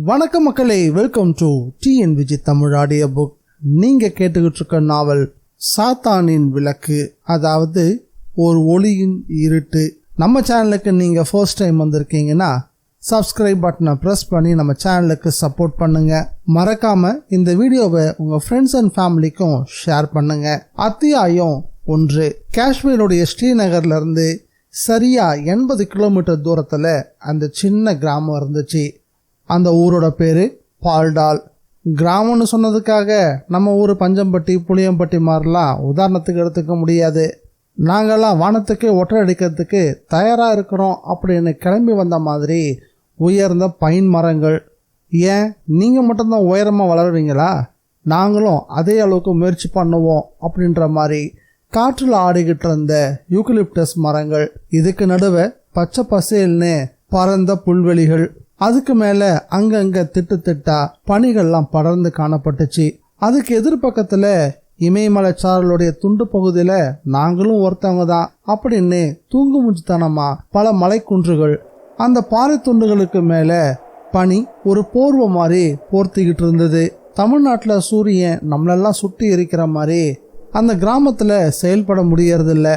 வணக்கம் மக்களே, welcome to TNVG Tamil audio book. நீங்கள் கேட்டுக்கிட்டு இருக்க நாவல் சாத்தானின் விளக்கு, அதாவது ஒரு ஒளியின் இருட்டு. நம்ம சேனலுக்கு நீங்கள் ஃபர்ஸ்ட் டைம் வந்திருக்கீங்கன்னா சப்ஸ்கிரைப் பட்டனை ப்ரெஸ் பண்ணி நம்ம சேனலுக்கு சப்போர்ட் பண்ணுங்க. மறக்காம இந்த வீடியோவை உங்கள் ஃப்ரெண்ட்ஸ் அண்ட் ஃபேமிலிக்கும் ஷேர் பண்ணுங்க. அத்தியாயம் 1. காஷ்மீருடைய ஸ்ரீநகர்லேருந்து சரியா 80 கிலோமீட்டர் தூரத்தில் அந்த சின்ன கிராமம் இருந்துச்சு. அந்த ஊரோட பேர் பால்டால். கிராமம்னு சொன்னதுக்காக நம்ம ஊர் பஞ்சம்பட்டி புளியம்பட்டி மாதிரிலாம் உதாரணத்துக்கு எடுத்துக்க முடியாது. நாங்கள்லாம் வானத்துக்கு ஒற்றை அடிக்கிறதுக்கு தயாராக இருக்கிறோம் அப்படின்னு கிளம்பி வந்த மாதிரி உயர்ந்த பைன் மரங்கள். ஏன் நீங்கள் மட்டும்தான் உயரமாக வளருவீங்களா? நாங்களும் அதே அளவுக்கு முயற்சி பண்ணுவோம் அப்படின்ற மாதிரி காற்றில் ஆடிக்கிட்டு இருந்த யூக்கலிப்டஸ் மரங்கள். இதுக்கு நடுவே பச்சை பசேல்னு பரந்த புல்வெளிகள். அதுக்கு மேலே அங்கங்கே திட்டா பனிகள்லாம் படர்ந்து காணப்பட்டுச்சு. அதுக்கு எதிர்பக்கத்தில் இமயமலை சாரலுடைய துண்டு பகுதியில் நாங்களும் ஒருத்தவங்க தான் அப்படின்னு தூங்கு முஞ்சுத்தனமா பல மலைக்குன்றுகள். அந்த பாறை துண்டுகளுக்கு மேலே பனி ஒரு போர்வை மாதிரி போர்த்திக்கிட்டு இருந்தது. தமிழ்நாட்டில் சூரியன் நம்மளெல்லாம் சுட்டி இருக்கிற மாதிரி அந்த கிராமத்தில் செயல்பட முடியறதில்ல.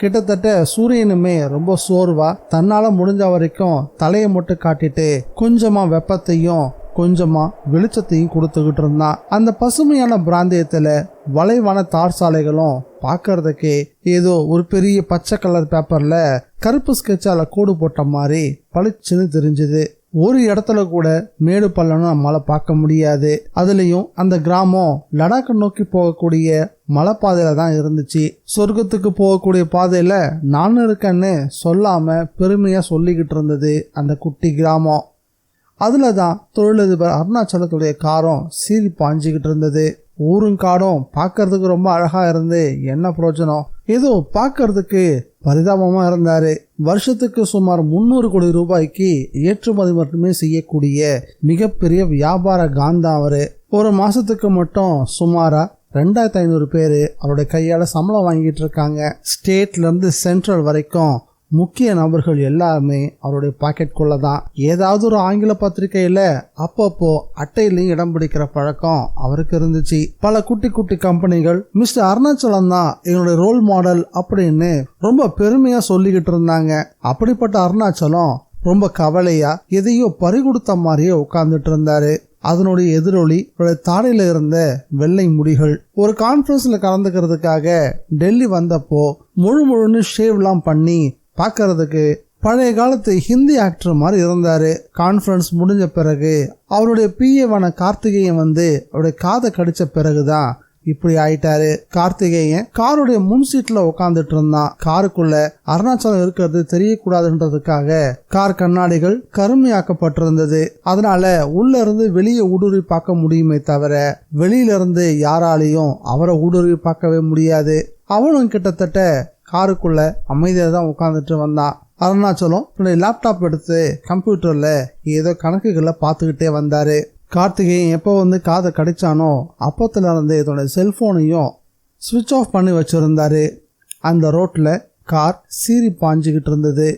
கிட்டத்தட்ட சூரியனுமே ரொம்ப சோர்வா தன்னால் முடிஞ்ச வரைக்கும் தலையை மட்டும் காட்டிட்டு கொஞ்சமாக வெப்பத்தையும் கொஞ்சமாக வெளிச்சத்தையும் கொடுத்துக்கிட்டு இருந்தான். அந்த பசுமையான பிராந்தியத்தில் வளைவான தார் சாலைகளும் பார்க்கறதுக்கு ஏதோ ஒரு பெரிய பச்சை கலர் பேப்பரில் கருப்பு ஸ்கெட்சால் கோடு போட்ட மாதிரி பளிச்சுன்னு தெரிஞ்சுது. ஒரு இடத்துல கூட மேடு பள்ளம்னு நம்மளால பார்க்க முடியாது. அதுலேயும் அந்த கிராமம் லடாக்கை நோக்கி போகக்கூடிய மலைப்பாதையில தான் இருந்துச்சு. சொர்க்கத்துக்கு போகக்கூடிய பாதையில நான் இருக்கேன்னு சொல்லாம பெருமையா சொல்லிக்கிட்டு இருந்தது அந்த குட்டி கிராமம். அதுல தான் தொழிலதிபர் அருணாச்சலத்துடைய காரம் சீறி பாஞ்சிக்கிட்டு இருந்தது. ஊரும் காடும் பார்க்கறதுக்கு ரொம்ப அழகா இருந்து என்ன பிரயோஜனம்? ஏதோ பார்க்கறதுக்கு பரிதாபமா இருந்தாரு. வருஷத்துக்கு சுமார் 300 கோடி ரூபாய்க்கு ஏற்றுமதி மட்டுமே செய்யக்கூடிய மிகப்பெரிய வியாபார காந்தா அவரு. ஒரு மாசத்துக்கு மட்டும் சுமாரா 2500 பேர் அவருடைய கையால சம்பளம் வாங்கிட்டு இருக்காங்க. ஸ்டேட்ல இருந்து சென்ட்ரல் வரைக்கும் முக்கிய நபர்கள் எல்லாருமே அவருடைய பாக்கெட்குள்ள தான். ஏதாவது ஒரு ஆங்கில பத்திரிகையில அப்பப்போ அட்டையிலையும் இடம் பிடிக்கிற பழக்கம் அவருக்கு இருந்துச்சு. பல குட்டி குட்டி கம்பெனிகள் மிஸ்டர் அருணாச்சலம் தான் எங்களுடைய ரோல் மாடல் அப்படின்னு ரொம்ப பெருமையா சொல்லிக்கிட்டு இருந்தாங்க. அப்படிப்பட்ட அருணாச்சலம் ரொம்ப கவலையா எதையோ பறிகொடுத்த மாதிரியே உட்கார்ந்துட்டு இருந்தாரு. அதனுடைய எதிரொலி தாடையில இருந்த வெள்ளை முடிகள். ஒரு கான்ஃபரன்ஸ்ல கலந்துக்கிறதுக்காக டெல்லி வந்தப்போ முழுன்னு ஷேவ்லாம் பண்ணி பார்க்கறதுக்கு பழைய காலத்து ஹிந்தி ஆக்டர் மாதிரி இருந்தாரு. கான்ஃபரன்ஸ் முடிஞ்ச பிறகு அவருடைய பிஏவான கார்த்திகேயன் வந்து அவருடைய காதை கடிச்ச பிறகுதான் இப்படி ஆயிட்டாரு. கார்த்திகேயன் காருடைய முன் சீட்ல உட்காந்துட்டு இருந்தான். காருக்குள்ள அருணாச்சலம் இருக்கிறது தெரியக்கூடாதுன்றதுக்காக கார் கண்ணாடிகள் கருமையாக்கப்பட்டிருந்தது. அதனால உள்ள இருந்து வெளியே ஊடுருவி பார்க்க முடியுமே தவிர வெளியில இருந்து யாராலையும் அவரை ஊடுருவி பார்க்கவே முடியாது. அவனும் கிட்டத்தட்ட காருக்குள்ள அமைதியாக தான் உட்காந்துட்டு வந்தான். அருணாச்சலம் தன்னுடைய லேப்டாப் எடுத்து கம்ப்யூட்டர்ல ஏதோ கணக்குகளை பார்த்துக்கிட்டே வந்தாரு. கார்த்திகேயன் எப்போ வந்து காதை கடிச்சானோ அப்பத்துல இருந்து இதோடைய செல்போனையும் சுவிட்ச் ஆஃப் பண்ணி வச்சிருந்தாரு. அந்த ரோட்ல கார் சீறி பாஞ்சுக்கிட்டு இருந்தது.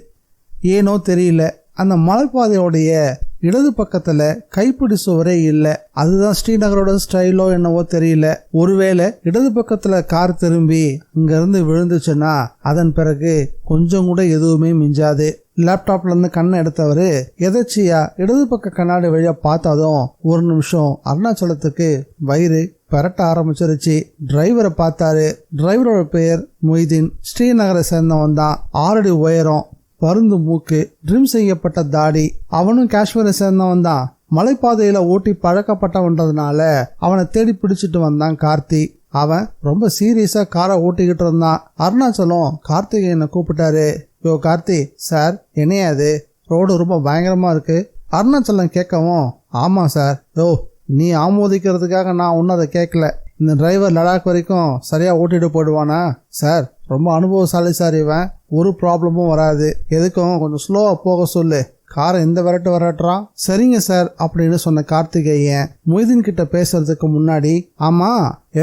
ஏனோ தெரியல, அந்த மலைப்பாதையோடைய இடது பக்கத்துல கைப்பிடி சுவரே இல்லை. அதுதான் ஸ்ரீநகரோட ஸ்டைலோ என்னவோ தெரியல. ஒருவேளை இடது பக்கத்துல கார் திரும்பி இங்க இருந்து விழுந்துச்சுன்னா அதன் பிறகு கொஞ்சம் கூட எதுவுமே மிஞ்சாது. லேப்டாப்ல இருந்து கண்ணை எடுத்தவரு எதர்ச்சியா இடது பக்க கண்ணாடி வழியா பார்த்ததும் ஒரு நிமிஷம் அருணாச்சலத்துக்கு வயிறு பரட்ட ஆரம்பிச்சிருச்சு. டிரைவரை பார்த்தாரு. டிரைவரோட பெயர் மொய்தீன். ஸ்ரீநகரை சேர்ந்தவன் தான். 6 அடி உயரம், பருந்து மூக்கு, ட்ரிம் செய்யப்பட்ட தாடி. அவனும் காஷ்மீரை சேர்ந்தவன் தான். மலைப்பாதையில ஓட்டி பழக்கப்பட்டவன்றதுனால அவனை தேடி பிடிச்சிட்டு வந்தான் கார்த்தி. அவன் ரொம்ப சீரியஸா காரை ஓட்டிக்கிட்டு இருந்தான். அருணாச்சலம் கார்த்திகேயனை கூப்பிட்டாரு. யோ கார்த்தி சார், என்னையாது ரோடு ரொம்ப பயங்கரமா இருக்கு. அருணாச்சலம் கேட்கவும், ஆமா சார். யோ நீ ஆமோதிக்கிறதுக்காக நான் ஒன்னும் அதை கேட்கல. இந்த டிரைவர் லடாக் வரைக்கும் சரியா ஓட்டிட்டு போயிடுவானா? சார் ரொம்ப அனுபவசாலி சார் இவன், ஒரு ப்ராப்ளமும் வராது. எதுக்கும் கொஞ்சம் ஸ்லோவா போக சொல்லு. காரை இந்த விரட்டுறான். சரிங்க சார் அப்படின்னு சொன்ன கார்த்திகேயன் மொய்தீன் கிட்ட பேசுறதுக்கு முன்னாடி, ஆமா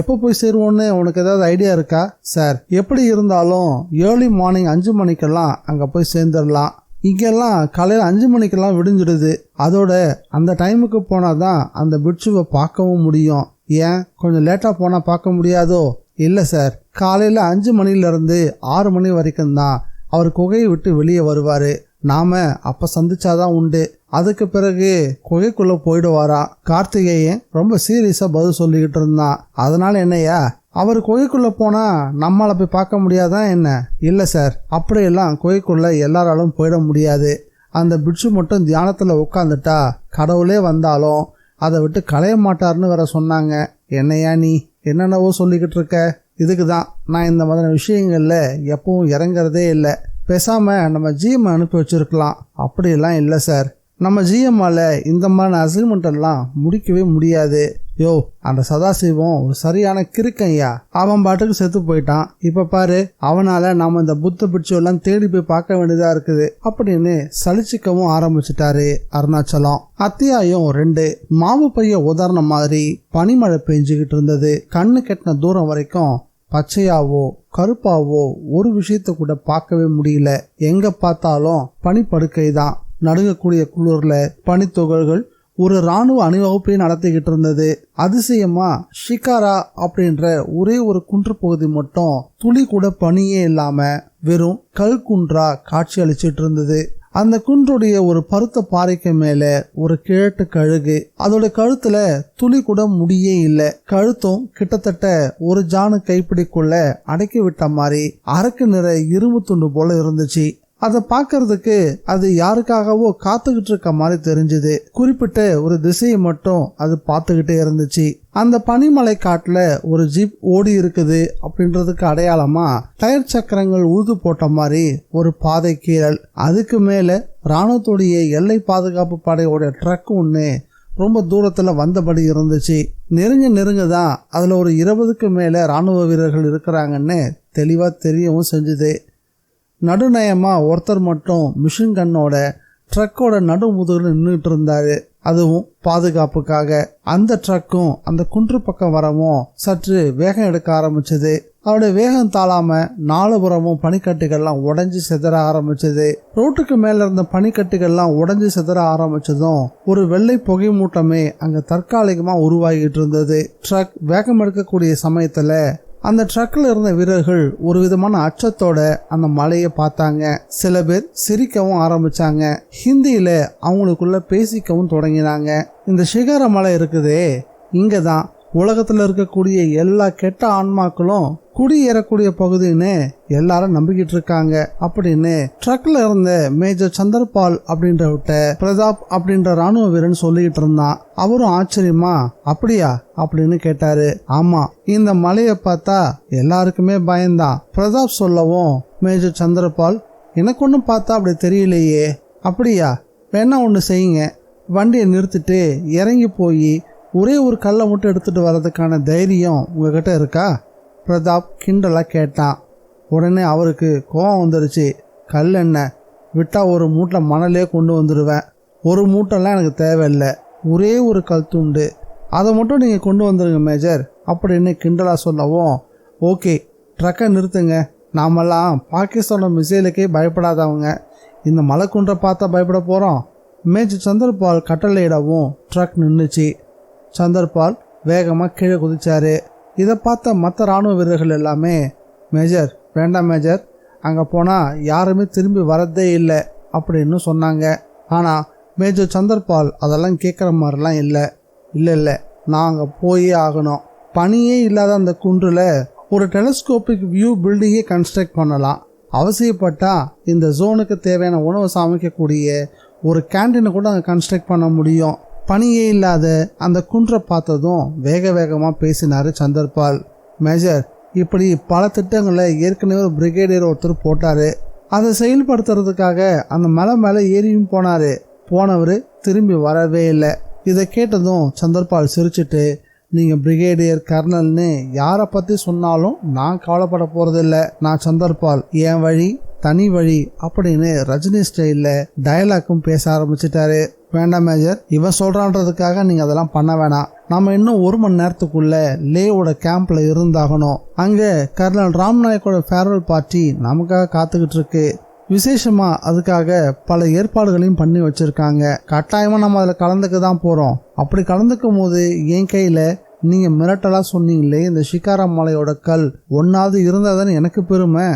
எப்போ போய் சேருவோன்னு உனக்கு ஏதாவது ஐடியா இருக்கா? சார் எப்படி இருந்தாலும் ஏர்லி மார்னிங் 5 மணிக்கெல்லாம் அங்க போய் சேர்ந்துடலாம். இங்கெல்லாம் காலையில் 5 மணிக்கெல்லாம் விடிஞ்சிடுது. அதோட அந்த டைமுக்கு போனாதான் அந்த பிட்சுவை பார்க்கவும் முடியும். ஏன் கொஞ்சம் லேட்டா போனா பார்க்க முடியாதோ? இல்லை சார், காலையில் 5 மணிலேருந்து 6 மணி வரைக்கும் தான் அவர் குகையை விட்டு வெளியே வருவார். நாம அப்ப சந்திச்சாதான் உண்டு. அதுக்கு பிறகு குகைக்குள்ள போயிடுவாரா? கார்த்திகேயன் ரொம்ப சீரியஸா பதில் சொல்லிக்கிட்டு இருந்தான். அதனால என்னையா, அவர் குகைக்குள்ள போனா நம்மளால போய் பார்க்க முடியாதான் என்ன? இல்லை சார், அப்படியெல்லாம் குகைக்குள்ள எல்லாராலும் போயிட முடியாது. அந்த பிட்சு மட்டும் தியானத்துல உட்காந்துட்டா கடவுளே வந்தாலும் அதை விட்டு களைய மாட்டார்னு வேற சொன்னாங்க. என்னையா நீ என்னென்னவோ சொல்லிக்கிட்டு இருக்க? இதுக்கு தான் நான் இந்த மாதிரி விஷயங்கள்ல எப்பவும் இறங்குறதே இல்லை. பேசாம நம்ம ஜிஎம் அனுப்பி வச்சிருக்கலாம். அப்படியெல்லாம் இல்லை சார், நம்ம ஜிஎம்மால இந்த மாதிரி அசைன்மெண்ட் எல்லாம் முடிக்கவே முடியாது. யோ, அந்த சதாசிவம் ஒரு சரியான கிறுக்கையா. அவன் பாட்டுக்கு செத்து போயிட்டான். இப்ப பாரு, அவனால நாம இந்த புத்த பிட்சு எல்லாம் தேடி போய் பார்க்க வேண்டியதா இருக்குது அப்படின்னு சலிச்சிக்கவும் ஆரம்பிச்சுட்டாரு அருணாச்சலம். அத்தியாயம் 2. மாவு பைய உதாரணம் மாதிரி பனிமழை பெஞ்சுக்கிட்டு இருந்தது. கண்ணு கெட்டின தூரம் வரைக்கும் பச்சையாவோ கருப்பாவோ ஒரு விஷயத்த கூட பார்க்கவே முடியல. எங்க பார்த்தாலும் பனிப்படுக்கை தான். நடுங்கக்கூடிய குளிர்ல பனித்துகள்கள் ஒரு இராணுவ அணிவகுப்பை நடத்திக்கிட்டு இருந்தது. அதிசயமா ஷிகாரா அப்படின்ற ஒரே ஒரு குன்று பகுதி மட்டும் துளி கூட பனியே இல்லாம வெறும் கல் குன்றா காட்சி அளிச்சிட்டு இருந்தது. அந்த குன்றுடைய ஒரு பருத்த பாறைக்கு மேல ஒரு கிழட்டு கழுகு. அதோட கழுத்துல துளி கூட முடியே இல்லை. கழுத்தும் கிட்டத்தட்ட ஒரு ஜானு கைப்பிடிக்குள்ள அடக்கி விட்ட மாதிரி அரக்கு நிற இரும்பு துண்டு போல இருந்துச்சு. அதை பார்க்கறதுக்கு அது யாருக்காகவோ காத்துக்கிட்டு இருக்க மாதிரி தெரிஞ்சுது. குறிப்பிட்ட ஒரு திசையை மட்டும் அது பார்த்துக்கிட்டே இருந்துச்சு. அந்த பனிமலை காட்டுல ஒரு ஜீப் ஓடி இருக்குது அப்படின்றதுக்கு அடையாளமா டயர் சக்கரங்கள் உழுது போட்ட மாதிரி ஒரு பாதை கீழல். அதுக்கு மேல ராணுவத்துடைய எல்லை பாதுகாப்பு படையோட ட்ரக் ஒன்று ரொம்ப தூரத்துல வந்தபடி இருந்துச்சு. நெருங்கதான் அதுல ஒரு 20க்கு மேல ராணுவ வீரர்கள் இருக்கிறாங்கன்னு தெளிவா தெரியவும் செஞ்சுது. நடுநயமா ஒருத்தர் மட்டும் மிஷின் கன்னோட ட்ரக்கோட நடு முதுகுல நின்றுட்டு இருந்தாரு. அதுவும் பாதுகாப்புக்காக. அந்த ட்ரக்கும் அந்த குன்று பக்கம் வரவும் சற்று வேகம் எடுக்க ஆரம்பிச்சது. அவருடைய வேகம் தாழாம 4 புறமும் பனிக்கட்டுகள்லாம் உடஞ்சி சிதற ஆரம்பிச்சது. ரோட்டுக்கு மேல இருந்த பனிக்கட்டுகள்லாம் உடஞ்சி சிதற ஆரம்பிச்சதும் ஒரு வெள்ளை புகை மூட்டமே அங்க தற்காலிகமா உருவாகிட்டு இருந்தது. ட்ரக் வேகம் எடுக்கக்கூடிய சமயத்துல அந்த ட்ரக்ல இருந்த வீரர்கள் ஒரு விதமான அச்சத்தோட அந்த மலையை பார்த்தாங்க. சில பேர் சிரிக்கவும் ஆரம்பிச்சாங்க. ஹிந்தியில அவங்களுக்குள்ள பேசிக்கவும் தொடங்கினாங்க. இந்த சிகர மலை இருக்குதே, இங்கதான் உலகத்துல இருக்கக்கூடிய எல்லா கெட்ட ஆன்மாக்களும் குடியேறக்கூடிய பகுதின்னு எல்லாரும் நம்பிக்கிட்டு இருக்காங்க அப்படின்னு ட்ரக்ல இருந்த மேஜர் சந்திரபால் அப்படின்ற பிரதாப் அப்படின்ற ராணுவ வீரன் சொல்லிட்டு இருந்தான். அவரும் ஆச்சரியமா அப்படியா அப்படின்னு கேட்டாரு. ஆமா, இந்த மலையை பார்த்தா எல்லாருக்குமே பயந்தான். பிரதாப் சொல்லவும் மேஜர் சந்திரபால், எனக்கு ஒன்னும் பார்த்தா அப்படி தெரியலையே. அப்படியா, வேணா ஒண்ணு செய்யுங்க, வண்டியை நிறுத்திட்டு இறங்கி போய் ஒரே ஒரு கல்லை மட்டும் எடுத்துட்டு வர்றதுக்கான தைரியம் உங்ககிட்ட இருக்கா? பிரதாப் கிண்டலா கேட்டான். உடனே அவருக்கு கோவம் வந்துருச்சு. கல் என்ன, விட்டா ஒரு மூட்டை மணலே கொண்டு வந்துடுவேன். ஒரு மூட்டைலாம் எனக்கு தேவையில்லை, ஒரே ஒரு கல் துண்டு, அதை மட்டும் நீங்கள் கொண்டு வந்துடுங்க மேஜர் அப்படின்னு கிண்டலா சொல்லவும், ஓகே ட்ரக்கை நிறுத்துங்க, நாமெல்லாம் பாகிஸ்தானோட மிசைலுக்கே பயப்படாதவங்க, இந்த மலைக்குன்றை பார்த்தா பயப்பட போகிறோம். மேஜர் சந்திரபால் கட்டளையிடவும் ட்ரக் நின்றுச்சு. சந்திரபால் வேகமாக கீழே குதிச்சாரு. இதை பார்த்த மற்ற இராணுவ வீரர்கள் எல்லாமே, மேஜர் வேண்டாம் மேஜர், அங்கே போனால் யாருமே திரும்பி வரதே இல்லை அப்படின்னு சொன்னாங்க. ஆனால் மேஜர் சந்திரபால் அதெல்லாம் கேட்குற மாதிரிலாம் இல்லை. இல்லை, நான் அங்கே போயே ஆகணும். பனியே இல்லாத அந்த குன்றில் ஒரு டெலஸ்கோபிக் வியூ பில்டிங்கே கன்ஸ்ட்ரக்ட் பண்ணலாம். அவசியப்பட்டால் இந்த ஜோனுக்கு தேவையான உணவு சமைக்கக்கூடிய ஒரு கேண்டீனை கூட அங்கே கன்ஸ்ட்ரக்ட் பண்ண முடியும். பனியே இல்லாத அந்த குன்றை பார்த்ததும் வேகமாக பேசினாரு சந்திரபால். மேஜர், இப்படி பல திட்டங்களை ஏற்கனவே ஒரு பிரிகேடியர் ஒருத்தர் போட்டாரு. அதை செயல்படுத்துறதுக்காக அந்த மலை மேலே ஏறியும் போனாரு. போனவர் திரும்பி வரவே இல்லை. இதை கேட்டதும் சந்திரபால் சிரிச்சுட்டு, நீங்கள் பிரிகேடியர் கர்னல்னு யாரை பற்றி சொன்னாலும் நான் கவலைப்பட போகிறதில்ல. நான் சந்திரபால், என் வழி தனி வழி அப்படின்னு ரஜினி ஸ்டைலில் டயலாக்கும் பேச ஆரம்பிச்சிட்டாரு. வேண்டாம் மேஜர், இவன் சொல்றான்றதுக்காக நீங்க அதெல்லாம் பண்ண வேணாம். நாம இன்னும் 1 மணி நேரத்துக்குள்ள லேவோட கேம்ப்ல இருந்தாகணும். அங்க கர்னல் ராம்நாயக்கோட ஃபேர்வெல் பார்ட்டி நமக்காக காத்துக்கிட்டு இருக்கு. விசேஷமா அதுக்காக பல ஏற்பாடுகளையும் பண்ணி வச்சிருக்காங்க. கட்டாயமா நம்ம அதில் கலந்துக்க தான் போறோம். அப்படி கலந்துக்கும் போது என் கையில நீங்க மிரட்டலா சொன்னீங்களே இந்த ஷிகாரா மலையோட கல் ஒன்னாவது இருந்ததுன்னு எனக்கு பெருமை.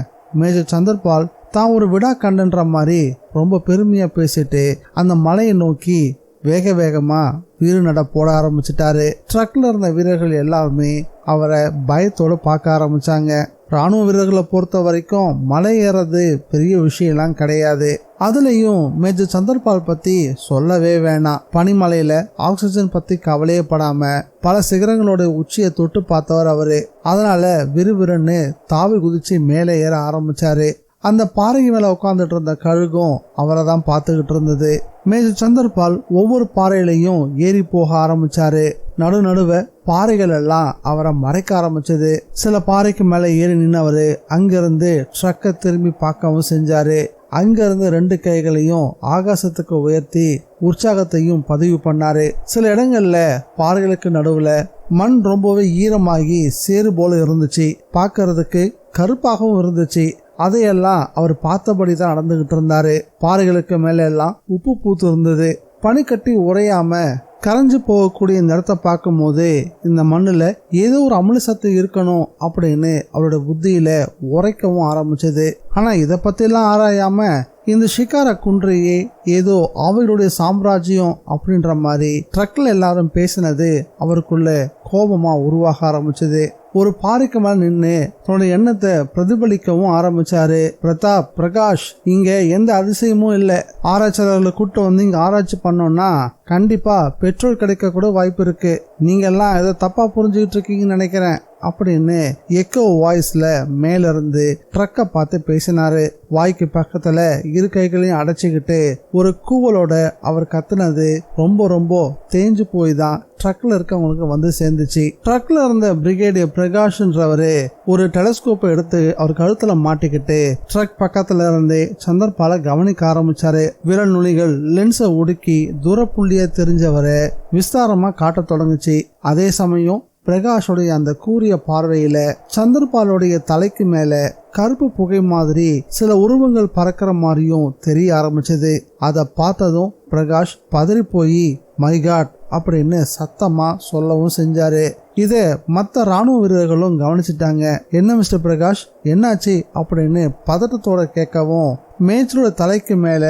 மேஜர் சந்தர்பால் தான் ஒரு விடா கண்டன்ற மாதிரி ரொம்ப பெருமையா பேசிட்டு அந்த மலையை நோக்கி வேக வேகமா வீறு நட போட ஆரம்பிச்சிட்டாரு. ட்ரக்ல இருந்த வீரர்கள் எல்லாருமே அவரை பயத்தோடு பார்க்க ஆரம்பிச்சாங்க. ராணுவ வீரர்களை பொறுத்த வரைக்கும் மலை ஏறது பெரிய விஷயம்லாம் கிடையாது. அதுலயும் மேஜர் சந்தர்பால் பத்தி சொல்லவே வேணாம். பனிமலையில ஆக்சிஜன் பத்தி கவலையே படாம பல சிகரங்களோட உச்சியை தொட்டு பார்த்தவர் அவரு. அதனால விறுவிறுன்னு தாவி குதிச்சு மேலே ஏற ஆரம்பிச்சாரு. அந்த பாறை மேல உட்காந்துட்டு இருந்த கழுகும் அவரை தான் பார்த்துக்கிட்டு இருந்தது. மேஜர் சந்தர்பால் ஒவ்வொரு பாறையிலையும் ஏறி போக ஆரம்பிச்சாரு. நடுநடுவ பாறைகள் எல்லாம் அவரை மறைக்க ஆரம்பிச்சது. சில பாறைக்கு மேல ஏறி நின்னவரு அங்கிருந்து ட்ரக்கை திரும்பி பார்க்கவும் செஞ்சாரு. அங்கிருந்து 2 கைகளையும் ஆகாசத்துக்கு உயர்த்தி உற்சாகத்தையும் பதிவு பண்ணாரு. சில இடங்கள்ல பாறைகளுக்கு நடுவுல மண் ரொம்பவே ஈரமாகி சேறு போல இருந்துச்சு. பார்க்கறதுக்கு கருப்பாகவும் இருந்துச்சு. அதையெல்லாம் அவர் பார்த்தபடி தான் நடந்துகிட்டு இருந்தாரு. பாறைகளுக்கு மேல எல்லாம் உப்பு பூத்து இருந்தது. பனிக்கட்டி உறையாம கரைஞ்சு போகக்கூடிய இந்த இடத்த பார்க்கும் போது இந்த மண்ணுல ஏதோ ஒரு அமில சத்து இருக்கணும் அப்படின்னு அவரோட புத்தியில உரைக்கவும் ஆரம்பிச்சது. ஆனா இதை பத்தி எல்லாம் ஆராயாம இந்த ஷிகாரா குன்றையே ஏதோ அவருடைய சாம்ராஜ்யம் அப்படின்ற மாதிரி ட்ரக்ல எல்லாரும் பேசினது அவருக்குள்ள கோபமா உருவாக ஆரம்பிச்சது. ஒரு பாறைக்கு மேல நின்று தன்னுடைய எண்ணத்தை பிரதிபலிக்கவும் ஆரம்பிச்சாரு. பிரதாப், பிரகாஷ், இங்க எந்த அதிசயமும் இல்லை. ஆராய்ச்சியாளர்களை கூட்டு வந்து இங்க ஆராய்ச்சி பண்ணோம்னா கண்டிப்பா பெட்ரோல் கிடைக்க கூட வாய்ப்பு இருக்கு. நீங்க எல்லாம் ஏதோ தப்பா புரிஞ்சுக்கிட்டு இருக்கீங்கன்னு நினைக்கிறேன் அப்படின்னு எக்கோ வாய்ஸ்ல மேல இருந்து ட்ரக்கை பார்த்து பேசினாரு. வாய்க்கு பக்கத்துல இரு கைகளையும் அடைச்சிக்கிட்டு ஒரு கூவலோட அவர் கத்துனது ரொம்ப ரொம்ப தேஞ்சு போய் தான் ட்ரக்ல இருக்கவங்களுக்கு வந்து சேர்ந்துச்சு. ட்ரக்ல இருந்த பிரிகேடியர் பிரகாஷ்ன்றவரு ஒரு டெலஸ்கோப்பை எடுத்து அவர் கழுத்துல மாட்டிக்கிட்டு ட்ரக் பக்கத்துல இருந்து சந்தர்பால கவனிக்க ஆரம்பிச்சாரு. விரல் நுனிகள் லென்ஸை உடுக்கி தூரப்புள்ளிய தெரிஞ்சவரை விஸ்தாரமா காட்ட தொடங்குச்சு. அதே சமயம் பிரகாஷோடைய அந்த கூரிய பார்வையில சந்தர்பாலுடைய தலைக்கு மேல கருப்பு புகை மாதிரி சில உருவங்கள் பறக்கிற மாதிரியும் தெரிய ஆரம்பிச்சது. அதை பார்த்ததும் பிரகாஷ் பதறி போய் மை காட் அப்படின்னு சத்தமா சொல்லவும் செஞ்சாரு. இத மற்ற ராணுவ வீரர்களும் கவனிச்சிட்டாங்க. என்ன மிஸ்டர் பிரகாஷ், என்னாச்சு அப்படின்னு பதட்டத்தோட கேட்கவும் மேஜரோட தலைக்கு மேல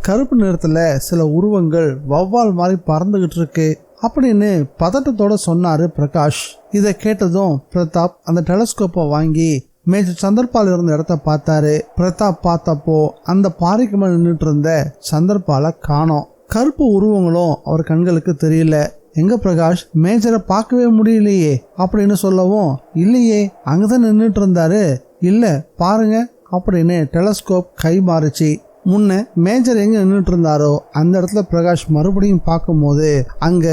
கருப்பு நிறத்துல சில உருவங்கள் வௌவால் மாதிரி பறந்துகிட்டு இருக்கு அப்படின்னு பதட்டத்தோட சொன்னாரு பிரகாஷ். இதை கேட்டதும் பிரதாப் அந்த டெலஸ்கோப்பை வாங்கி மேஜர் சந்தர்பால் இருந்த இடத்த பார்த்தாரு. பிரதாப் பார்த்தப்போ அந்த பாறைக்கு மேல நின்றுட்டு இருந்த சந்தர்பால காணோம். கருப்பு உருவங்களும் அவர் கண்களுக்கு தெரியல. எங்க பிரகாஷ், மேஜரை பார்க்கவே முடியலையே அப்படின்னு சொல்லவும், இல்லையே அங்கதான் நின்றுட்டு இருந்தாரு, இல்ல பாருங்க அப்படின்னு டெலஸ்கோப் கை மாறுச்சு. முன்ன மேஜர் எங்க நின்றுட்டு இருந்தாரோ அந்த இடத்துல பிரகாஷ் மறுபடியும் பார்க்கும்போது அங்க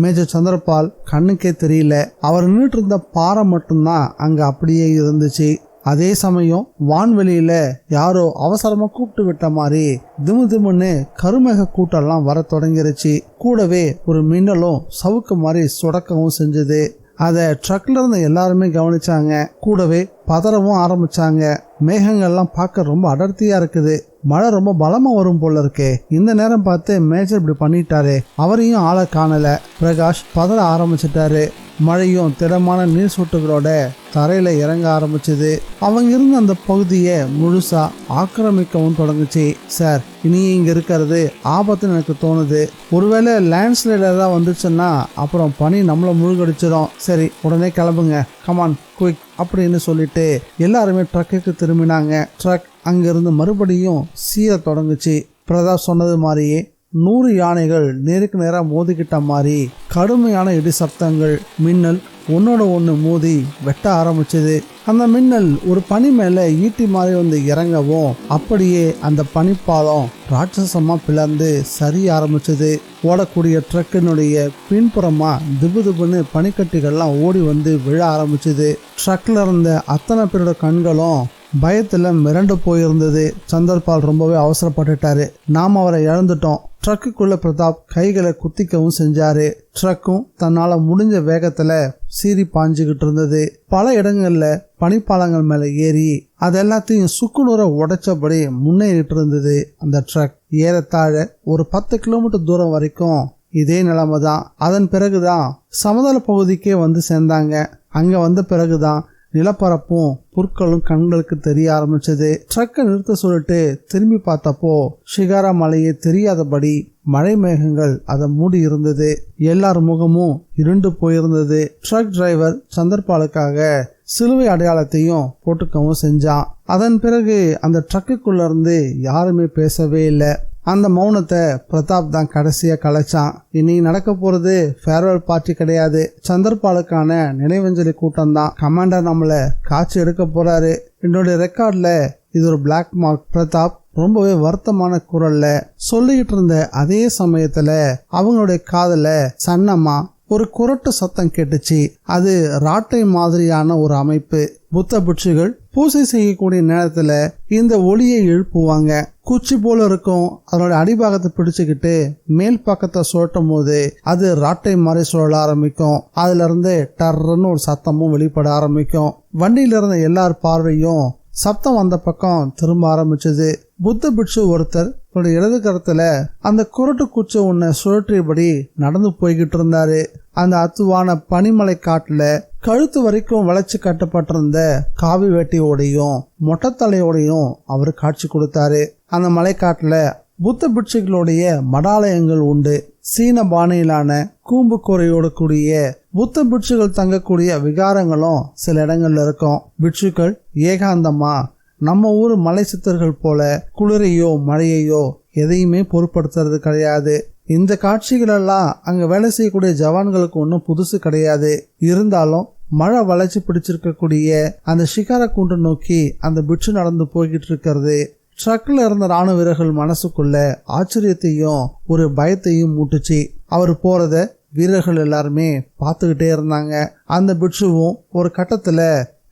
மேஜர் சந்திரபால் கண்ணுக்கே தெரியல. அவர் நின்றுட்டு இருந்த பாறை மட்டும்தான் அங்க அப்படியே இருந்துச்சு. அதே சமயம் வான்வெளியில யாரோ அவசரமா கூப்பிட்டு விட்ட மாதிரி திமு திமுன்னு கருமேக கூட்டெல்லாம் வர தொடங்கிருச்சு. கூடவே ஒரு மின்னலும் சவுக்கு மாதிரி சுடக்கவும் செஞ்சது. அதை ட்ரக்ல இருந்த எல்லாருமே கவனிச்சாங்க. கூடவே பதறவும் ஆரம்பிச்சாங்க. மேகங்கள்லாம் பார்க்க ரொம்ப அடர்த்தியா இருக்குது. மழை ரொம்ப பலமா வரும் போல இருக்கே. இந்த நேரம் பார்த்து மேஜர் இப்படி பண்ணிட்டாரு, அவரையும் ஆளை காணல. பிரகாஷ் பதற ஆரம்பிச்சிட்டாரு. மழையும் திடமான நீர் சொட்டுகளோட தரையில இறங்க ஆரம்பிச்சது. அவங்க இருந்த அந்த பகுதியை முழுசா ஆக்கிரமிக்கவும் தொடங்குச்சு. சார், இனி இங்க இருக்கிறது ஆபத்துன்னு எனக்கு தோணுது. ஒருவேளை லேண்ட்ஸ்லைட் ஏதாவது வந்துச்சுன்னா அப்புறம் பனி நம்மள முழுகடிச்சிடும். சரி, உடனே கிளம்புங்க, கமான் குயிக் அப்படின்னு சொல்லிட்டு எல்லாருமே ட்ரக்குக்கு திரும்பினாங்க. ட்ரக் அங்கிருந்து மறுபடியும் சீர தொடங்குச்சு. பிரதாப் சொன்னது மாதிரியே 100 யானைகள் நேருக்கு நேராக மோதிக்கிட்ட மாதிரி கடுமையான இடி சப்தங்கள், மின்னல் ஒன்னோட ஒன்று மோதி வெட்ட ஆரம்பிச்சது. அந்த மின்னல் ஒரு பனி மேல ஈட்டி மாதிரி வந்து இறங்கவும் அப்படியே அந்த பனிப்பாலம் ராட்சசமா பிளந்து சரிய ஆரம்பிச்சது. ஓடக்கூடிய ட்ரக்கினுடைய பின்புறமா திபுதிபுன்னு பனிக்கட்டிகள்லாம் ஓடி வந்து விழ ஆரம்பிச்சது. ட்ரக்ல இருந்த அத்தனை பேரோட கண்களும் பயத்துல மிரண்டு போயிருந்தது. சந்தர்பால் ரொம்பவே அவசரப்பட்டுட்டாரு. நாம் அவரை இழந்துட்டோம். ட்ரக்குக்குள்ள பிரதாப் கைகளை குத்திக்கவும் செஞ்சாரு. ட்ரக்கும் தன்னால முடிஞ்ச வேகத்துல சீறி பாஞ்சுகிட்டு இருந்தது. பல இடங்கள்ல பனிப்பாலங்கள் மேல ஏறி அதெல்லாத்தையும் சுக்குநூற உடைச்சபடி முன்னேறிட்டு இருந்தது அந்த ட்ரக். ஏறத்தாழ ஒரு 10 கிலோமீட்டர் தூரம் வரைக்கும் இதே நிலைமை தான். அதன் பிறகுதான் சமதள பகுதிக்கே வந்து சேர்ந்தாங்க. அங்க வந்த பிறகுதான் நிலப்பரப்பும் புற்களும் கண்களுக்கு தெரிய ஆரம்பிச்சது. ட்ரக்கை நிறுத்த சொல்லிட்டு திரும்பி பார்த்தப்போ ஷிகாரா மலையே தெரியாதபடி மழை மேகங்கள் அதை மூடி இருந்தது. எல்லார் முகமும் இருண்டு போயிருந்தது. ட்ரக் டிரைவர் சந்தர்பாலுக்காக சிலுவை அடையாளத்தையும் போட்டுக்கவும் செஞ்சான். அதன் பிறகு அந்த ட்ரக்குக்குள்ள இருந்து யாருமே பேசவே இல்லை. அந்த மௌனத்தை பிரதாப் தான் கடைசியா கலைச்சான். இனி நடக்க போறது ஃபேர்வெல் பார்ட்டி கிடையாது, சந்தர்பாலுக்கான நினைவஞ்சலி கூட்டம் தான். கமாண்டர் நம்மள காட்சி எடுக்க போறாரு. என்னுடைய ரெக்கார்ட்ல இது ஒரு பிளாக் மார்க். பிரதாப் ரொம்பவே வருத்தமான குரல்ல சொல்லிக்கிட்டு இருந்த அதே சமயத்துல அவங்களுடைய காதுல சன்னமா ஒரு குரட்டு சத்தம் கேட்டுச்சு. அது ராட்டை மாதிரியான ஒரு அமைப்பு. புத்த பிட்சுகள் பூசை செய்யக்கூடிய நேரத்துல இந்த ஒளியை எழுப்புவாங்க. குச்சி போல இருக்கும். அதனோட அடிபாகத்தை பிடிச்சுக்கிட்டு மேல் பக்கத்தை சுழட்டும் போது அது ராட்டை மாதிரி சுழல ஆரம்பிக்கும். அதுல இருந்து டர்ன்னு ஒரு சத்தமும் வெளிப்பட ஆரம்பிக்கும். வண்டியில இருந்த எல்லார் பார்வையும் சப்தம் வந்த பக்கம் திரும்ப ஆரம்பிச்சது. புத்த பிட்சு ஒருத்தர் தன்னுடைய இடது கரத்துல அந்த குரட்டு குச்சி ஒன்ன சுழற்றியபடி நடந்து போய்கிட்டு இருந்தாரு. அந்த அத்துவான பனிமலை காட்டுல கழுத்து வரைக்கும் வளைச்சு கட்டப்பட்டிருந்த காவி வேட்டியோடையும் மொட்டைத்தலையோடையும் அவர் காட்சி கொடுத்தாரு. அந்த மலைக்காட்டுல புத்த பிட்சுகளுடைய மடாலயங்கள் உண்டு. சீன பாணியிலான கூம்பு குறையோடு கூடிய புத்த பிட்சுகள் தங்கக்கூடிய விகாரங்களும் சில இடங்கள்ல இருக்கும். பிட்சுக்கள் ஏகாந்தமா நம்ம ஊர் மலை சித்தர்கள் போல குளிரையோ மழையையோ எதையுமே பொருட்படுத்துறது கிடையாது. இந்த காட்சிகள் எல்லாம் அங்க வேலை செய்யக்கூடிய ஜவான்களுக்கு ஒன்றும் புதுசு கிடையாது. இருந்தாலும் மழை வளைச்சு பிடிச்சிருக்கக்கூடிய அந்த ஷிகாரா குண்டு நோக்கி அந்த பிட்சு நடந்து போய்கிட்டு இருக்கிறது ட்ரக்ல இருந்த ராணுவ வீரர்கள் மனசுக்குள்ள ஆச்சரியத்தையும் ஒரு பயத்தையும் மூட்டுச்சு. அவர் போறத வீரர்கள் எல்லாருமே பார்த்துக்கிட்டே இருந்தாங்க. அந்த பிட்சுவும் ஒரு கட்டத்துல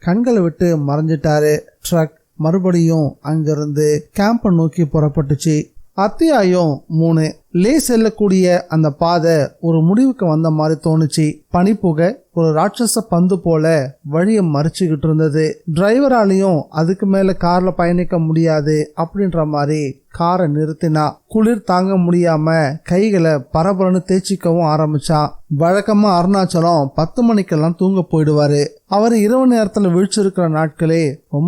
கண்களை விட்டு மறைஞ்சிட்டாரு. ட்ரக் மறுபடியும் அங்கிருந்து கேம்பை நோக்கி புறப்பட்டுச்சு. அத்தியாயம் 3. லே செல்லக்கூடிய அந்த பாதை ஒரு முடிவுக்கு வந்த மாதிரி தோணுச்சு. பனிப்புகை ஒரு ராட்சச பந்து போல வழியை மறிச்சுக்கிட்டு இருந்தது. டிரைவராலையும் அதுக்கு மேல கார்ல பயணிக்க முடியாது அப்படின்ற மாதிரி காரை நிறுத்தினா. குளிர் தாங்க முடியாம கைகளை பரபரன்னு தேய்ச்சிக்கவும் ஆரம்பிச்சான். வழக்கமா அருணாச்சலம் 10 மணிக்கெல்லாம் தூங்க போயிடுவாரு. அவர் இரவு நேரத்துல விழிச்சிருக்கிற நாட்களே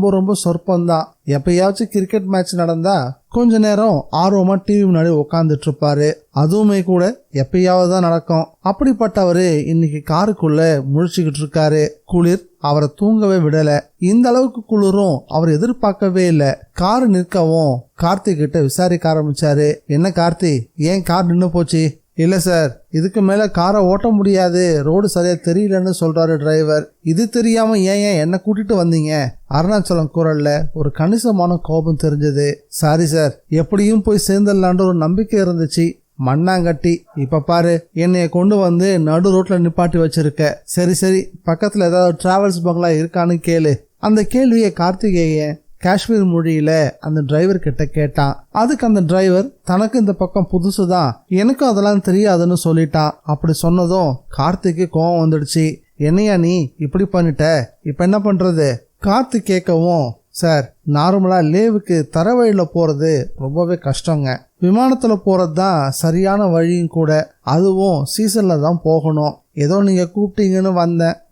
ரொம்ப சொற்பந்தான். எப்பயாச்சும் கிரிக்கெட் மேட்ச் நடந்தா கொஞ்ச நேரம் ஆர்வமா டிவி முன்னாடி உட்காந்துட்டு இருப்பாரு. அதுவுமே கூட எப்பயாவது தான் நடக்கும். அப்படிப்பட்டவரு இன்னைக்கு காருக்குள்ள முழிச்சுக்கிட்டு இருக்காரு. குளிர் அவரை தூங்கவே விடல. இந்த அளவுக்கு குளிரும் அவர் எதிர்பார்க்கவே இல்லை. காரு நிற்கவும் கார்த்திக் கிட்ட விசாரிக்க ஆரம்பிச்சாரு. என்ன கார்த்தி, ஏன் கார் நின்று போச்சு? இல்ல சார், இதுக்கு மேல காரை ஓட்ட முடியாது, ரோடு சரியா தெரியலன்னு சொல்றாரு டிரைவர். இது தெரியாம ஏன் என்ன கூட்டிட்டு வந்தீங்க? அருணாச்சலம் குரல்ல ஒரு கணிசமான கோபம் தெரிஞ்சது. சாரி சார், எப்படியும் போய் சேர்ந்துடலான்ற ஒரு நம்பிக்கை இருந்துச்சு. மண்ணாங்கட்டி, இப்ப பாரு என்னைய கொண்டு வந்து நடு ரோட்ல நிப்பாட்டி வச்சிருக்க. சரி பக்கத்துல ஏதாவது டிராவல்ஸ் பங்களா இருக்கான்னு கேளு. அந்த கேள்வியை கார்த்திகேயன் காஷ்மீர் மொழியில அந்த டிரைவர் கிட்ட கேட்டான். அதுக்கு அந்த டிரைவர் தனக்கு இந்த பக்கம் புதுசுதான், எனக்கும் அதெல்லாம் தெரியாதுன்னு சொல்லிட்டான். அப்படி சொன்னதும் கார்த்திக்கு கோவம் வந்துடுச்சு. என்னையா நீ இப்படி பண்ணிட்ட, இப்ப என்ன பண்றது? கார்த்திக் கேட்கவும், சார் நார்மலா லேவுக்கு தரவழியில போறது ரொம்பவே கஷ்டங்க. விமானத்துல போறது தான் சரியான வழியும் கூட. அதுவும் சீசன்ல தான் போகணும். ஏதோ நீங்க கூப்பிட்டீங்கன்னு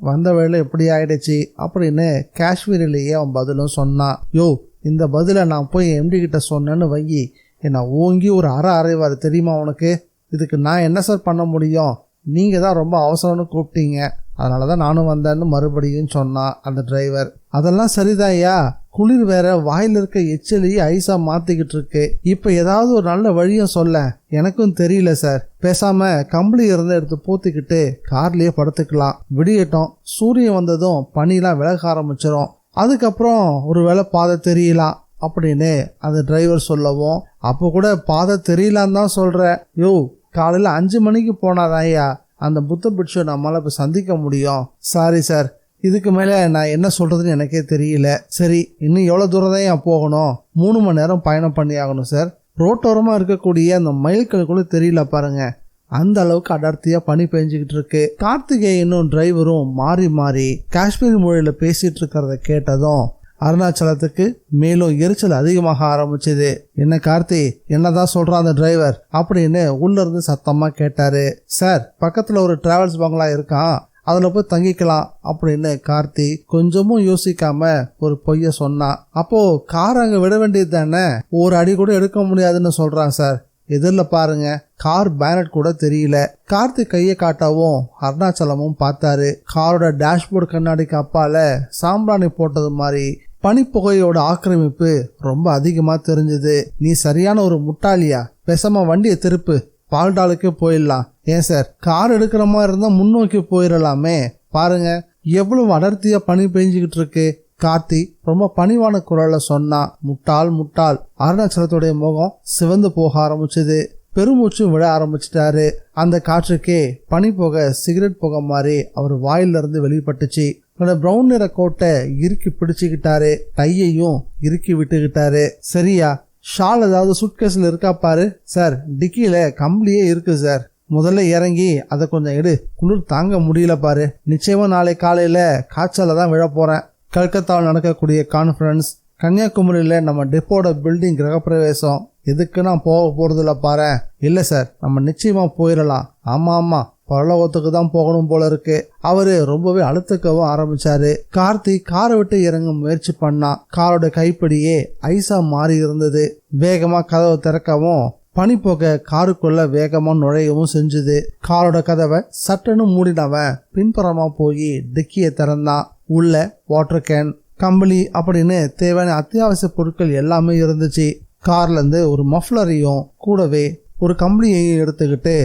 வந்த வேலை எப்படி ஆயிடுச்சு அப்படின்னு காஷ்மீரிலேயே அவன் பதிலும் சொன்னான். யோ, இந்த பதில நான் போய் எம்டி கிட்ட சொன்னேன்னு வையி, என்ன ஓங்கி ஒரு அரைவாரு தெரியுமா உனக்கு? இதுக்கு நான் என்ன சார் பண்ண முடியும்? நீங்க தான் ரொம்ப அவசரம்னு கூப்பிட்டீங்க, அதனாலதான் நானும் வந்தேன்னு மறுபடியும் சொன்னான் அந்த டிரைவர். அதெல்லாம் சரிதான்யா, குளிர் வேற வாயில இருக்க எச்சிலையே ஐஸா மாத்திக்கிட்டு இருக்கு. இப்ப ஏதாவது ஒரு நல்ல வழியும் சொல்ல. எனக்கும் தெரியல சார், பேசாம கம்பளி இருந்த எடுத்து போத்திக்கிட்டு கார்லயே படுத்துக்கலாம். விடியட்டும், சூரியன் வந்ததும் பனிலாம் விலக ஆரம்பிச்சிடும். அதுக்கப்புறம் ஒரு வேளை பாதை தெரியலாம் அப்படின்னு அந்த டிரைவர் சொல்லவும், அப்போ கூட பாதை தெரியலான்னு தான் சொல்ற. யோ, காலையில 5 மணிக்கு போனாதான் ஐயா அந்த புத்த பிட்சு நம்மளால இப்ப சந்திக்க முடியும். சாரி சார், இதுக்கு மேலே நான் என்ன சொல்கிறதுன்னு எனக்கே தெரியல. சரி, இன்னும் எவ்வளோ தூரம் தான் ஏன் போகணும்? 3 மணி நேரம் பயணம் பண்ணி ஆகணும் சார். ரோட்டோரமாக இருக்கக்கூடிய அந்த மைல்கள் கூட தெரியல பாருங்க, அந்த அளவுக்கு அடர்த்தியாக பனி பெஞ்சிக்கிட்டு இருக்கு. கார்த்திகேயனும் டிரைவரும் மாறி மாறி காஷ்மீர் மொழியில் பேசிகிட்டு இருக்கிறத கேட்டதும் அருணாச்சலத்துக்கு மேலும் எரிச்சல் அதிகமாக ஆரம்பிச்சது. என்ன கார்த்தி, என்னதான் சொல்றான் அந்த டிரைவர் அப்படின்னு உள்ள இருந்து சத்தமா கேட்டாரு. சார், பக்கத்துல ஒரு டிராவல்ஸ் பங்களா இருக்கான், அதுல போய் தங்கிக்கலாம் அப்படின்னு கார்த்தி கொஞ்சமும் யோசிக்காம ஒரு பொய்ய சொன்னான். அப்போ கார் அங்க விட வேண்டியது தானே, ஒரு அடி கூட எடுக்க முடியாதுன்னு சொல்றான் சார். எதிரில் பாருங்க, கார் பேனட் கூட தெரியல. கார்த்திக் கையை காட்டவும் அருணாச்சலமும் பார்த்தாரு. காரோட டேஷ்போர்டு கண்ணாடிக்கு அப்பால சாம்பிராணி போட்டது மாதிரி பனிப்புகையோட ஆக்கிரமிப்பு ரொம்ப அதிகமா தெரிஞ்சது. நீ சரியான ஒரு முட்டாளியா, பேசாம வண்டியை திருப்பு, பால்டாலுக்கே போயிடலாம். ஏன் சார், கார் எடுக்கிற மாதிரி இருந்தா முன்னோக்கி போயிடலாமே. பாருங்க எவ்வளவு அடர்த்தியா பனி பெஞ்சுக்கிட்டு இருக்கு. கார்த்தி ரொம்ப பணிவான குரல்ல சொன்னா. முட்டாள் முட்டாள். அருணாச்சலத்துடைய முகம் சிவந்து போக ஆரம்பிச்சது. பெருமூச்சு விட ஆரம்பிச்சிட்டாரு. அந்த காற்றுக்கே பனி புகை சிகரெட் புகை மாதிரி அவர் வாயில இருந்து வெளிப்பட்டுச்சு. பிரவுன் நிற கோட்டை இறுக்கி பிடிச்சுக்கிட்டாரு. டையையும் இறுக்கி விட்டுக்கிட்டாரு. சரியா, ஷால் ஏதாவது சுட்கேஸ்ல இருக்கா பாரு. சார், டிக்கியில கம்பளியே இருக்கு சார். முதல்ல இறங்கி அதை கொஞ்சம் எடு, குளிர் தாங்க முடியல பாரு. நிச்சயமா நாளை காலையில காய்ச்சல தான் விழ போறேன். கல்கத்தாவில் நடக்கக்கூடிய கான்ஃபரன்ஸ், கன்னியாகுமரியில் நம்ம டெப்போட பில்டிங் கிரகப்பிரவேசம், எதுக்கு நான் போக போறதில்ல பாரு. இல்லை சார், நம்ம நிச்சயமா போயிடலாம். ஆமா ஆமா, பரலோகத்துக்கு தான் போகணும் போல இருக்கு. அவரு ரொம்பவே அழுத்துக்கவும் ஆரம்பிச்சாரு. கார்த்தி காரை விட்டு இறங்க முயற்சி பண்ணா. காரோட கைப்பிடியே ஐசா மாறி இருந்தது. வேகமா கதவை திறக்கவும் பனிப்போக காருக்குள்ள வேகமா நுழையவும் செஞ்சுது. காரோட கதவை சட்டன்னு மூடினவன் பின்புறமா போய் டிக்கியை திறந்தான். உள்ள வாட்டர் கேன், கம்பளி அப்படின்னு தேவையான அத்தியாவசிய பொருட்கள் எல்லாமே இருந்துச்சு. கார்ல இருந்து ஒரு மஃப்ளரையும் கூடவே ஒரு கம்பளியையும் எடுத்துக்கிட்டு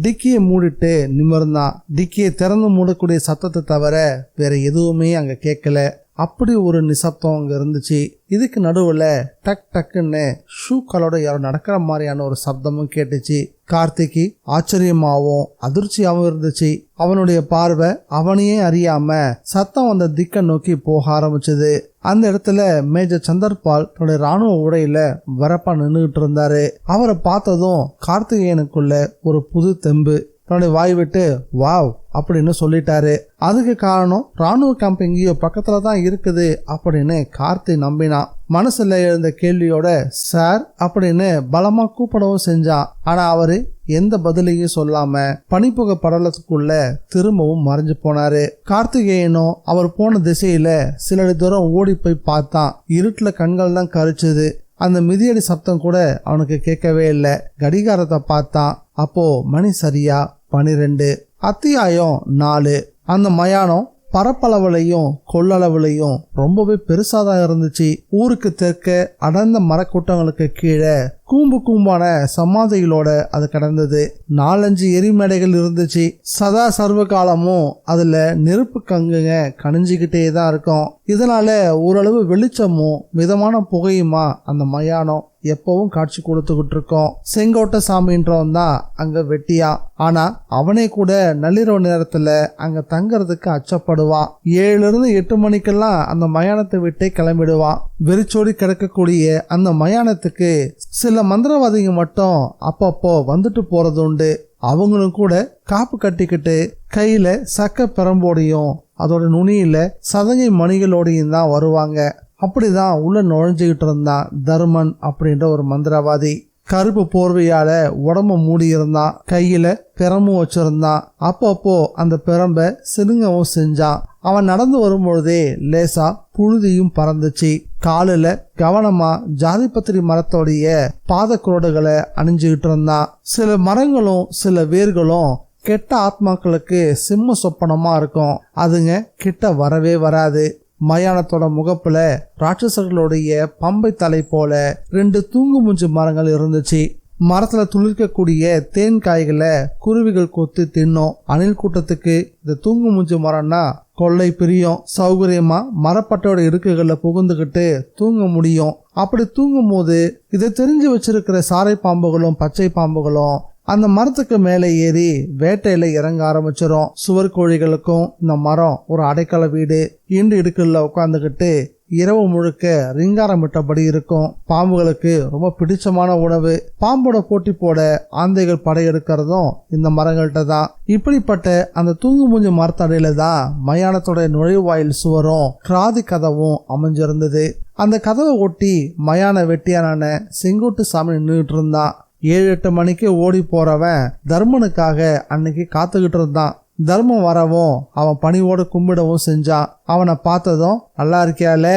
டிக்கியை மூடிட்டு நிமிர்ந்தான். டிக்கியை திறந்து மூடக்கூடிய சத்தத்தை தவிர வேற எதுவுமே அங்க கேட்கல. அப்படி ஒரு நிசப்தம் அங்க இருந்துச்சு. இதுக்கு நடுவுல டக் டக்குன்னு ஷூ காலோட யாரோ நடக்கிற மாதிரியான ஒரு சப்தமும் கேட்டுச்சு. கார்த்திக்கு ஆச்சரியமாவும் அதிர்ச்சியாவும் இருந்துச்சு. அவனுடைய பார்வை அவனையே அறியாம சத்தம் வந்த திக்க நோக்கி போக ஆரம்பிச்சது. அந்த இடத்துல மேஜர் சந்தர்பால் தன்னுடைய ராணுவ உடையில வரப்பா நின்றுகிட்டு இருந்தாரு. அவரை பார்த்ததும் கார்த்திகேயனுக்குள்ள ஒரு புது தெம்பு. தன்னுடைய வாய் விட்டு வாவ் அப்படின்னு சொல்லிட்டாரு. அதுக்கு காரணம் ராணுவ கேம்ப் எங்கேயோ பக்கத்துல தான் இருக்குது அப்படின்னு கார்த்தி நம்பினான். மனசுல எழுந்த கேள்வியோட சார் அப்படின்னு பலமா கூப்பிடவும் செஞ்சான். ஆனா அவரு எந்த பதிலையும் சொல்லாம பனிப்புகை படலத்துக்குள்ள திரும்பவும் மறைஞ்சு போனாரு. கார்த்திகேயனும் அவர் போன திசையில சில தூரம் ஓடி போய் பார்த்தான். இருட்டுல கண்கள் தான் கரிச்சுது. அந்த மிதியடி சப்தம் கூட அவனுக்கு கேட்கவே இல்லை. கடிகாரத்தை பார்த்தான். அப்போ மணி சரியா 12. அத்தியாயம் 4. அந்த மயானம் பரப்பளவுலையும் கொள்ளளவுலையும் ரொம்பவே பெருசாதான் இருந்துச்சு. ஊருக்கு தெற்க அடர்ந்த மரக்கூட்டங்களுக்கு கீழே கூம்பு கூம்பான சமாதிகளோட அது கடந்தது. 4-5 எரிமேடைகள் இருந்துச்சு. சதா சர்வ காலமும் அதுல நெருப்பு கங்குங்க கணிஞ்சுக்கிட்டே தான் இருக்கும். இதனால ஓரளவு வெளிச்சமும் மிதமான புகையுமா அந்த மயானம் எப்பவும் காட்சி கொடுத்துக்கிட்டு இருக்கோம். செங்கோட்டை சாமின்றவன் தான் அங்க வெட்டியா. ஆனா அவனே கூட நள்ளிரவு நேரத்துல அங்க தங்கறதுக்கு அச்சப்படுவான். 7-8 மணிக்கெல்லாம் அந்த மயானத்தை விட்டே கிளம்பிடுவான். வெறிச்சோடி கிடக்கக்கூடிய அந்த மயானத்துக்கு சில மந்திரவாதிங்க மட்டும் அப்பப்போ வந்துட்டு போறது உண்டு. அவங்களும் கூட காப்பு கட்டிக்கிட்டு கையில சக்க பெரம்போடையும் அதோட நுனியில சதங்கை மணிகளோடையும் தான் வருவாங்க. அப்படிதான் உள்ள நுழைஞ்சுக்கிட்டு இருந்தான் தர்மன் அப்படின்ற ஒரு மந்திரவாதி. கருப்பு போர்வையால உடம்ப மூடி இருந்தான். கையில பெரம்பும் வச்சிருந்தான். அப்பப்போ அந்த பெரம்ப சினுங்கவும் செஞ்சான். அவன் நடந்து வரும்பொழுதே லேசா புழுதியும் பறந்துச்சு. காலில கவனமா ஜாதிபத்திரி மரத்தோடைய பாதக்குரோடுகளை அணிஞ்சுக்கிட்டு இருந்தான். சில மரங்களும் சில வேர்களும் கெட்ட ஆத்மாக்களுக்கு சிம்ம சொப்பனமா இருக்கும். அதுங்க கிட்ட வரவே வராது. மயானத்தோட முகப்புல ராட்சசர்களுடைய பம்பை தலை போல 2 தூங்கு மூஞ்சு மரங்கள் இருந்துச்சு. மரத்துல துளிர்க்கக்கூடிய தேன் காய்களை குருவிகள் கொத்தி தின்னும். அணில் கூட்டத்துக்கு இந்த தூங்கு மூஞ்சு மரம்னா கொள்ளை பிரியும். சௌகரியமா மரப்பட்டோட இருக்குகள்ல புகுந்துகிட்டு தூங்க முடியும். அப்படி தூங்கும் போது இதை தெரிஞ்சு வச்சிருக்கிற சாரை பாம்புகளும் பச்சை பாம்புகளும் அந்த மரத்துக்கு மேலே ஏறி வேட்டையில இறங்க ஆரம்பிச்சிரும். சுவர் கோழிகளுக்கும் இந்த மரம் ஒரு அடைக்கல வீடு. இண்டு இடுக்குள்ள உட்காந்துக்கிட்டு இரவு முழுக்க ரிங்காரமிட்டபடி இருக்கும். பாம்புகளுக்கு ரொம்ப பிடிச்சமான உணவு. பாம்போட போட்டி போட ஆந்தைகள் படையெடுக்கிறதும் இந்த மரங்கள்கிட்ட தான். இப்படிப்பட்ட அந்த தூங்கு மூஞ்சி மரத்தடையில தான் மயானத்தோட நுழைவாயில் சுவரும் கிராதி கதவும் அமைஞ்சிருந்தது. அந்த கதவை ஒட்டி மயான வெட்டியானான செங்குட்டு சாமி நின்றுட்டு இருந்தான். 7-8 மணிக்கு ஓடி போறவன் தர்மனுக்காக அன்னைக்கு காத்துக்கிட்டு இருந்தான். தர்மம் வரவும் அவன் பணிவோடு கும்பிடவும் செஞ்சான். அவனை பார்த்ததும் நல்லா இருக்கியாலே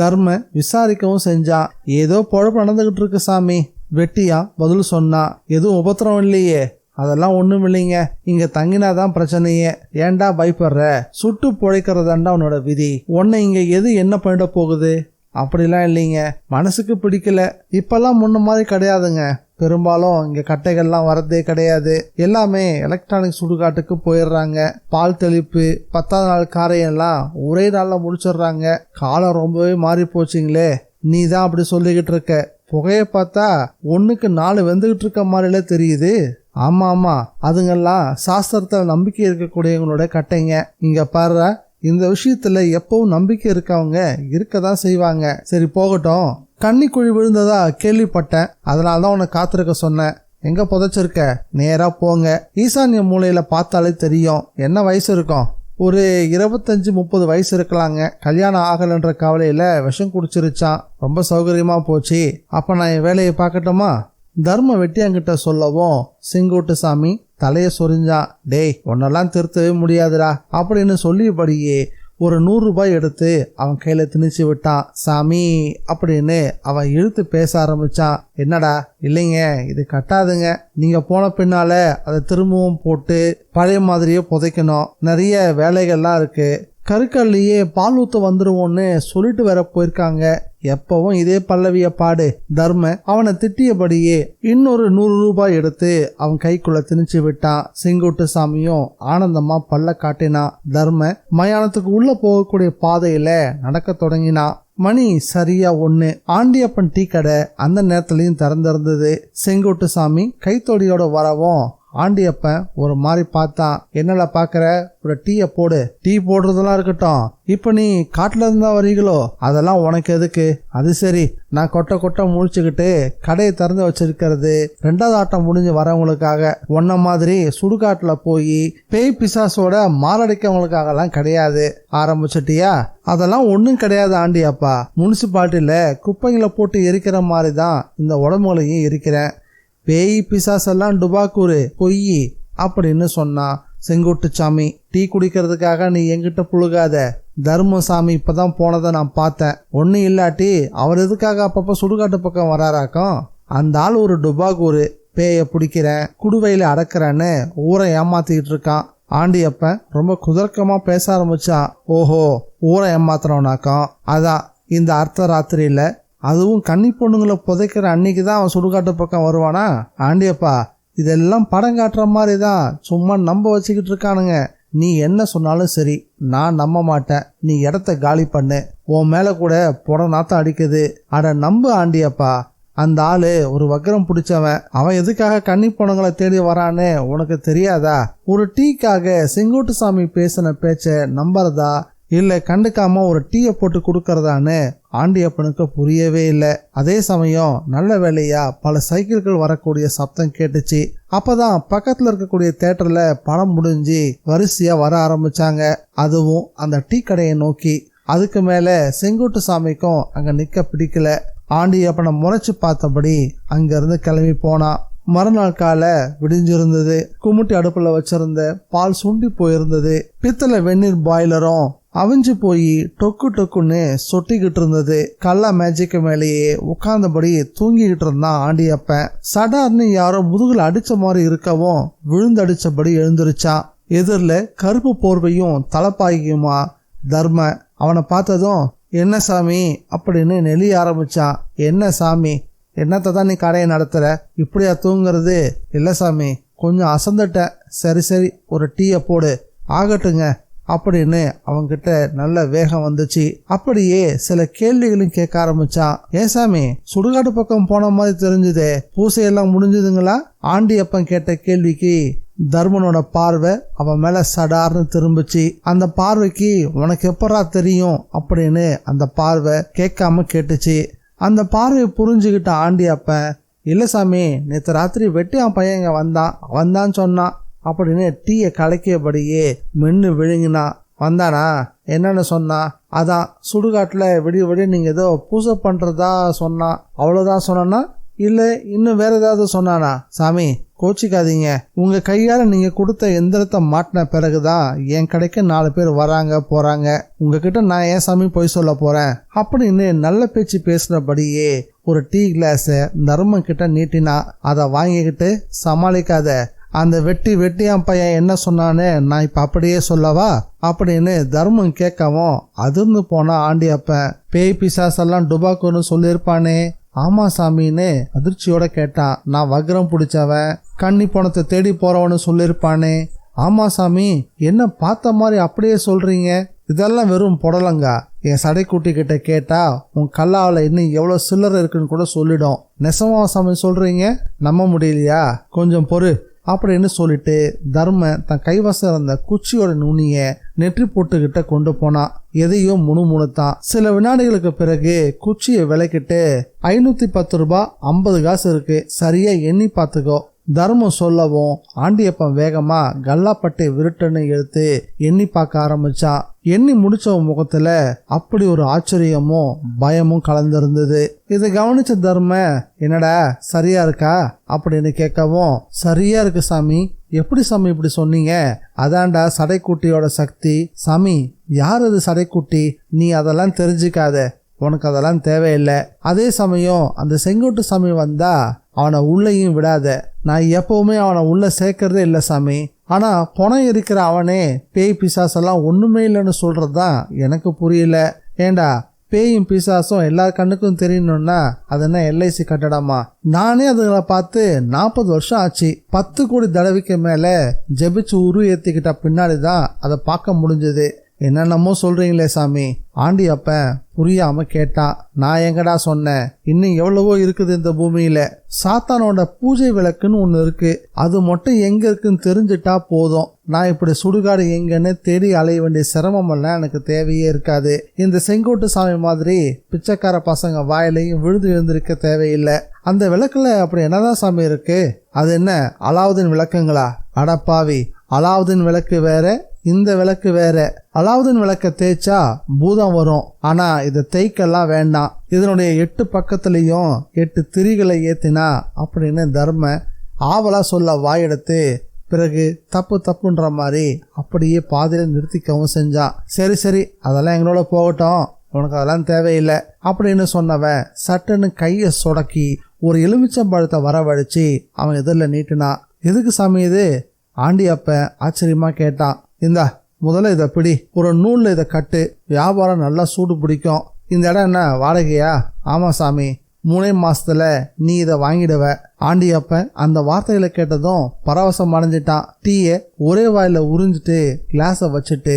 தர்ம விசாரிக்கவும் செஞ்சான். ஏதோ பொழப்பு நடந்துகிட்டு இருக்கு சாமி, வெட்டியா பதில் சொன்னான். எதுவும் உபத்திரம் இல்லையே? அதெல்லாம் ஒண்ணும் இல்லைங்க, இங்க தங்கினாதான் பிரச்சனையே. ஏன்டா பயப்படுற? சுட்டு பொழைக்கிறதாண்டா உன்னோட விதி. உன்னை இங்க எது என்ன பண்ணிட போகுது? அப்படிலாம் இல்லைங்க, மனசுக்கு பிடிக்கல. இப்பெல்லாம் முன்ன மாதிரி கிடையாதுங்க. பெரும்பாலும் இங்க கட்டைகள்லாம் வரதே கிடையாது. எல்லாமே எலக்ட்ரானிக் சுடுகாட்டுக்கு போயிடுறாங்க. பால் தெளிப்பு 10ஆவது நாள் காரையெல்லாம் ஒரே நாள்ல முடிச்சிடுறாங்க. காலம் ரொம்பவே மாறி போச்சுங்களே. நீ தான் அப்படி சொல்லிக்கிட்டு இருக்க. புகைய பார்த்தா 1க்கு 4 வெந்துகிட்டு இருக்க மாதிரில தெரியுது. ஆமா ஆமா, அதுங்கெல்லாம் சாஸ்திரத்துல நம்பிக்கை இருக்கக்கூடியவங்களோட கட்டைங்க. இங்க பாரு, இந்த விஷயத்துல எப்பவும் நம்பிக்கை இருக்கவங்க இருக்கதான் செய்வாங்க. சரி போகட்டும், கன்னிக்குழி விழுந்ததா கேள்விப்பட்டேன். அதனாலதான் உன்னை காத்திருக்க சொன்னேன். எங்க புதைச்சிருக்க? நேரா போங்க. ஈசான்ய மூலையில பார்த்தாலே தெரியும். என்ன வயசு இருக்கும்? ஒரு 25-30 வயசு இருக்கலாங்க. கல்யாணம் ஆகலன்ற கவலையில விஷம் குடிச்சிருச்சான். ரொம்ப சௌகரியமா போச்சு. அப்ப நான் என் வேலையை பார்க்கட்டுமா? தர்ம வெட்டியாங்கிட்ட சொல்லவும் செங்கோட்டு சாமி தலைய சொரிஞ்சான். டேய், உன்னெல்லாம் திருத்தவே முடியாதுடா அப்படின்னு சொல்லியபடியே ஒரு 100 ரூபாய் எடுத்து அவன் கையில திணிச்சு விட்டான். சாமி அப்படின்னு அவன் இழுத்து பேச ஆரம்பிச்சான். என்னடா? இல்லைங்க, இது கட்டாதுங்க. நீங்க போன பின்னால அதை திரும்பவும் போட்டு பழைய மாதிரியே புதைக்கணும். நிறைய வேலைகள்லாம் இருக்கு. கருக்கல்லையே பால் ஊத்த வந்துருவோன்னு சொல்லிட்டு வேற போயிருக்காங்க. எப்பவும் இதே பல்லவிய பாடு. தர்ம அவனை திட்டியபடியே இன்னொரு 100 ரூபாய் எடுத்து அவன் கைக்குள்ள திணிச்சு விட்டான். செங்குட்டு சாமியும் ஆனந்தமா பல்ல காட்டினான். தர்ம மயானத்துக்கு உள்ள போகக்கூடிய பாதையில நடக்க தொடங்கினான். மணி சரியா 1. ஆண்டியப்பன் டீ கடை அந்த நேரத்திலையும் திறந்திருந்தது. செங்குட்டு சாமி கைத்தொடியோட வரவும் ஆண்டியப்பன் ஒரு மாதிரி பார்த்தான். என்னல பாக்குற? ஒரு டீய போடு. டீ போடுறதெல்லாம் இருக்கட்டும், இப்ப நீ காட்டுல இருந்தா வரீங்களோ, அதெல்லாம் உனக்கு எதுக்கு? அது சரி, நான் கொட்ட முழிச்சுக்கிட்டு கடையை திறந்து வச்சிருக்கிறது 2வது ஆட்டம் முடிஞ்சு வரவங்களுக்காக. உன்ன மாதிரி சுடுகாட்டுல போய் பேய் பிசாசோட மாரடிக்கவங்களுக்காக எல்லாம் கிடையாது. ஆரம்பிச்சிட்டியா? அதெல்லாம் ஒன்னும் கிடையாது ஆண்டியப்பா. முனிசிபாலிட்டியில குப்பைங்களை போட்டு எரிக்கிற மாதிரி தான் இந்த உடம்புகளையும் எரிக்கிறேன். பேய் பிசாசெல்லாம் டுபாக்கூரு, பொய் அப்படின்னு சொன்னான். செங்குட்டுச்சாமி, டீ குடிக்கிறதுக்காக நீ எங்கிட்ட புழுகாத. தர்மசாமி இப்பதான் போனதை நான் பார்த்தேன். ஒன்னும் இல்லாட்டி அவர் எதுக்காக அப்பப்ப சுடுகாட்டு பக்கம் வராராக்கும்? அந்த ஆள் ஒரு டுபாக்கூரு. பேய பிடிக்கிறேன், குடுவையில அடக்குறேன்னு ஊரை ஏமாத்திக்கிட்டு இருக்கான். ஆண்டியப்பன் ரொம்ப குதர்க்கமா பேச ஆரம்பிச்சான். ஓஹோ, ஊரை ஏமாத்துறவனாக்கம். அதான் இந்த அர்த்த ராத்திரியில, அதுவும் கன்னி பொண்ணுங்களை புதைக்கிற அன்னைக்கு தான் அவன் சுடுகாட்டு பக்கம் வருவானா? ஆண்டியப்பா, இதெல்லாம் படம் காட்டுற மாதிரி தான் சும்மா நம்ப வச்சுக்கிட்டு இருக்கானுங்க. நீ என்ன சொன்னாலும் சரி, நான் நம்ப மாட்டேன். நீ இடத்த காலி பண்ணு. உன் மேல கூட புட நாத்தம் அடிக்குது. அட நம்பு ஆண்டியப்பா. அந்த ஆளு ஒரு வக்கரம் பிடிச்சவன். அவன் எதுக்காக கன்னி பொண்ணுங்களை தேடி வரான்னு உனக்கு தெரியாதா? ஒரு டீக்காக செங்கோட்டு சாமி பேசின பேச்ச நம்புறதா இல்ல கண்டுக்காம ஒரு டீயை போட்டு கொடுக்கறதான்னு ஆண்டியப்பனுக்கு புரியவே இல்லை. அதே சமயம் நல்ல வேலையா பல சைக்கிள்கள் வரக்கூடிய சப்தம் கேட்டுச்சு. அப்பதான் பக்கத்துல இருக்கக்கூடிய தியேட்டர்ல படம் முடிஞ்சு வரிசையா வர ஆரம்பிச்சாங்க. அதுவும் அந்த டீ கடையை நோக்கி. அதுக்கு மேல செங்குட்டு சாமிக்கும் அங்க நிக்க பிடிக்கல. ஆண்டியப்பனை முறைச்சு பார்த்தபடி அங்க இருந்து கிளம்பி போனான். மறுநாள் காலை விடிஞ்சிருந்தது. குமுட்டி அடுப்புல வச்சிருந்த பால் சுண்டி போயிருந்தது. பித்தளை வெந்நீர் பாய்லரும் அவிஞ்சு போய் டொக்கு டொக்குன்னு சொட்டிக்கிட்டு இருந்தது. கல்லா மேஜிக்கு மேலேயே உட்கார்ந்தபடி தூங்கிக்கிட்டு இருந்தான் ஆண்டியப்பன். சடார்னு யாரோ முதுகுல அடிச்ச மாதிரி இருக்கவும் விழுந்தடிச்சபடி எழுந்திருச்சான். எதிரில கருப்பு போர்வையும் தலப்பாயுமா தர்ம. அவனை பார்த்ததும் என்ன சாமி அப்படின்னு நெளிய ஆரம்பிச்சான். என்ன சாமி, என்னத்தை தான் நீ கடையை நடத்துற? இப்படியா தூங்குறது? இல்ல சாமி, கொஞ்சம் அசந்துட்டேன். சரி சரி, ஒரு டீயை போடு. ஆகட்டுங்க, அப்படின்னு அவங்கிட்ட நல்ல வேகம் வந்துச்சு. அப்படியே சில கேள்விகளும் கேட்க ஆரம்பிச்சான். ஏன் சாமி, சுடுகாடு பக்கம் போன மாதிரி தெரிஞ்சுதே, பூசையெல்லாம் முடிஞ்சதுங்களா? ஆண்டியப்பன் கேட்ட கேள்விக்கு தர்மனோட பார்வை அவன் மேல சடார்னு திரும்பிச்சு. அந்த பார்வைக்கு உனக்கு எப்பரா தெரியும் அப்படின்னு அந்த பார்வை கேட்காம கேட்டுச்சு. அந்த பார்வையை புரிஞ்சுக்கிட்ட ஆண்டியப்பன், இல்ல சாமி, நேற்று ராத்திரி வெட்டியான் பையன் இங்க வந்தான், அவன்தான் சொன்னான் அப்படின்னு டீயை கலக்கியபடியே மென்னு விழுங்கினான். வந்தானா? என்னன்னு சொன்னா? அதான் சுடுகாட்டுல விடிய விடிய நீங்க ஏதோ பூசை பண்றதா சொன்னான், அவ்வளவுதான் சொன்னா? இல்ல இன்னும் வேற ஏதாவது சொன்னானா? சாமி கோச்சிக்காதீங்க, உங்க கையால நீங்க கொடுத்த எந்திரத்தை மாட்டின பிறகுதான் என் கடைக்கு 4 பேர் வராங்க போறாங்க. உங்ககிட்ட நான் ஏன் சாமி போய் சொல்ல போறேன் அப்படின்னு நல்ல பேச்சு பேசுறபடியே ஒரு டீ கிளாஸ தர்மன் கிட்ட நீட்டினா. அதை வாங்கிக்கிட்டு, சமாளிக்காத, அந்த வெட்டியான் பையன் என்ன சொன்னான்னு நான் இப்ப அப்படியே சொல்லவா அப்படின்னு தர்மன் கேட்கவும் அதிர்ந்து போனா ஆண்டியப்பன். பேய் பிசாசெல்லாம் டுபாக்கூர்னு சொல்லியிருப்பானே? ஆமா சாமின்னு அதிர்ச்சியோட கேட்டான். நான் வக்ரம் பிடிச்சவன், கன்னி பணத்தை தேடி போறவனு சொல்லியிருப்பானே? ஆமா சாமி, என்ன பார்த்த மாதிரி அப்படியே சொல்றீங்க? இதெல்லாம் வெறும் புடலங்கா. என் சடைக்குட்டி கிட்ட கேட்டா உன் கல்லாவில் இன்னும் எவ்வளவு சில்லறை இருக்குன்னு கூட சொல்லிடும். நெசமா சாமி சொல்றீங்க? நம்ப முடியலையா? கொஞ்சம் பொறு அப்படின்னு சொல்லிட்டு தர்மன் தன் கைவசம் இருந்த குச்சியோட நுனிய நெற்றி போட்டுக்கிட்ட கொண்டு போனான். எதையும் முணுமுணுத்தான். சில வினாடிகளுக்கு பிறகு குச்சியை விலைக்கிட்டு 510 ரூபாய் 50 காசு இருக்கு, சரியா எண்ணி பார்த்துக்கோ தர்மம் சொல்லவும் ஆண்டியப்பன் வேகமா கல்லாப்பட்டை விருட்டுன்னு எடுத்து எண்ணி பார்க்க ஆரம்பிச்சான். எண்ணி முடிச்ச முகத்துல அப்படி ஒரு ஆச்சரியமும் பயமும் கலந்திருந்தது. இதை கவனிச்ச தர்ம, என்னடா சரியா இருக்கா அப்படின்னு கேட்கவும், சரியா இருக்கு சாமி. எப்படி சாமி இப்படி சொன்னீங்க? அதான்டா சடைக்குட்டியோட சக்தி. சாமி, யார் அது சடைக்குட்டி? நீ அதெல்லாம் தெரிஞ்சுக்காத, உனக்கு அதெல்லாம் தேவையில்லை. அதே சமயம் அந்த செங்குட்டு சாமி வந்தா அவனை உள்ளேயும் விடாத. நான் எப்பவுமே அவனை உள்ள சேர்க்கறதே இல்லை சாமி. ஆனா பணம் இருக்கிற அவனே பேய் பிசாசெல்லாம் ஒண்ணுமே இல்லைன்னு சொல்றதுதான் எனக்கு புரியல. ஏண்டா, பேயும் பிசாசும் எல்லா கண்ணுக்கும் தெரியணும்னா அது என்ன எல்ஐசி கட்டடமா? நானே அதுகளை பார்த்து 40 வருஷம் ஆச்சு. 10 கோடி தடவைக்கு மேல ஜெபிச்சு உரு ஏத்திக்கிட்ட பின்னாடிதான் அதை பார்க்க முடிஞ்சது. என்னென்னமோ சொல்றீங்களே சாமி. ஆண்டியப்பன் புரியாம கேட்டான். நான் எங்கடா சொன்னேன்? இன்னும் எவ்வளவோ இருக்குது இந்த பூமியில. சாத்தானோட பூஜை விளக்குன்னு ஒண்ணு இருக்கு, அது மட்டும் எங்க இருக்குன்னு தெரிஞ்சுட்டா போதும். நான் இப்படி சுடுகாடு எங்கன்னு தேடி அலைய வேண்டிய சிரமம் எல்லாம் எனக்கு தேவையே இருக்காது. இந்த செங்கோட்டு சாமி மாதிரி பிச்சைக்கார பசங்க வாயிலையும் விழுந்து எழுந்திருக்க தேவையில்லை. அந்த விளக்குல அப்படி என்னதான் சாமி இருக்கு? அது என்ன அலாவுதீன் விளக்குங்களா? அடப்பாவி, அலாவுதீன் விளக்கு வேற, இந்த விளக்கு வேற. அலாவுதீன் விளக்க தேய்ச்சா பூதம் வரும், ஆனா இதை தேய்க்கெல்லாம் வேண்டாம். இதனுடைய 8 பக்கத்துலயும் 8 திரிகளை ஏத்தினா அப்படின்னு தர்ம ஆவலா சொல்ல வாயெடுத்து பிறகு தப்புன்ற மாதிரி அப்படியே பாதியில நிறுத்திக்கவும் செஞ்சான். சரி சரி, அதெல்லாம் எங்களோட போகட்டும், உனக்கு அதெல்லாம் தேவையில்லை அப்படின்னு சொன்னவன் சட்டுன்னு கையை சொடக்கி ஒரு எலுமிச்சம்பழத்தை வரவழைச்சு அவன் எதிரில் நீட்டினான். எதுக்கு சாமி இது? ஆண்டியப்பன் ஆச்சரியமா கேட்டான். இந்தா, முதல்ல இதை பிடி, ஒரு நூல்ல இதை கட்டு, வியாபாரம் நல்லா சூடு பிடிக்கும். இந்த இடம் என்ன வாடகையா? ஆமா சாமி, 3 மாசத்துல நீ இதை வாங்கிடுவ. ஆண்டியப்பன் அந்த வார்த்தைகளை கேட்டதும் பரவசம் அடைஞ்சிட்டான். டீயை ஒரே வாயில உறிஞ்சிட்டு கிளாஸை வச்சுட்டு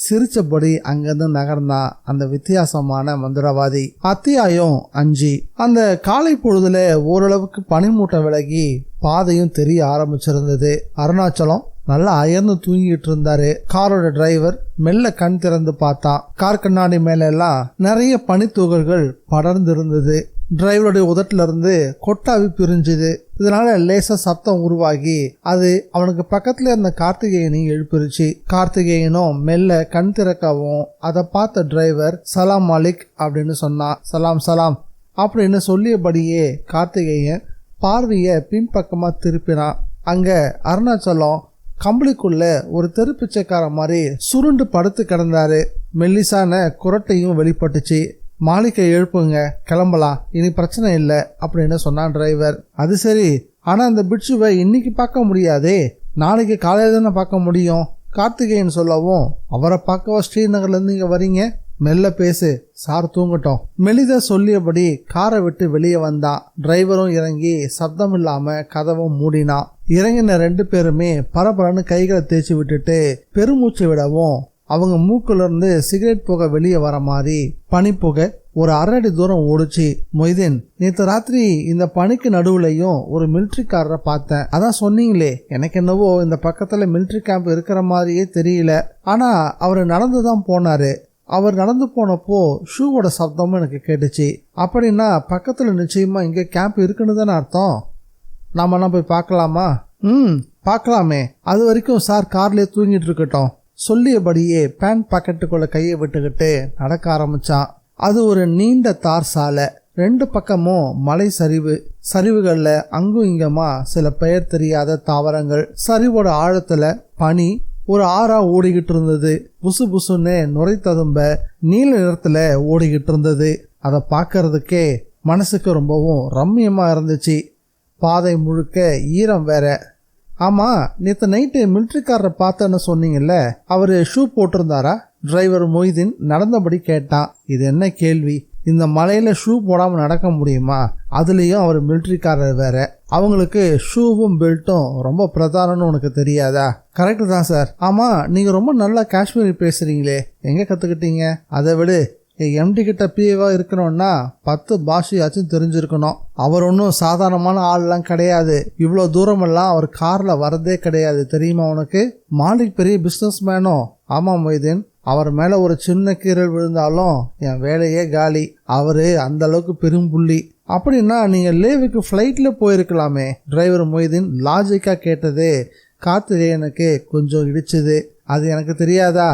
சிரிச்சபடி அங்கிருந்து நகர்ந்தான் அந்த வித்தியாசமான மந்திரவாதி. அத்தியாயம் 5. அந்த காலை பொழுதுல ஓரளவுக்கு பனிமூட்டை விலகி பாதையும் தெரிய ஆரம்பிச்சிருந்தது. அருணாச்சலம் நல்லா அயர்ந்து தூங்கிட்டு இருந்தாரு. காரோட டிரைவர் மெல்ல கண் திறந்து பார்த்தான். கார் கண்ணாடி மேல எல்லாம் நிறைய பனித்துகள்கள் படர்ந்து இருந்தது. டிரைவருடைய உதட்டுல இருந்து கொட்டாவி பிரிஞ்சுது. இதனால லேசா சத்தம் உருவாகி அது அவனுக்கு பக்கத்துல இருந்த கார்த்திகேயனையும் எழுப்பிருச்சு. கார்த்திகேயனும் மெல்ல கண் திறக்கவும் அதை பார்த்த டிரைவர் சலாம் மாலிக் அப்படின்னு சொன்னான். சலாம் சலாம் அப்படின்னு சொல்லியபடியே கார்த்திகேயன் பார்வைய பின்பக்கமா திருப்பினான். அங்க அருணாச்சலம் கம்பளிக்குள்ள ஒரு தெருப்பிச்சைக்கார மாதிரி சுருண்டு படுத்து கிடந்தாரு. மெல்லிசான குரட்டையும் வெளிப்பட்டுச்சு. மாளிகை எழுப்புங்க, கிளம்பலாம், இனி பிரச்சனை இல்லை அப்படின்னு சொன்னான் டிரைவர். அது சரி, ஆனா அந்த பிட்சுவை இன்னைக்கு பார்க்க முடியாதே, நாளைக்கு காலையில தானே பார்க்க முடியும் கார்த்திகேயன் சொல்லவும், அவரை பார்க்கவா ஸ்ரீநகர்ல இருந்து இங்க வரீங்க? மெல்ல பேசு, சார் தூங்கட்டும். மெலிதா சொல்லியபடி காரை விட்டு வெளியே வந்தான். டிரைவரும் இறங்கி சப்தம் இல்லாம கதவும் மூடினான். இறங்கின 2 பேருமே பரபரன்னு கைகளை தேய்ச்சி விட்டுட்டு பெருமூச்சு விடவும் அவங்க மூக்குல இருந்து சிகரெட் புகை வெளியே வர மாதிரி பனிப்புகை ஒரு 1/2 அடி தூரம் ஓடிச்சு. மொய்தீன், நேற்று ராத்திரி இந்த பனிக்கு நடுவுலையும் ஒரு மிலிட்ரிக்காரரை பார்த்தேன். அதான் சொன்னீங்களே, எனக்கு என்னவோ இந்த பக்கத்துல மிலிட்ரி கேம்ப் இருக்கிற மாதிரியே தெரியல. ஆனா அவர் நடந்துதான் போனாரு. அவர் நடந்து போனப்போ ஷூவோட சப்தமும் எனக்கு கேட்டுச்சு. அப்படின்னா பக்கத்துல நிச்சயமா இங்க கேம்ப் இருக்குன்னு தானே அர்த்தம். நாமெல்லாம் போய் பார்க்கலாமா? பார்க்கலாமே. அது வரைக்கும் சார் கார்லயே தூங்கிட்டு இருக்கட்டும். சொல்லியபடியே பேண்ட் பாக்கெட்டுக்குள்ள கையை விட்டுக்கிட்டு நடக்க ஆரம்பிச்சான். அது ஒரு நீண்ட தார் சாலை. 2 பக்கமும் மலை சரிவுகள்ல அங்கும் இங்கமா சில பெயர் தெரியாத தாவரங்கள். சரிவோட ஆழத்துல பனி ஒரு ஆறா ஓடிக்கிட்டு இருந்தது. புசு புசுன்னு நுரை ததும்ப நீல நிறத்துல ஓடிக்கிட்டு இருந்தது. அதை பார்க்கறதுக்கே மனசுக்கு ரொம்பவும் ரம்மியமா இருந்துச்சு. பாதை முழுக்க ஈரம் வேற. ஆமா, நேற்று நைட்டு மிலிட்ரிக்காரரை பார்த்தேன்னு சொன்னீங்கல்ல, அவரு ஷூ போட்டிருந்தாரா? டிரைவர் மொய்தீன் நடந்தபடி கேட்டான். இது என்ன கேள்வி? இந்த மலையில ஷூ போடாம நடக்க முடியுமா? அதுலயும் அவர் மிலிட்ரிக்காரர் வேற. அவங்களுக்கு ஷூவும் பெல்ட்டும் ரொம்ப பிரதானம்னு உனக்கு தெரியாதா? கரெக்டு தான் சார். ஆமா, நீங்க ரொம்ப நல்லா காஷ்மீரி பேசுறீங்களே, எங்க கத்துக்கிட்டீங்க? அதை விடு. எம்டி கிட்ட பிஏவா இருக்கணும்னா 10 பாஷையாச்சும் தெரிஞ்சிருக்கணும். அவர் ஒன்றும் சாதாரணமான ஆள்லாம் கிடையாது. இவ்வளோ தூரமெல்லாம் அவர் கார்ல வரதே கிடையாது, தெரியுமா உனக்கு? மாலிக் பெரிய பிஸ்னஸ் மேனோ? ஆமா மொய்தீன், அவர் மேல ஒரு சின்ன கீரல் விழுந்தாலும் என் வேலையே காலி. அவரு அந்த அளவுக்கு பெரும் புள்ளி. அப்படின்னா நீங்க லேவுக்கு ஃப்ளைட்ல போயிருக்கலாமே. டிரைவர் மொய்தீன் லாஜிக்கா கேட்டது கார்த்திகேயனுக்கு கொஞ்சம் இடிச்சுது. அது எனக்கு தெரியாதா?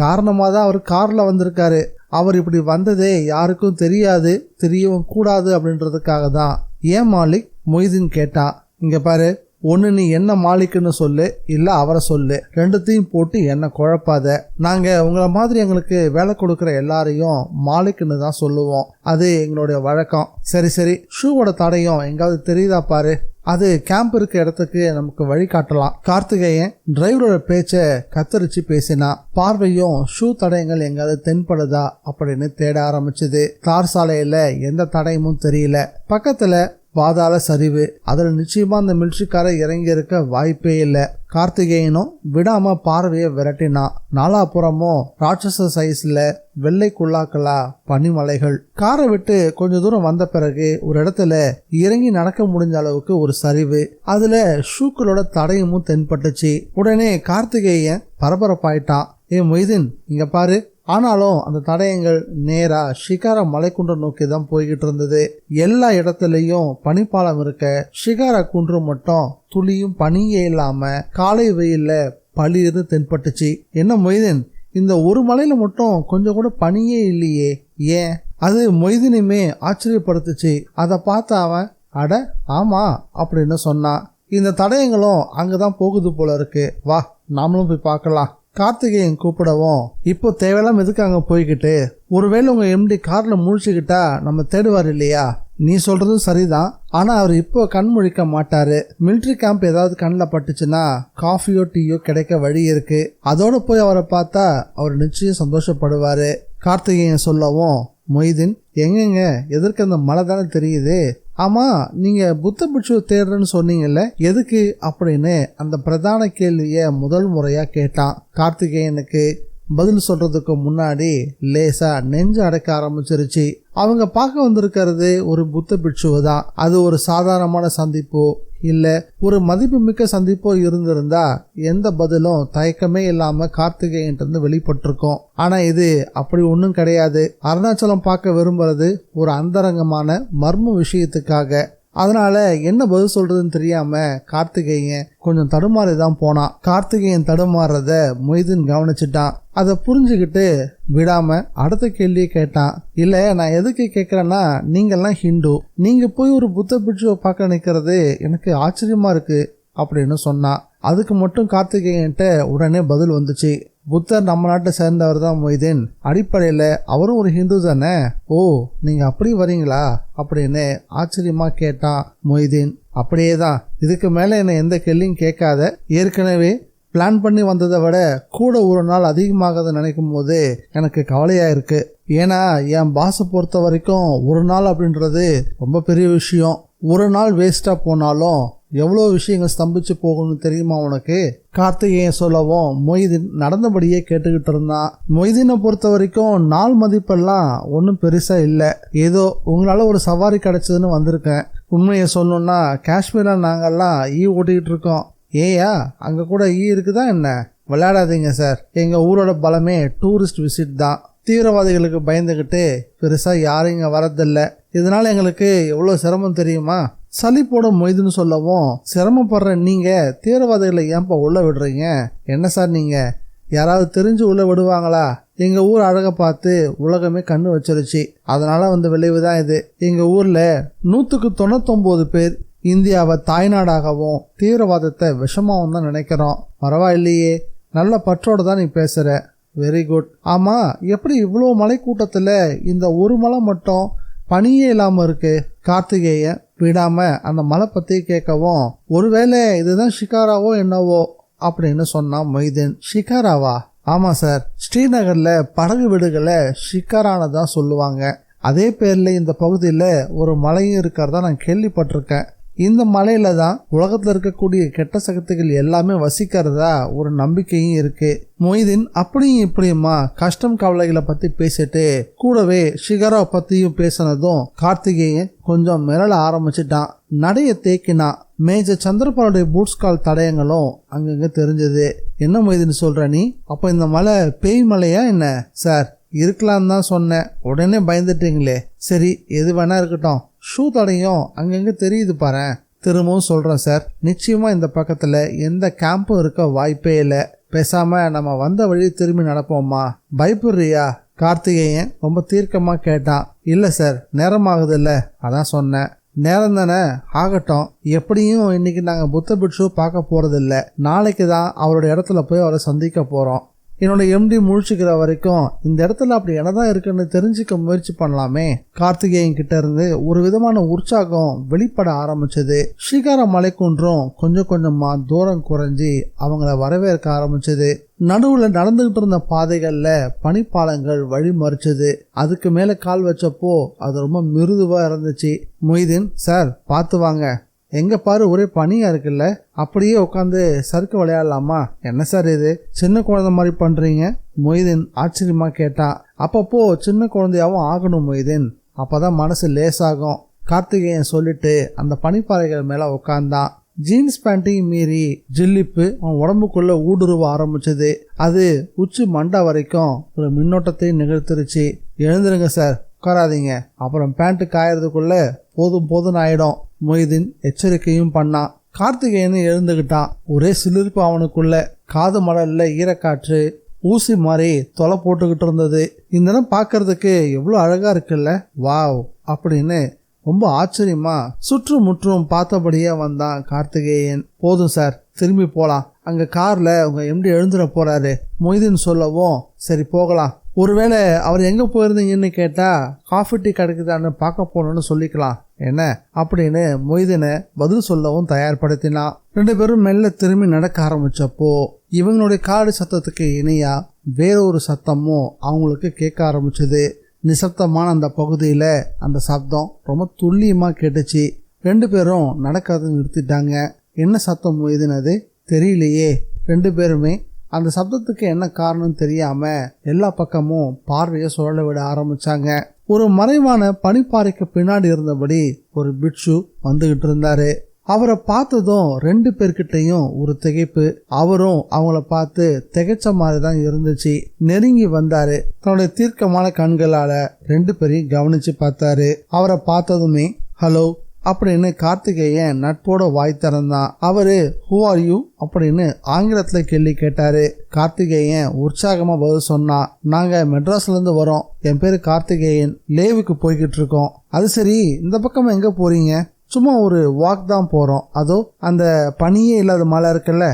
காரணமாக தான் அவர் கார்ல வந்திருக்காரு. அவர் இப்படி வந்ததே யாருக்கும் தெரியாது, தெரியவும் கூடாது அப்படின்றதுக்காக தான். ஏன் மாலிக்? மொய்தீன் கேட்டான். இங்க பாரு, ஒன்று நீ என்ன மாலிக்குன்னு சொல்லு, இல்லை அவரை சொல்லு. ரெண்டுத்தையும் போட்டு என்ன குழப்பாத. நாங்கள் உங்களை மாதிரி எங்களுக்கு வேலை கொடுக்குற எல்லாரையும் மாலிக்குன்னு தான் சொல்லுவோம். அது எங்களுடைய வழக்கம். சரி, ஷூவோட தடையும் எங்காவது தெரியுதா பாரு. அது கேம்ப் இருக்க இடத்துக்கு நமக்கு வழி காட்டலாம். கார்த்திகேயன் டிரைவரோட பேச்ச கத்தரிச்சு பேசினான். பார்வையும் ஷூ தடயங்கள் எங்காவது தென்படுதா அப்படின்னு தேட ஆரம்பிச்சது. தார் சாலையில எந்த தடயமும் தெரியல. பக்கத்துல பாதாள சரிவு. அதுல நிச்சயமா அந்த மிலிட்ரிக்காரர் இறங்கி இருக்க வாய்ப்பே இல்லை. கார்த்திகேயனும் விடாம பார்வையை விரட்டினான். நாலாபுறமும் ராட்சச சைஸ்ல வெள்ளை குள்ளாக்களா பனிமலைகள். காரை விட்டு கொஞ்ச தூரம் வந்த பிறகு ஒரு இடத்துல இறங்கி நடக்க முடிஞ்ச அளவுக்கு ஒரு சரிவு. அதுல ஷூக்களோட தடயமும் தென்பட்டுச்சு. உடனே கார்த்திகேயன் பரபரப்பாயிட்டான். மொய்தீன், இங்க பாரு. ஆனாலும் அந்த தடயங்கள் நேரா ஷிகாரா மலைக்குன்றம் நோக்கி தான் போய்கிட்டு இருந்தது. எல்லா இடத்துலயும் பனிப்பாலம் இருக்க, ஷிகாரா குன்று மட்டும் துளியும் பனியே இல்லாம காலை வெயில்ல பளிர்னு தென்பட்டுச்சு. என்ன மொய்தீன், இந்த ஒரு மலையில மட்டும் கொஞ்சம் கூட பனியே இல்லையே, ஏன்? அது மொய்தீனுமே ஆச்சரியப்படுத்துச்சு. அதை பார்த்த அவன், அட ஆமா அப்படின்னு சொன்னான். இந்த தடயங்களும் அங்கதான் போகுது போல இருக்கு, வா நாமளும் போய் பார்க்கலாம். கார்த்திகேயன் கூப்பிடவும், இப்போ தேவையில்லாம எதுக்கு அங்க போய்கிட்டு? ஒருவேளை உங்க எம்டி கார்ல முழிச்சுக்கிட்டா நம்ம தேடுவார் இல்லையா? நீ சொல்றதும் சரிதான். ஆனா அவர் இப்போ கண் முழிக்க மாட்டாரு. மிலிட்ரி கேம்ப் ஏதாவது கண்ணில் பட்டுச்சுன்னா காஃபியோ டீயோ கிடைக்க வழி இருக்கு. அதோட போய் அவரை பார்த்தா அவர் நிச்சயம் சந்தோஷப்படுவாரு. கார்த்திகேயன் சொல்லவும், மொய்தீன், எங்கெங்க எதற்கு அந்த மலை தானே தெரியுது. ஆமா, நீங்க புத்த பிட்சு தேடுறேன்னு சொன்னீங்கல்ல, எதுக்கு அப்படின்னு அந்த பிரதான கேள்விய முதல் முறையா கேட்டான். கார்த்திகேயனுக்கு பதில் சொல்றதுக்கு முன்னாடி லேசா நெஞ்சு அடைக்க ஆரம்பிச்சிருச்சு. அவங்க பார்க்க வந்திருக்கிறது ஒரு புத்த பிட்சுவை தான். அது ஒரு சாதாரணமான சந்திப்போ இல்ல ஒரு மதிப்புமிக்க சந்திப்போ இருந்திருந்தா எந்த பதிலும் தயக்கமே இல்லாம கார்த்திகேயன் இருந்து வெளிப்பட்டிருக்கும். ஆனா இது அப்படி ஒன்றும் கிடையாது. அருணாச்சலம் பார்க்க விரும்புறது ஒரு அந்தரங்கமான மர்ம விஷயத்துக்காக. அதனால என்ன பதில் சொல்றதுன்னு தெரியாம கார்த்திகேயன் கொஞ்சம் தடுமாறி தான் போனான். கார்த்திகேயன் தடுமாறத மொய்தீன் கவனிச்சுட்டான். அதை புரிஞ்சுக்கிட்டு விடாம அடுத்த கேள்வியை கேட்டான். இல்ல, நான் எதுக்கு கேட்கறேன்னா, நீங்கெல்லாம் ஹிந்து, நீங்க போய் ஒரு புத்த பிட்சுவை பார்க்க நிற்கிறது எனக்கு ஆச்சரியமா இருக்கு அப்படின்னு சொன்னான். அதுக்கு மட்டும் கார்த்திகேயன்ட்ட உடனே பதில் வந்துச்சு. புத்தர் நம்ம நாட்டை சேர்ந்தவர் தான் மொய்தீன். அடிப்படையில அவரும் ஒரு ஹிந்து தானே. ஓ, நீங்க அப்படி வரீங்களா அப்படின்னு ஆச்சரியமா கேட்டான் மொய்தீன். அப்படியே தான். இதுக்கு மேல என்ன எந்த கேள்வியும் கேட்காத. ஏற்கனவே பிளான் பண்ணி வந்ததை விட கூட ஒரு நாள் அதிகமாக நினைக்கும் போது எனக்கு கவலையா இருக்கு. ஏன்னா என் பாஸை பொறுத்த வரைக்கும் ஒரு நாள் அப்படின்றது ரொம்ப பெரிய விஷயம். ஒரு நாள் வேஸ்டா போனாலும் எவ்வளோ விஷயங்கள் ஸ்தம்பிச்சு போகணும்னு தெரியுமா உனக்கு? கார்த்திகேயன் சொல்லவும் மொய்தீன் நடந்தபடியே கேட்டுக்கிட்டு இருந்தான். மொய்தீனை பொறுத்த வரைக்கும் நாள் மதிப்பெல்லாம் ஒன்றும் பெருசா இல்லை. ஏதோ உங்களால ஒரு சவாரி கிடைச்சதுன்னு வந்திருக்கேன். உண்மையை சொல்லணும்னா காஷ்மீர்ல நாங்கெல்லாம் ஓட்டிக்கிட்டு இருக்கோம். ஏயா அங்க கூட இருக்குதா என்ன? விளையாடாதீங்க சார். எங்க ஊரோட பலமே டூரிஸ்ட் விசிட் தான். தீவிரவாதிகளுக்கு பயந்துகிட்டு பெருசா யாரும் இங்க வரதில்ல. இதனால எங்களுக்கு எவ்வளவு சிரமம் தெரியுமா? சலிப்போட மொய்துன்னு சொல்லவும், சிரமப்படுற நீங்க தீவிரவாதிகளை ஏன்பா உள்ள விடுறீங்க? என்ன சார் நீங்க யாராவது தெரிஞ்சு உள்ள விடுவாங்களா? எங்க ஊர் அழக பார்த்து உலகமே கண்ணு வச்சிருச்சு. அதனால வந்த விளைவுதான் இது. எங்க ஊர்ல 199 பேர் இந்தியாவை தாய்நாடாகவும் தீவிரவாதத்தை விஷமாவும் தான் நினைக்கிறோம். பரவாயில்லையே, நல்ல பற்றோட தான் நீ பேசுற. Very good. ஆமா, எப்படி இவ்வளோ மலை கூட்டத்துல இந்த ஒரு மலை மட்டும் பனியே இல்லாம இருக்கு? கார்த்திகேயன் விடாம அந்த மலை பத்தி கேட்கவும், ஒருவேளை இதுதான் ஷிகாராவோ என்னவோ அப்படின்னு சொன்னான் மொய்தீன். ஷிகாராவா? ஆமா சார், ஸ்ரீநகர்ல படகு வீடுகளை ஷிகாரான்னு தான் சொல்லுவாங்க. அதே பேர்ல இந்த பகுதியில ஒரு மலையும் இருக்கிறதா நான் கேள்விப்பட்டிருக்கேன். இந்த மலையில தான் உலகத்துல இருக்கக்கூடிய கெட்ட சக்திகள் எல்லாமே வசிக்கிறதா ஒரு நம்பிக்கையும் இருக்கு. மொய்தீன் அப்படியும் இப்படியுமா கஷ்டம் கவலைகளை பத்தி பேசிட்டு கூடவே ஷிகாரா பத்தியும் பேசினதும் கார்த்திகேயன் கொஞ்சம் மிரள ஆரம்பிச்சுட்டான். நடைய தேக்கினா. மேஜர் சந்திரபாலுடைய பூட்ஸ் கால் தடயங்களும் அங்கங்க தெரிஞ்சது. என்ன மொய்தீன் சொல்ற நீ? அப்ப இந்த மலை பேய் மலையா என்ன? சார், இருக்கலாம் தான் சொன்னேன், உடனே பயந்துட்டீங்களே. சரி, எது வேணா இருக்கட்டும். ஷூ தடையும் அங்கங்க தெரியுது பாரு. திரும்பவும் சொல்றேன் சார், நிச்சயமா இந்த பக்கத்துல எந்த கேம்பும் இருக்க வாய்ப்பே இல்லை. பேசாம நம்ம வந்த வழி திரும்பி நடப்போமா? பயப்படுறியா? கார்த்திகேயன் ரொம்ப தீர்க்கமா கேட்டான். இல்ல சார், நேரமாகுது இல்ல, அதான் சொன்னேன். நேரம் தானே, ஆகட்டும். எப்படியும் இன்னைக்கு நாங்க புத்த பிட்சு பார்க்க போறது இல்ல. நாளைக்கு தான் அவரோட இடத்துல போய் அவரை சந்திக்க போறோம். என்னோட எம்டி முழிச்சுக்கிற வரைக்கும் இந்த இடத்துல அப்படி என்னதான் இருக்குன்னு தெரிஞ்சுக்க முயற்சி பண்ணலாமே. கார்த்திகேயன் கிட்ட இருந்து ஒரு விதமான உற்சாகம் வெளிப்பட ஆரம்பிச்சது. ஷிகாரா மலைக்குன்றும் கொஞ்சம் கொஞ்சமா தூரம் குறைஞ்சி அவங்கள வரவேற்க ஆரம்பிச்சது. நடுவுல நடந்துகிட்டு இருந்த பாதைகள்ல பனிப்பாலங்கள் வழி மறிச்சது. அதுக்கு மேல கால் வச்சப்போ அது ரொம்ப மிருதுவா இருந்துச்சு. மொய்தீன், சார் பார்த்து வாங்க, எங்க பாரு ஒரே பனியா இருக்குல்ல, அப்படியே உட்காந்து சறுக்கு விளையாடலாமா? என்ன சார் இது, சின்ன குழந்தை மாதிரி பண்றீங்க? மொய்தீன் ஆச்சரியமா கேட்டான். அப்பப்போ சின்ன குழந்தையாவும் ஆகணும் மொய்தீன், அப்பதான் மனசு லேசாகும். கார்த்திகேயன் சொல்லிட்டு அந்த பனிப்பாறைகள் மேல உட்கார்ந்தான். ஜீன்ஸ் பேண்ட்டையும் மீறி ஜில்லிப்பு அவன் உடம்புக்குள்ள ஊடுருவ ஆரம்பிச்சது. அது உச்சி மண்டா வரைக்கும் ஒரு மின்னோட்டத்தையும் நிகழ்த்திருச்சு. எழுந்துருங்க சார், உட்காராதீங்க, அப்புறம் பேண்ட் காயறதுக்குள்ள போதும் ஆயிடும். மொய்தீன் எச்சரிக்கையும் பண்ணான். கார்த்திகேயன் எழுந்துகிட்டான். ஒரே சிலிர்ப்பு அவனுக்குள்ள. காது மடல்ல ஈரக்காற்று ஊசி மாதிரி தொலை போட்டுக்கிட்டு இருந்தது. இந்த இடம் பாக்குறதுக்கு எவ்வளவு அழகா இருக்குல்ல, வாவ் அப்படின்னு ரொம்ப ஆச்சரியமா சுற்றுமுற்றும் பார்த்தபடியே வந்தான் கார்த்திகேயன். போதும் சார், திரும்பி போலாம். அங்க கார்ல உங்க எம்டி எழுந்துட போறாரு. மொய்தீன் சொல்லவும், சரி போகலாம். ஒருவேளை அவர் எங்க போயிருந்தீங்கன்னு கேட்டா காஃபி டீ கிடைக்குதான்னு பார்க்க போனோம்னு சொல்லிக்கலாம் என்ன அப்படின்னு மொய்தீனை பதில் சொல்லவும் தயார்படுத்தினான். 2 பேரும் மெல்ல திரும்பி நடக்க ஆரம்பிச்சப்போ இவங்களுடைய காடு சத்தத்துக்கு இணையா வேறொரு சத்தமும் அவங்களுக்கு கேட்க ஆரம்பிச்சது. நிசப்தமான அந்த பகுதியில அந்த சப்தம் ரொம்ப துல்லியமா கேட்டுச்சு. 2 பேரும் நடக்கிறத நிறுத்திட்டாங்க. என்ன சத்தம் மொய்தீன்? அது தெரியலையே. 2 பேருமே அந்த சப்தத்துக்கு என்ன காரணம் தெரியாம எல்லா பக்கமும் பார்வையை சுழல விட ஆரம்பிச்சாங்க. ஒரு மறைவான பனிப்பாறைக்கு பின்னாடி இருந்தபடி ஒரு பிட்சு வந்துகிட்டு இருந்தாரு. அவரை பார்த்ததும் 2 பேர்கிட்டையும் ஒரு திகைப்பு. அவரும் அவங்கள பார்த்து திகைச்ச மாதிரிதான் இருந்துச்சு. நெருங்கி வந்தாரு. தன்னுடைய தீர்க்கமான கண்களால 2 பேரையும் கவனிச்சு பார்த்தாரு. அவரை பார்த்ததுமே ஹலோ அப்படின்னு கார்த்திகேயன் நட்போட வாய் திறந்தான். அவரு ஹூ ஆர் யூ அப்படின்னு ஆங்கிலத்துல கேள்வி கேட்டாரு. கார்த்திகேயன் உற்சாகமா பதில் சொன்னான். நாங்க மெட்ராஸ்ல இருந்து வரோம். என் பேரு கார்த்திகேயன். லேவுக்கு போய்கிட்டு இருக்கோம். அது சரி, இந்த பக்கம் எங்க போறீங்க? சும்மா ஒரு வாக் தான் போறோம். அதோ அந்த பனியே இல்லாத மலை இருக்குல்ல,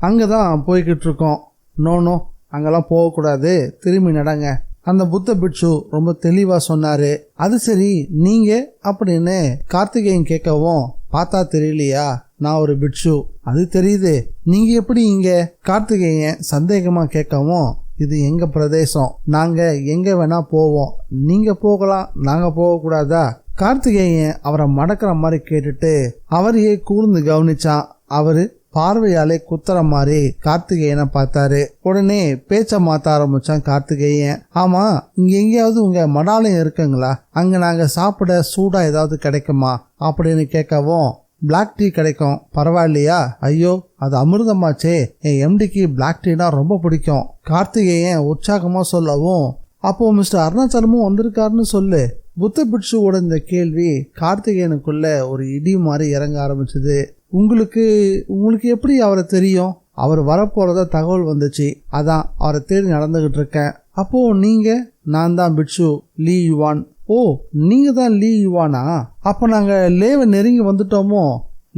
அங்கதான் போய்கிட்டு இருக்கோம். நோ, அங்கெல்லாம் போகக்கூடாது, திரும்பி நடங்க. அந்த புத்த பிட்சு ரொம்ப தெளிவா சொன்னாரு. அது சரி, நீங்க அப்படின்னு கார்த்திகேயன் கேட்கவும், பார்த்தா தெரியலையா, நான் ஒரு பிட்சு. அது தெரியுது, நீங்க எப்படி இங்க? கார்த்திகேயன் சந்தேகமா கேட்கவும், இது எங்க பிரதேசம், நாங்க எங்க வேணா போவோம், நீங்க போகலாம், நாங்க போக கூடாதா? கார்த்திகேயன் அவரை மடக்கிற மாதிரி கேட்டுட்டு அவரையே கூர்ந்து கவனிச்சான். அவரு பார்வையாலே குத்துற மாதிரி கார்த்திகேயனை பார்த்தாரு. உடனே பேச்ச மாத்த ஆரம்பிச்சான் கார்த்திகேயன். ஆமா, இங்க எங்கேயாவது உங்க மடாலயம் இருக்குங்களா? அங்க நாங்க சாப்பிட சூடா ஏதாவது கிடைக்குமா அப்படின்னு கேட்கவும், பிளாக் டீ கிடைக்கும், பரவாயில்லையா? ஐயோ, அது அமிர்தமாச்சே, என் எம்டிக்கு பிளாக் டீனா ரொம்ப பிடிக்கும் கார்த்திகேயன் உற்சாகமா சொல்லவும், அப்போ மிஸ்டர் அருணாச்சலமும் வந்திருக்காருன்னு சொல்லு. புத்த பிட்சுவோட இந்த கேள்வி கார்த்திகேயனுக்குள்ள ஒரு இடி மாதிரி இறங்க ஆரம்பிச்சது. உங்களுக்கு எப்படி அவரை தெரியும்? அவர் வரப்போறதா தகவல் வந்துச்சு, அதான் அவரை தேடி நடந்துகிட்டு இருக்கேன். அப்போ நீங்க? நான் தான் பிட்சு, லீ யுவான். ஓ, நீங்க தான் லீ யுவானா? அப்ப நாங்க லேவை நெருங்கி வந்துட்டோமோ?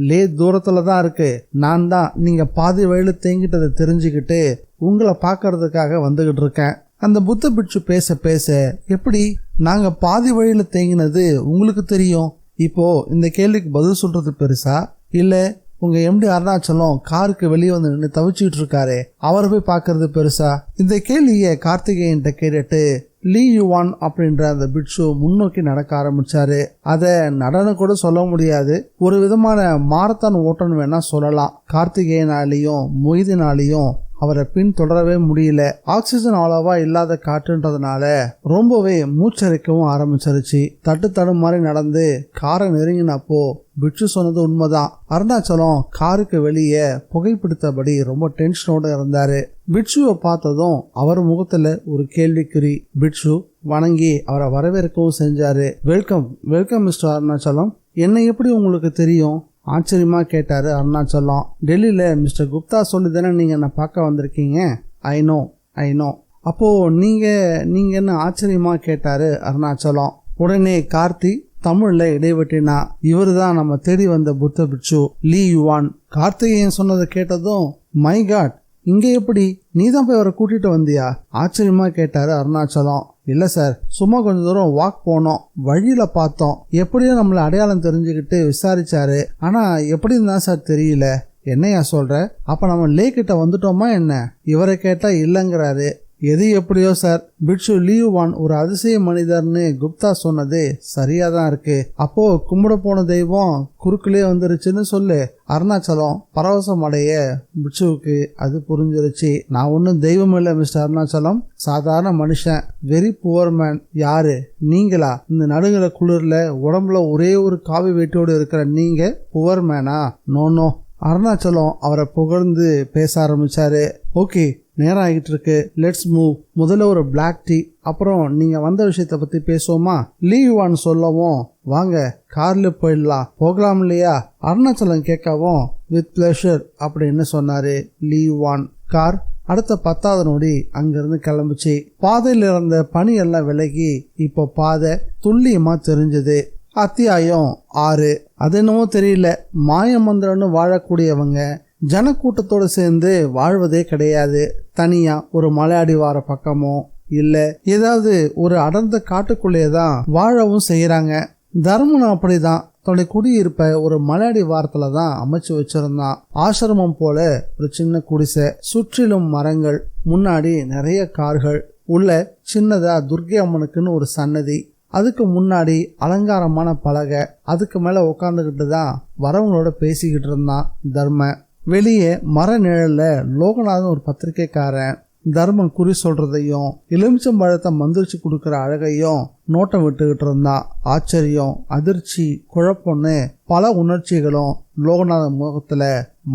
லே தூரத்துல தான் இருக்கு. நான் தான் நீங்க பாதி வழியில தேங்கிட்டதை தெரிஞ்சுக்கிட்டு உங்களை பாக்கிறதுக்காக வந்துகிட்டு இருக்கேன். அந்த புத்த பிட்சு பேச பேச, எப்படி நாங்க பாதி வழியில தேங்கினது உங்களுக்கு தெரியும்? இப்போ இந்த கேள்விக்கு பதில் சொல்றது பெருசா, இல்ல உங்க எம்டி அருணாச்சலம் காருக்கு வெளியே வந்து நின்று தவிச்சுட்டு இருக்காரு, அவரை போய் பாக்குறது பெருசா? இந்த கேள்வியை கார்த்திகேயன் கேட்டுட்டு லீ யுவான் அப்படின்ற அந்த பிட்சு முன்னோக்கி நடக்க ஆரம்பிச்சாரு. அத நடனம் கூட சொல்ல முடியாது, ஒரு விதமான மாரத்தான் ஓட்டம்னு வேணா சொல்லலாம். கார்த்திகேயனாலையும் மொய்தினாலையும் அவரை பின் தொடரவே முடியல. ஆக்சிஜன் அவ்வளவா இல்லாத காற்றுன்றதுனால ரொம்பவே மூச்சரிக்கவும் ஆரம்பிச்சிருச்சு. தட்டு மாதிரி நடந்து காரை நெருங்கினப்போ பிட்சு சொன்னது உண்மைதான். அருணாச்சலம் காருக்கு வெளியே புகைப்பிடித்தபடி ரொம்ப டென்ஷனோட இருந்தாரு. பிட்சுவை பார்த்ததும் அவர் முகத்துல ஒரு கேள்விக்குறி. பிட்சு வணங்கி அவரை வரவேற்கவும் செஞ்சாரு. Welcome welcome mister Arunachalam. என்ன எப்படி உங்களுக்கு தெரியும்? ஆச்சரியமா கேட்டாரு அருணாச்சலம். டெல்லியில மிஸ்டர் குப்தா சொல்லி தானே நீங்க என்ன பார்க்க வந்திருக்கீங்க? I know. அப்போ நீங்க என்ன ஆச்சரியமா கேட்டாரு அருணாச்சலம். உடனே கார்த்தி தமிழ்ல இடைவெட்டினா, இவரு தான் நம்ம தேடி வந்த புத்த பிட்சு, லீ யுவான். கார்த்திகேயன் சொன்னதை கேட்டதும், மை காட், இங்க எப்படி நீதான் போய் அவரை கூட்டிட்டு வந்தியா? ஆச்சரியமா கேட்டாரு அருணாச்சலம். இல்ல சார், சும்மா கொஞ்ச தூரம் வாக் போனோம், வழியில பார்த்தோம், எப்படியோ நம்மள அடையாளம் தெரிஞ்சுக்கிட்டு விசாரிச்சாரு. ஆனா எப்படின்னு தான் சார் தெரியல. என்னையா சொல்ற? அப்ப நம்ம லே கிட்ட வந்துட்டோமா என்ன? இவரை கேட்டா இல்லங்கிறாரு. எது எப்படியோ சார், பிட்சு லீ யுவான் ஒரு அதிசய மனிதர்னு குப்தா சொன்னது சரியாதான் இருக்கு. அப்போ கும்பிட போன தெய்வம் குறுக்கிலே வந்துருச்சுன்னு சொல்லு. அருணாச்சலம் பரவசம் அடைய பிட்சுவுக்கு அது புரிஞ்சிருச்சு. நான் ஒன்னும் தெய்வம் இல்ல மிஸ்டர் அருணாச்சலம், சாதாரண மனுஷன், வெரி புவர் மேன். யாரு நீங்களா? இந்த நடுங்கிற குளிர்ல உடம்புல ஒரே ஒரு காவி வேட்டியோடு இருக்கிற நீங்க புவர் மேனா? நோ. அருணாச்சலம் அவரை புகழ்ந்து பேச ஆரம்பிச்சாரு. ஓகே, நேரம் ஆகிட்டு இருக்கு, லெட்ஸ் மூவ். முதல்ல ஒரு பிளாக் டீ, அப்புறம் நீங்க வந்த விஷயத்த பத்தி பேசுவோமா? லீ யுவான் சொல்லவும், வாங்க கார்ல போகலாம் இல்லையா? அருணாச்சலம் கேட்கவும், வித் பிளஷர் அப்படின்னு சொன்னாரு லீ யுவான். கார் அடுத்த 10வது நொடி அங்கிருந்து கிளம்பிச்சு. பாதையில இருந்த பனி எல்லாம் விலகி இப்போ பாதை துல்லியமா தெரிஞ்சது. அத்தியாயம் 6. அது என்னவோ தெரியல, மாயமந்திரன்னு வாழக்கூடியவங்க ஜனக்கூட்டத்தோட சேர்ந்து வாழ்வதே கிடையாது. தனியா ஒரு மலை அடிவார பக்கமோ இல்ல ஏதாவது ஒரு அடர்ந்த காட்டுக்குள்ளேதான் வாழவும் செய்யறாங்க. தர்மனும் அப்படிதான் தன்னுடைய குடியிருப்ப ஒரு மலை அடிவாரத்துல தான் அமைச்சு வச்சிருந்தான். ஆசிரமம் போல ஒரு சின்ன குடிசை, சுற்றிலும் மரங்கள், முன்னாடி நிறைய கார்கள், உள்ள சின்னதா துர்க்கை அம்மனுக்குன்னு ஒரு சன்னதி, அதுக்கு முன்னாடி அலங்காரமான பலகை, அதுக்கு மேல உட்காந்துக்கிட்டு தான் வரவங்களோட பேசிக்கிட்டு இருந்தான் தர்ம. வெளியே மர நிழல்ல லோகநாதன் ஒரு பத்திரிக்கைக்காரன் தர்மன் குறி சொல்றதையும் எலுமிச்சம்பழத்தை மந்திரிச்சு கொடுக்கற அழகையும் நோட்டம் விட்டுக்கிட்டு இருந்தான். ஆச்சரியம், அதிர்ச்சி, குழப்பம்னு பல உணர்ச்சிகளும் லோகநாதன் முகத்துல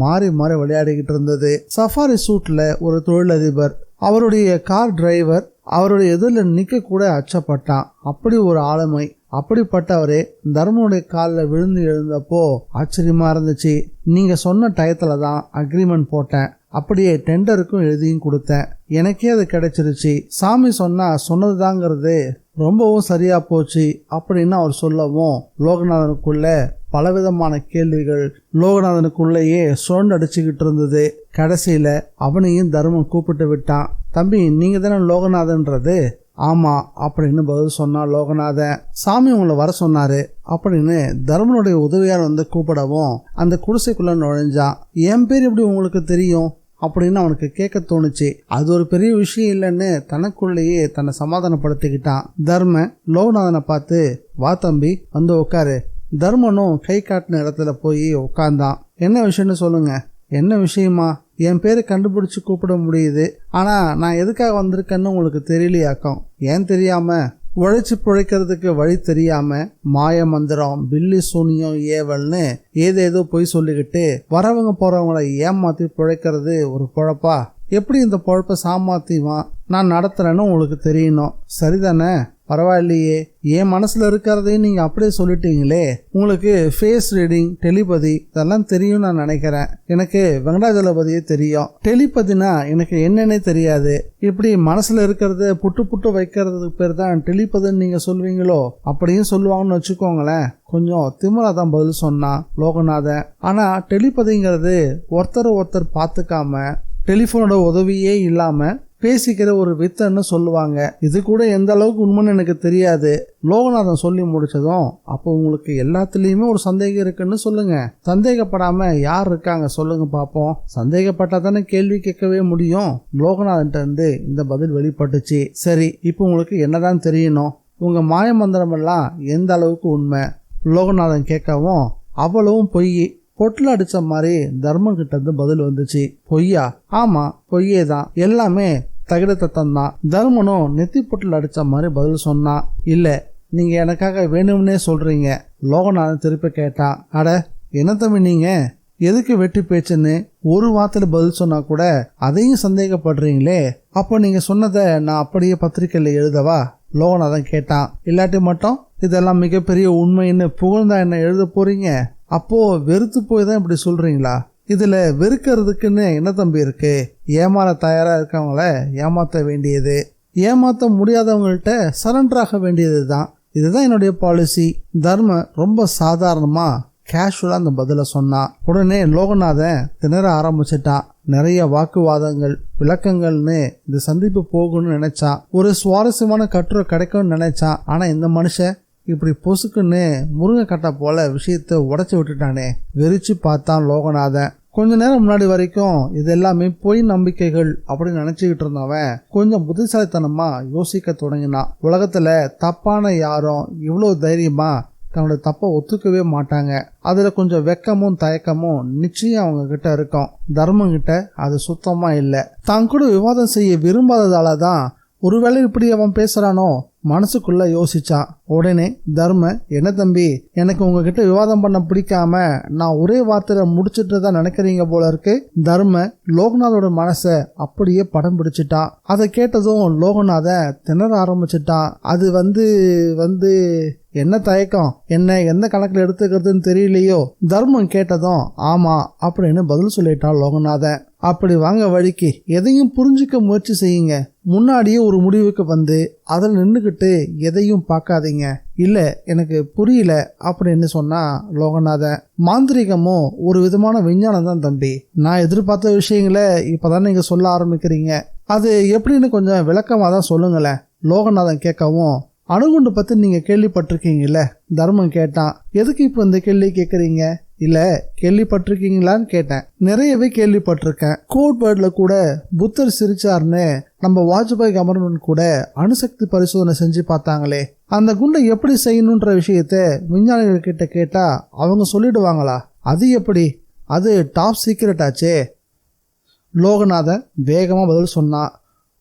மாறி மாறி விளையாடிக்கிட்டு இருந்தது. சஃபாரி சூட்ல ஒரு தொழிலதிபர், அவருடைய கார் டிரைவர் அவருடைய எதிரில் நிக்க கூட அச்சப்பட்டான். அப்படி ஒரு ஆளுமை. அப்படிப்பட்டவரே தர்மனுடைய காலில் விழுந்து எழுந்தப்போ ஆச்சரியமா இருந்துச்சு. நீங்க சொன்ன டயத்துல தான் அக்ரிமெண்ட் போட்டேன், அப்படியே டெண்டருக்கும் எழுதியும் கொடுத்தேன், எனக்கே அது கிடைச்சிருச்சு. சாமி சொன்னதுதாங்கிறது ரொம்பவும் சரியா போச்சு அப்படின்னு அவர் சொல்லவும் லோகநாதனுக்குள்ள பலவிதமான கேள்விகள் லோகநாதனுக்குள்ளேயே சுழண்டடிச்சுக்கிட்டு இருந்தது. கடைசியில அவனையும் தர்மம் கூப்பிட்டு விட்டான். தம்பி, நீங்க தானே லோகநாதன்றது? ஆமா அப்படின்னு பதில் சொன்னா லோகநாதன். சாமி உங்களை வர சொன்னாரு அப்படின்னு தர்மனுடைய உதவியார் வந்து கூப்பிடவும் அந்த குடிசைக்குள்ள நுழைஞ்சான். என் பேர் எப்படி உங்களுக்கு தெரியும்? அப்படின்னு அவனுக்கு கேட்க தோணுச்சு. அது ஒரு பெரிய விஷயம் இல்லைன்னு தனக்குள்ளேயே தன்னை சமாதானப்படுத்திக்கிட்டான். தர்ம லோகநாதனை பார்த்து, வா தம்பி வந்து உட்காரு. தர்மனும் கை காட்டின இடத்துல போய் உட்கார்ந்தான். என்ன விஷயம்னு சொல்லுங்க. என்ன விஷயமா? என் பேரை கண்டுபிடிச்சு கூப்பிட முடியுது, ஆனா நான் எதுக்காக வந்திருக்கேன்னு உங்களுக்கு தெரியலையாக்கம். ஏன் தெரியாம? உழைச்சி பிழைக்கிறதுக்கு வழி தெரியாம மாய மந்திரம், பில்லி சூனியம், ஏவல்னு ஏதேதோ போய் சொல்லிக்கிட்டு வரவங்க போறவங்களை ஏமாத்தி பிழைக்கிறது ஒரு பொழப்பா? எப்படி இந்த பொழப்ப சாமாத்தியமா நான் நடத்துறேன்னு உங்களுக்கு தெரியணும், சரிதானே? பரவாயில்லையே, என் மனசுல இருக்கிறதையும் நீங்க அப்படியே சொல்லிட்டீங்களே. உங்களுக்கு ஃபேஸ் ரீடிங், டெலிபதி இதெல்லாம் தெரியும் நான் நினைக்கிறேன். எனக்கு வெங்கடாஜலபதியே தெரியும். டெலிபதினா எனக்கு என்னன்னே தெரியாது. இப்படி மனசுல இருக்கிறத புட்டு புட்டு வைக்கிறதுக்கு பேர் தான் டெலிபதின்னு நீங்க சொல்வீங்களோ? அப்படியும் சொல்லுவாங்கன்னு வச்சுக்கோங்களேன். கொஞ்சம் திமிரா தான் பதில் சொன்னான் லோகநாதன். ஆனா டெலிபதிங்கிறது ஒருத்தர் பார்த்துக்காம டெலிஃபோனோட உதவியே இல்லாம பேசிக்கிற ஒரு வித்தன்னு சொல்லுவாங்க. இது கூட எந்த அளவுக்கு உண்மைன்னு எனக்கு தெரியாது. லோகநாதன் சொல்லி முடிச்சதும், அப்போ உங்களுக்கு எல்லாத்துலயுமே ஒரு சந்தேகம் இருக்குன்னு சொல்லுங்க. சந்தேகப்படாம யார் இருக்காங்க சொல்லுங்க பாப்போம். சந்தேகப்பட்டா தானே கேள்வி கேட்கவே முடியும். லோகநாதன் இருந்து இந்த பதில் வெளிப்பட்டுச்சு. சரி, இப்போ உங்களுக்கு என்னதான் தெரியணும்? உங்க மாய மந்திரம் எல்லாம் எந்த அளவுக்கு உண்மை? லோகநாதன் கேட்கவும், அவ்வளவும் பொய். பொட்டில் அடிச்ச மாதிரி தர்மம் கிட்ட இருந்து பதில் வந்துச்சு. பொய்யா? ஆமா, பொய்யே தான். எல்லாமே தகிடத்தம் தான். தர்மனும் நெத்தி பொட்டில் அடிச்ச மாதிரி பதில் சொன்னான். இல்ல, நீங்க எனக்காக வேணும்னே சொல்றீங்க. லோகநாதன் திருப்பி கேட்டான். அட என்ன தம்பி, நீங்க எதுக்கு வெட்டி பேச்சுன்னு ஒரு வார்த்தையில பதில் சொன்னா கூட அதையும் சந்தேகப்படுறீங்களே. அப்போ நீங்க சொன்னதை நான் அப்படியே பத்திரிக்கையில எழுதவா? லோகநாதன் கேட்டான். இல்லாட்டி மட்டும் இதெல்லாம் மிகப்பெரிய உண்மைன்னு புகழ்ந்தா என்ன எழுத போறீங்க? அப்போ வெறுத்து போய் தான் இப்படி சொல்றீங்களா? இதுல வெறுக்கிறதுக்குன்னு என்ன தம்பி இருக்கு? ஏமாற தயாரா இருக்கவங்கள ஏமாத்த வேண்டியது, ஏமாத்த முடியாதவங்கள்ட்ட சரண்டர் ஆக வேண்டியது தான். இதுதான் என்னுடைய பாலிசி. தர்ம ரொம்ப சாதாரணமா கேஷுவலா அந்த பதில சொன்னான். உடனே லோகநாதன் திணற ஆரம்பிச்சிட்டான். நிறைய வாக்குவாதங்கள், விளக்கங்கள்னு இந்த சந்திப்பு போகணும்னு நினைச்சான். ஒரு சுவாரஸ்யமான கட்டுரை கிடைக்கும்னு நினைச்சான். ஆனா இந்த மனுஷன் இப்படி பொசுக்குன்னு முருங்கை கட்டை போல விஷயத்த உடைச்சு விட்டுட்டானே. வெறிச்சு பார்த்தான் லோகநாதன். கொஞ்ச நேரம் முன்னாடி வரைக்கும் இது எல்லாமே பொய் நம்பிக்கைகள் அப்படின்னு நினைச்சுக்கிட்டு இருந்தவன் கொஞ்சம் புத்திசாலித்தனமா யோசிக்க தொடங்கினான். உலகத்துல தப்பான யாரும் இவ்வளவு தைரியமா தன்னோட தப்பை ஒத்துக்கவே மாட்டாங்க. அதுல கொஞ்சம் வெக்கமும் தயக்கமும் நிச்சயம் அவங்க கிட்ட இருக்கும். தர்மம் கிட்ட அது சுத்தமா இல்லை. தான் கூட விவாதம் செய்ய விரும்பாததால தான் ஒருவேளை இப்படி அவன் பேசுறானோ மனசுக்குள்ள யோசிச்சான். உடனே தர்ம, என்ன தம்பி, எனக்கு உங்ககிட்ட விவாதம் பண்ண பிடிக்காம நான் ஒரே வார்த்தையில முடிச்சுட்டு தான் நினைக்கிறீங்க போல இருக்கு. தர்ம லோகநாதோட மனச அப்படியே படம் பிடிச்சிட்டான். அதை கேட்டதும் லோகநாதன் திணற ஆரம்பிச்சிட்டான். அது வந்து என்ன தயக்கம், என்ன எந்த கணக்குல எடுத்துக்கிறதுன்னு தெரியலையோ. தர்மம் கேட்டதும் ஆமா அப்படின்னு பதில் சொல்லிட்டான் லோகநாதன். அப்படி வாங்க வழிக்கு எதையும் புரிஞ்சுக்க முயற்சி செய்யுங்க. முன்னாடியே ஒரு முடிவுக்கு வந்து அதில் நின்றுக்கிட்டு எதையும் பார்க்காதீங்க. இல்ல எனக்கு புரியல அப்படின்னு சொன்னா லோகநாதன். மாந்திரிகமும் ஒரு விதமான விஞ்ஞானம் தான் தம்பி. நான் எதிர்பார்த்த விஷயங்களை இப்பதான் நீங்க சொல்ல ஆரம்பிக்கிறீங்க. அது எப்படின்னு கொஞ்சம் விளக்கமா தான் சொல்லுங்களேன். லோகநாதன் கேட்கவும், அணுகுண்டு பத்தி நீங்க கேள்விப்பட்டிருக்கீங்கல்ல? தர்மம் கேட்டான். எதுக்கு இப்ப இந்த கேள்வி கேட்கறீங்க? இல்ல கேள்விப்பட்டிருக்கீங்களான்னு கேட்டேன். நிறையவே கேள்விப்பட்டிருக்கேன். கோட் வேர்ட்ல கூட புத்தர் சிரிச்சார்னு நம்ம வாஜ்பாய் கவர்மெண்ட் கூட அணுசக்தி பரிசோதனை செஞ்சு பார்த்தாங்களே. அந்த குண்டை எப்படி செய்யணுன்ற விஷயத்த விஞ்ஞானிகள் கிட்ட கேட்டா அவங்க சொல்லிடுவாங்களா? அது எப்படி? அது டாப் சீக்ரெட் ஆச்சே. லோகநாதன் வேகமா பதில் சொன்னான்.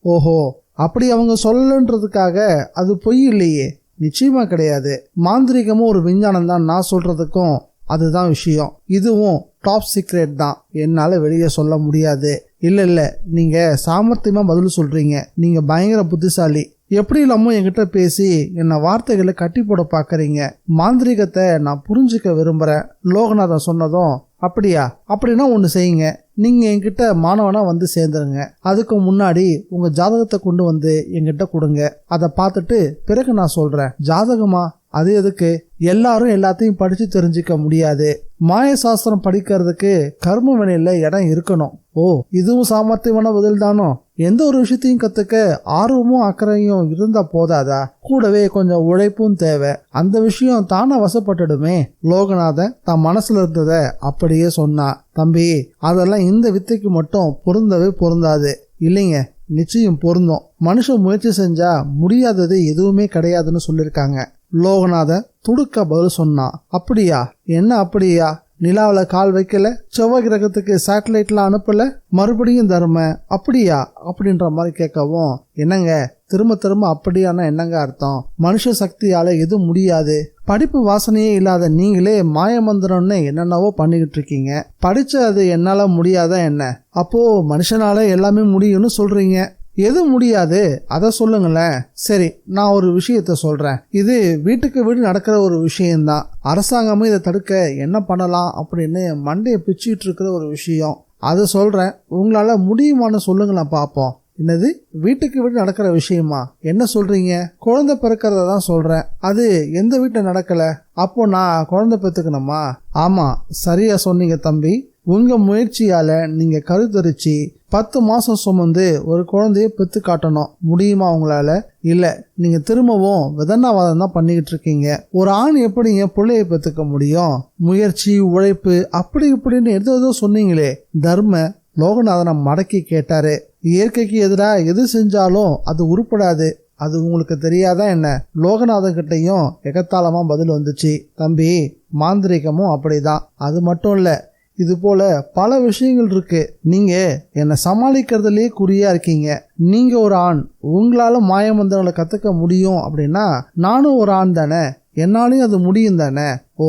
ஓஹோ, அப்படி அவங்க சொல்லன்றதுக்காக அது பொய் இல்லையே. நிச்சயமா கிடையாது. மாந்திரிகமும் ஒரு விஞ்ஞானம் தான். நான் சொல்றதுக்கும் அதுதான் விஷயம். இதுவும் டாப் சீக்ரெட் தான். என்னால வெளியே சொல்ல முடியாது. இல்ல நீங்க சாமர்த்தியமா பதில் சொல்றீங்க. நீங்க பயங்கர புத்திசாலி. எப்படி இல்லாம என்கிட்ட பேசி என்ன வார்த்தைகளை கட்டி போட பாக்குறீங்க. மாந்திரிகத்தை நான் புரிஞ்சுக்க விரும்புறேன். லோகநாதன் சொன்னதும், அப்படியா? அப்படின்னா ஒண்ணு செய்யுங்க. நீங்க என்கிட்ட மாணவனா வந்து சேர்ந்துருங்க. அதுக்கு முன்னாடி உங்க ஜாதகத்தை கொண்டு வந்து என்கிட்ட கொடுங்க. அதை பார்த்துட்டு பிறகு நான் சொல்றேன். ஜாதகமா அது எதுக்கு? எல்லாரும் எல்லாத்தையும் படிச்சு தெரிஞ்சுக்க முடியாது. மாயசாஸ்திரம் படிக்கிறதுக்கு கர்ம வினையில இடம் இருக்கணும். ஓ, இதுவும் சாமர்த்தியமான பதில் தானோ? எந்த ஒரு விஷயத்தையும் கத்துக்க ஆர்வமும் அக்கறையும் இருந்தா போதாதா? கூடவே கொஞ்சம் உழைப்பும் தேவை. அந்த விஷயம் தானா வசப்பட்டுடுமே. லோகநாதன் தன் மனசுல இருந்தத அப்படியே சொன்னா. தம்பி, அதெல்லாம் இந்த வித்தைக்கு மட்டும் பொருந்தவே பொருந்தாது. இல்லைங்க, நிச்சயம் பொருந்தும். மனுஷன் முயற்சி செஞ்சா முடியாதது எதுவுமே கிடையாதுன்னு சொல்லியிருக்காங்க. லோகநாதன் துடுக்க பதில் சொன்னான். அப்படியா? என்ன அப்படியா? நிலாவில் கால் வைக்கல, செவ்வாய் கிரகத்துக்கு சேட்டலைட்லாம் அனுப்பல, மறுபடியும் தர்ம அப்படியா அப்படின்ற மாதிரி கேட்கவும், என்னங்க திரும்ப திரும்ப அப்படியானா என்னங்க அர்த்தம்? மனுஷ சக்தியால எதுவும் முடியாது. படிப்பு வாசனையே இல்லாத நீங்களே மாயமந்திரம்னு என்னென்னவோ பண்ணிக்கிட்டு இருக்கீங்க. படிச்ச அது என்னால முடியாதா என்ன? அப்போ மனுஷனால எல்லாமே முடியும்னு சொல்றீங்க. எது முடியாது அத சொல்லுங்களேன். சரி, நான் ஒரு விஷயத்த சொல்றேன். இது வீட்டுக்கு வீடு நடக்கிற ஒரு விஷயம்தான். அரசாங்கமும் இதை தடுக்க என்ன பண்ணலாம் அப்படின்னு மண்டையை பிச்சுட்டு இருக்கிற ஒரு விஷயம். அதை சொல்றேன், உங்களால முடியுமான்னு சொல்லுங்களேன் பாப்போம். என்னது, வீட்டுக்கு வீடு நடக்கிற விஷயமா? என்ன சொல்றீங்க? குழந்தை பிறக்கிறத தான் சொல்றேன். அது எந்த வீட்டுல நடக்கல? அப்போ நான் குழந்தை பெற்றுக்கணுமா? ஆமா, சரியா சொன்னீங்க தம்பி. உங்க முயற்சியால நீங்க கருத்தரிச்சு 10 மாசம் சுமந்து ஒரு குழந்தைய பெத்து காட்டணும். முடியுமா உங்களால? இல்ல, நீங்க திரும்பவும் விதண்டாவாதம் தான் பண்ணிக்கிட்டு இருக்கீங்க. ஒரு ஆண் எப்படிங்க பிள்ளைய பெத்துக்க முடியும்? முயற்சி, உழைப்பு, அப்படி இப்படின்னு எதோ சொன்னீங்களே. தர்ம லோகநாதனை மடக்கி கேட்டாரு. இயற்கைக்கு எதிராக எது செஞ்சாலும் அது உருப்படாது. அது உங்களுக்கு தெரியாதா என்ன? லோகநாதன் கிட்டையும் எகத்தாளமா பதில் வந்துச்சு. தம்பி, மாந்திரிகமும் அப்படிதான். அது மட்டும் இல்ல, இது போல பல விஷயங்கள் இருக்கு. நீங்க என்னை சமாளிக்கிறதுலயே குறியா இருக்கீங்க. நீங்க ஒரு ஆண், உங்களால மாயமந்திரங்களை கத்துக்க முடியும் அப்படின்னா நானும் ஒரு ஆண் தானே, என்னாலையும் அது முடியும் தானே. ஓ,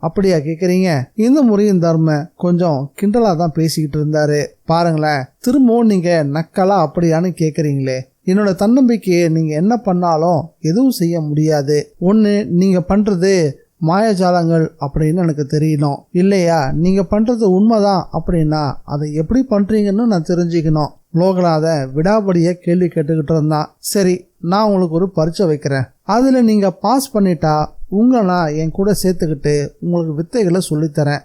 அப்படியா கேக்குறீங்க? இந்த முறையும் தர்ம கொஞ்சம் கிண்டலா தான் பேசிக்கிட்டு இருந்தாரு. பாருங்களேன், திரும்பவும் நீங்க நக்கலா அப்படியான்னு கேக்குறீங்களே. என்னோட தன்னம்பிக்கையை நீங்க என்ன பண்ணாலும் எதுவும் செய்ய முடியாது. ஒண்ணு, நீங்க பண்றது மாயஜாலங்கள் அப்படின்னு எனக்கு தெரியணும். இல்லையா, நீங்க பண்றது உண்மைதான் அப்படின்னா அதை எப்படி பண்றீங்கன்னு நான் தெரிஞ்சுக்கணும். லோகநாதன் விடாபடிய கேள்வி கேட்டுக்கிட்டு இருந்தான். சரி, நான் உங்களுக்கு ஒரு பரீட்சை வைக்கிறேன். அதுல நீங்க பாஸ் பண்ணிட்டா உங்களை நான் என் கூட சேர்த்துக்கிட்டு உங்களுக்கு வித்தைகளை சொல்லித்தரேன்.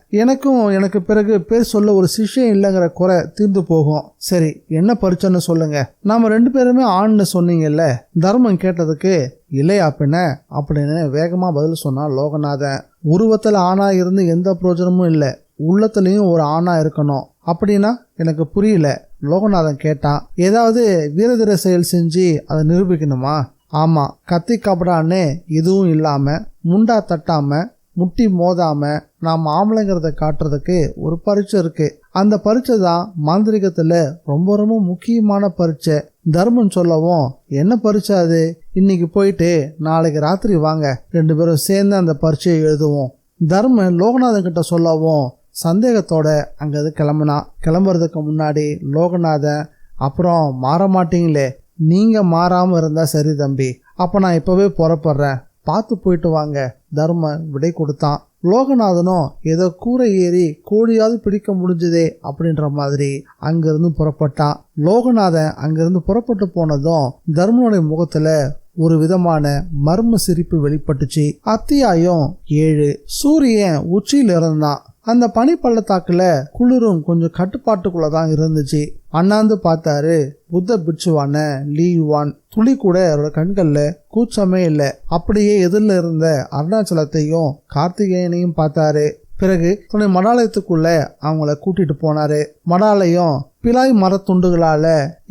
எனக்கு பிறகு பேர் சொல்ல ஒரு சிஷ்யம் இல்லைங்கிற குறை தீர்ந்து போகும். சரி, என்ன பரீட்சைன்னு சொல்லுங்க. நாம 2 பேருமே ஆண்னு சொன்னீங்கல்ல. தர்மம் கேட்டதுக்கு இல்லையா பின்ன அப்படின்னு வேகமா பதில் சொன்னா லோகநாதன். உருவத்துல ஆணா இருந்து எந்த பிரயோஜனமும் இல்லை, உள்ளத்துலயும் ஒரு ஆணா இருக்கணும். அப்படின்னா எனக்கு புரியல. லோகநாதன் கேட்டான். ஏதாவது வீரதீர செயல் செஞ்சு அதை நிரூபிக்கணுமா? ஆமா, கத்தி கபடான்னு எதுவும் இல்லாம, முண்டா தட்டாம, முட்டி மோதாம நாம் ஆம்பளைங்கிறத காட்டுறதுக்கு ஒரு பரீட்சை இருக்கு. அந்த பரீட்சை தான் மாந்திரிகத்துல ரொம்ப ரொம்ப முக்கியமான பரீட்சை. தர்மன் சொல்லவும், என்ன பரீட்சை அது? இன்னைக்கு போயிட்டு நாளைக்கு ராத்திரி வாங்க, 2 பேரும் சேர்ந்து அந்த பரீட்சையை எழுதுவோம். தர்மன் லோகநாதன் கிட்ட சொல்லவும் சந்தேகத்தோட அங்கது கிளம்புனா. கிளம்புறதுக்கு முன்னாடி லோகநாதன், அப்புறம் மாற மாட்டீங்களே? நீங்க மாறாம இருந்தா சரி தம்பி, அப்ப நான் இப்பவே புறப்படுறேன், பார்த்து போயிட்டு வாங்க தர்ம விடை கொடுத்தான். லோகநாதனும் ஏதோ கூரை ஏறி கோழியாவது பிடிக்க முடிஞ்சதே அப்படின்ற மாதிரி அங்கிருந்து புறப்பட்டான். லோகநாதன் அங்கிருந்து புறப்பட்டு போனதும் தர்மனுடைய முகத்துல ஒரு விதமான மர்ம சிரிப்பு வெளிப்பட்டுச்சு. அத்தியாயம் 7. சூரியன் உச்சியில இருந்தான். அந்த பனி பள்ளத்தாக்குல குளிரும் கொஞ்சம் கட்டுப்பாட்டுக்குள்ளதான் இருந்துச்சு. அண்ணாந்து பார்த்தாரு. புத்த பிட்சுவான லீ யுவான். துளி கூட அவரோட கண்கள்ல கூச்சமே இல்லை. அப்படியே எதிரில் இருந்த அருணாச்சலத்தையும் கார்த்திகேயனையும் பார்த்தாரு. பிறகு துணை மடாலயத்துக்குள்ள அவங்கள கூட்டிட்டு போனாரு. மடாலயம் பிலாய் மரத்துண்டுகளால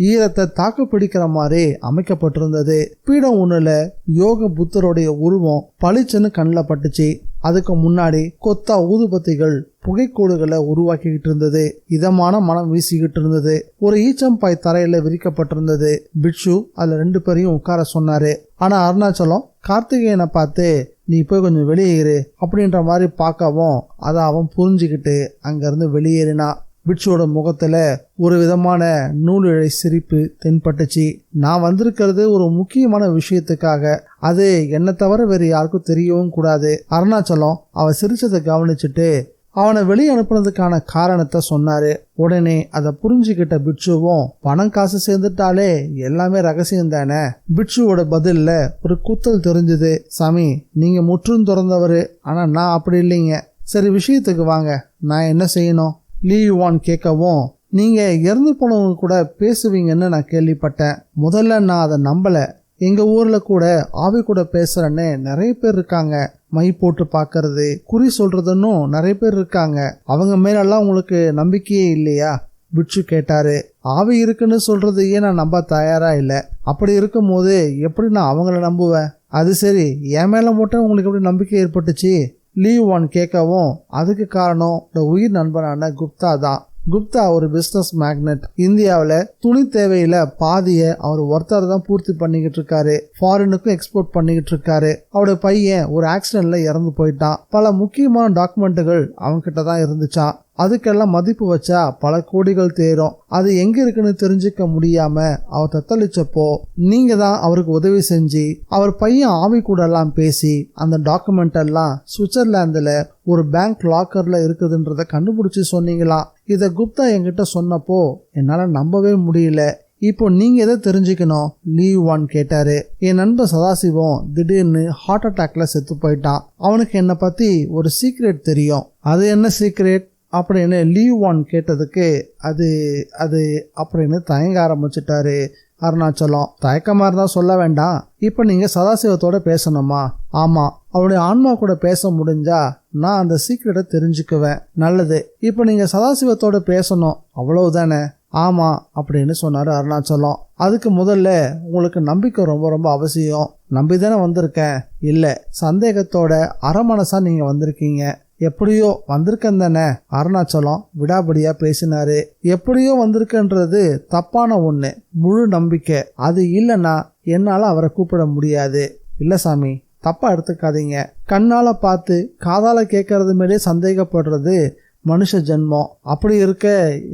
ஈரத்தை தாக்கு பிடிக்கிற மாதிரி அமைக்கப்பட்டிருந்தது. பீடம் ஒண்ணுல யோக புத்தருடைய உருவம் பளிச்சுன்னு கண்ணில் பட்டுச்சு. அதுக்கு முன்னாடி கொத்தா ஊதுபத்திகள் புகைக்கூடுகளை உருவாக்கிக்கிட்டு இருந்தது. இதமான மனம் வீசிக்கிட்டு இருந்தது. ஒரு ஈச்சம்பாய் தரையில விரிக்கப்பட்டிருந்தது. பிட்சு அதுல 2 பேரையும் உட்கார சொன்னாரு. ஆனா அருணாச்சலம் கார்த்திகேயனை பார்த்து, நீ போய் கொஞ்சம் வெளியேறு அப்படின்ற மாதிரி பார்க்கவும் அதை அவன் புரிஞ்சுக்கிட்டு அங்கிருந்து வெளியேறினா. பிட்சுவோட முகத்துல ஒரு விதமான நூலிழை சிரிப்பு தென்பட்டுச்சு. நான் வந்திருக்கிறது ஒரு முக்கியமான விஷயத்துக்காக, அது என்னை தவிர வேறு யாருக்கும் தெரியவும் கூடாது. அருணாச்சலம் அவ சிரிச்சதை கவனிச்சுட்டு, அவனை வெளியே அனுப்புனதுக்கான காரணத்தை சொன்னாரு. உடனே அதை புரிஞ்சுக்கிட்ட பிட்சுவும் பணம் காசு சேர்ந்துட்டாலே எல்லாமே ரகசியம் தானே. பிட்சுவோட பதில்ல ஒரு குத்தல் தெரிஞ்சது. சாமி, நீங்க முற்றும் திறந்தவரு, ஆனா நான் அப்படி இல்லைங்க. சரி, விஷயத்துக்கு வாங்க, நான் என்ன செய்யணும்? லீ யுவான் கேட்கவும், நீங்க இறந்து போனவங்க கூட பேசுவீங்கன்னு நான் கேள்விப்பட்டேன். முதல்ல நான் அதை நம்பல. எங்க ஊர்ல கூட ஆவி கூட பேசுறேன்னு நிறைய பேர் இருக்காங்க. மை போட்டு பாக்குறது, குறி சொல்றதுன்னு நிறைய பேர் இருக்காங்க. அவங்க மேலெல்லாம் உங்களுக்கு நம்பிக்கையே இல்லையா? பிட்சு கேட்டாரு. ஆவி இருக்குன்னு சொல்றதையே நான் நம்ப தயாரா இல்லை. அப்படி இருக்கும் போது எப்படி நான் அவங்கள நம்புவேன்? அது சரி, என் மேல மட்டும் உங்களுக்கு எப்படி நம்பிக்கை ஏற்பட்டுச்சு? லீ யுவான் கேட்கவும், அதுக்கு காரணம் உயிர் நண்பனான குப்தா தான். குப்தா ஒரு பிசினஸ் மேக்னட். இந்தியாவில் துணி தேவையில பாதியை அவர் ஒருத்தர் தான் பூர்த்தி பண்ணிக்கிட்டு இருக்காரு. ஃபாரினுக்கும் எக்ஸ்போர்ட் பண்ணிக்கிட்டு இருக்காரு. அவருடைய பையன் ஒரு ஆக்சிடென்ட்ல இறந்து போயிட்டான். பல முக்கியமான டாக்குமெண்ட்டுகள் அவங்க கிட்ட தான் இருந்துச்சான். அதுக்கெல்லாம் மதிப்பு வச்சா பல கோடிகள் தேரும். அது எங்க இருக்குன்னு தெரிஞ்சுக்க முடியாம அவர் தத்தளிச்சப்போ நீங்க தான் அவருக்கு உதவி செஞ்சு அவர் பையன் ஆவி கூட எல்லாம் பேசி அந்த டாக்குமெண்ட் எல்லாம் சுவிட்சர்லாந்துல ஒரு பேங்க் லாக்கர்ல இருக்குதுன்றத கண்டுபிடிச்சு சொன்னீங்களாம். இத குப்தா என்கிட்ட சொன்னப்போ என்னால நம்பவே முடியல. இப்போ நீங்க எதை தெரிஞ்சுக்கணும்? லீ யுவான் கேட்டாரு. என் நண்பன் சதாசிவம் திடீர்னு ஹார்ட் அட்டாக்ல செத்து போயிட்டான். அவனுக்கு என்னை பத்தி ஒரு சீக்ரெட் தெரியும். அது என்ன சீக்ரெட் அப்படின்னு லீ யுவான் கேட்டதுக்கு அது அது அப்படின்னு தயங்க ஆரம்பிச்சுட்டாரு அருணாச்சலம். தயக்கமா இருந்தா சொல்ல வேண்டாம். இப்ப நீங்க சதாசிவத்தோட பேசணுமா? ஆமா, அவருடைய ஆன்மா கூட பேச முடிஞ்சா நான் அந்த சீக்ரெட்டை தெரிஞ்சுக்குவேன். நல்லது, இப்ப நீங்க சதாசிவத்தோட பேசணும், அவ்வளவுதானே? ஆமா அப்படின்னு சொன்னாரு அருணாச்சலம். அதுக்கு முதல்ல உங்களுக்கு நம்பிக்கை ரொம்ப ரொம்ப அவசியம். நம்பிதானே வந்திருக்கேன்? இல்ல, சந்தேகத்தோட அரைமனசா நீங்க வந்திருக்கீங்க. எப்படியோ வந்திருக்கேன் தானே? அருணாச்சலம் விடாபடியா பேசினாரு. எப்படியோ வந்திருக்கன்றது தப்பான ஒண்ணு. முழு நம்பிக்கை அது இல்லைன்னா என்னால அவரை கூப்பிட முடியாது. இல்ல சாமி, தப்பா எடுத்துக்காதீங்க. கண்ணால பார்த்து காதால கேட்கறது மேலே சந்தேகப்படுறது மனுஷ ஜென்மம். அப்படி இருக்க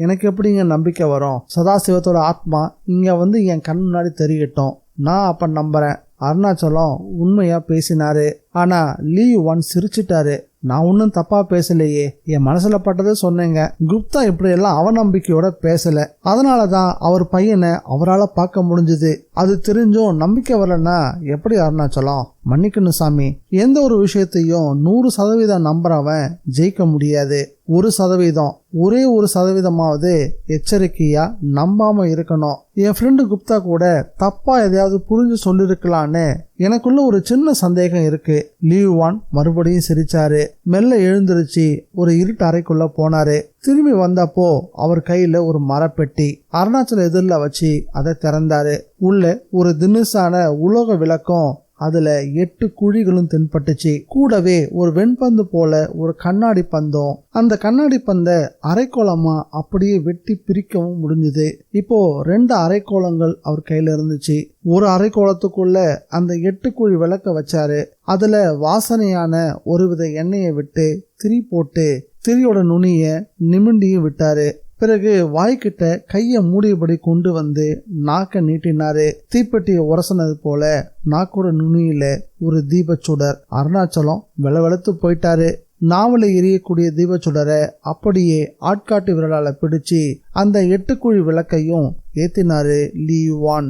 எனக்கு எப்படிங்க நம்பிக்கை வரும்? சதாசிவத்தோட ஆத்மா இங்க வந்து என் கண் முன்னாடி தெரியட்டும், நான் அப்ப நம்புறேன். அருணாச்சலம் உண்மையா பேசினாரு. ஆனா லீ யுவான் சிரிச்சிட்டாரு. நான் ஒன்னும் தப்பா பேசலையே, என் மனசுல பட்டதை சொன்னேங்க. குப்தா இப்படி எல்லாம் அவநம்பிக்கையோட பேசல. அதனாலதான் அவர் பையனை அவரால் பார்க்க முடிஞ்சது. அது தெரிஞ்சும் நம்பிக்கை வரலன்னா எப்படி அருணாச்சலம்? மன்னிக்கணும் சாமி, எந்த ஒரு விஷயத்தையும் 100% நம்புறவன் ஜெயிக்க முடியாது. 1%, ஒரே 1%மாவது எச்சரிக்கையா நம்பாம இருக்கணும். என் ஃப்ரெண்டு குப்தா கூட தப்பா எதையாவது புரிஞ்சு சொல்லிருக்கலான்னு எனக்குள்ள ஒரு சின்ன சந்தேகம் இருக்கு. லீ யுவான் மறுபடியும் சிரிச்சாரு. மெல்ல எழுந்திருச்சு ஒரு இருட்டு அறைக்குள்ள போனாரு. திரும்பி வந்தப்போ அவர் கையில ஒரு மரப்பெட்டி அருணாச்சல எதிரில் வச்சு அதை திறந்தாரு. உள்ள ஒரு தினுசான உலோக விளக்கம், அதுல 8 குழிகளும் தென்பட்டுச்சு. கூடவே ஒரு வெண்பந்து போல ஒரு கண்ணாடி பந்தும். அந்த கண்ணாடி பந்த அரைக்கோளமா அப்படியே வெட்டி பிரிக்கவும் முடிஞ்சுது. இப்போ 2 அரைக்கோளங்கள் அவர் கையில இருந்துச்சு. ஒரு அரைக்கோளத்துக்குள்ள அந்த 8 குழி விளக்க வச்சாரு. அதுல வாசனையான ஒருவித எண்ணெயை விட்டு திரி போட்டு திரியோட நுனிய நிமிண்டியும் விட்டாரு. பிறகு வாய்க்கிட்ட கைய மூடியபடி கொண்டு வந்து நாக்க நீட்டினாரு. தீப்பெட்டியை உரசனது போல நாக்கோட நுனியில ஒரு தீபச்சுடர். அருணாச்சலம் வெளவெளத்து போயிட்டாரு. நாவல எரியக்கூடிய தீபச்சுடரை அப்படியே ஆட்காட்டு விரலால பிடிச்சு அந்த 8 குழி விளக்கையும் ஏத்தினாரு லீ யுவான்.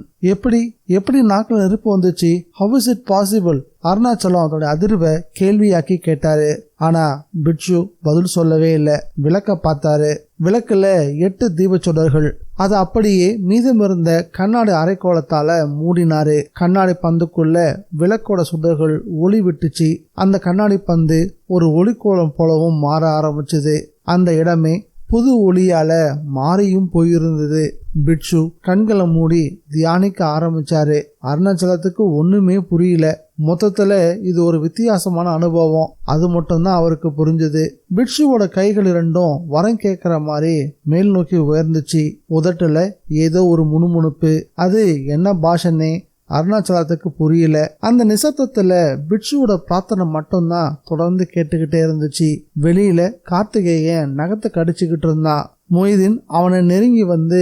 எப்படி நாக்கில் நெருப்பு வந்துச்சு? How is it possible? Arunachalam அதோட அதிர்வை கேள்வியாக்கி கேட்டாரு. ஆனா பிட்சு பதில் சொல்லவே இல்லை. விளக்க பார்த்தாரு. விளக்குல 8 தீபச்சுடர்கள். அது அப்படியே மீதமிருந்த கண்ணாடி அரைக்கோளத்தால மூடினாரு. கண்ணாடி பந்துக்குள்ள விளக்கோட சுடர்கள் ஒளி விட்டுச்சு. அந்த கண்ணாடி பந்து ஒரு ஒளிக்கோளம் போலவும் மாற ஆரம்பிச்சது. அந்த இடமே புது ஒளியால மாறியும் போயிருந்தது. பிட்சு கண்களை மூடி தியானிக்க ஆரம்பிச்சாரு. அருணாச்சலத்துக்கு ஒண்ணுமே புரியல. மொத்தத்துல இது ஒரு வித்தியாசமான அனுபவம். அது மட்டும்தான் அவருக்கு புரிஞ்சது. பிட்சுவோட கைகள் 2ம் வரம் கேட்கிற மாதிரி மேல் நோக்கி உயர்ந்துச்சு. உதட்டுல ஏதோ ஒரு முணுமுணுப்பு. அது என்ன பாஷனே அருணாச்சலத்துக்கு புரியல. அந்த நிசப்தத்துல பிட்சுவோட பிரார்த்தனை மட்டும்தான் தொடர்ந்து கேட்டுக்கிட்டே இருந்துச்சு. வெளியில கார்த்திகேயன் நகத்தை கடிச்சுக்கிட்டு இருந்தான். மொய்தீன் அவனை நெருங்கி வந்து,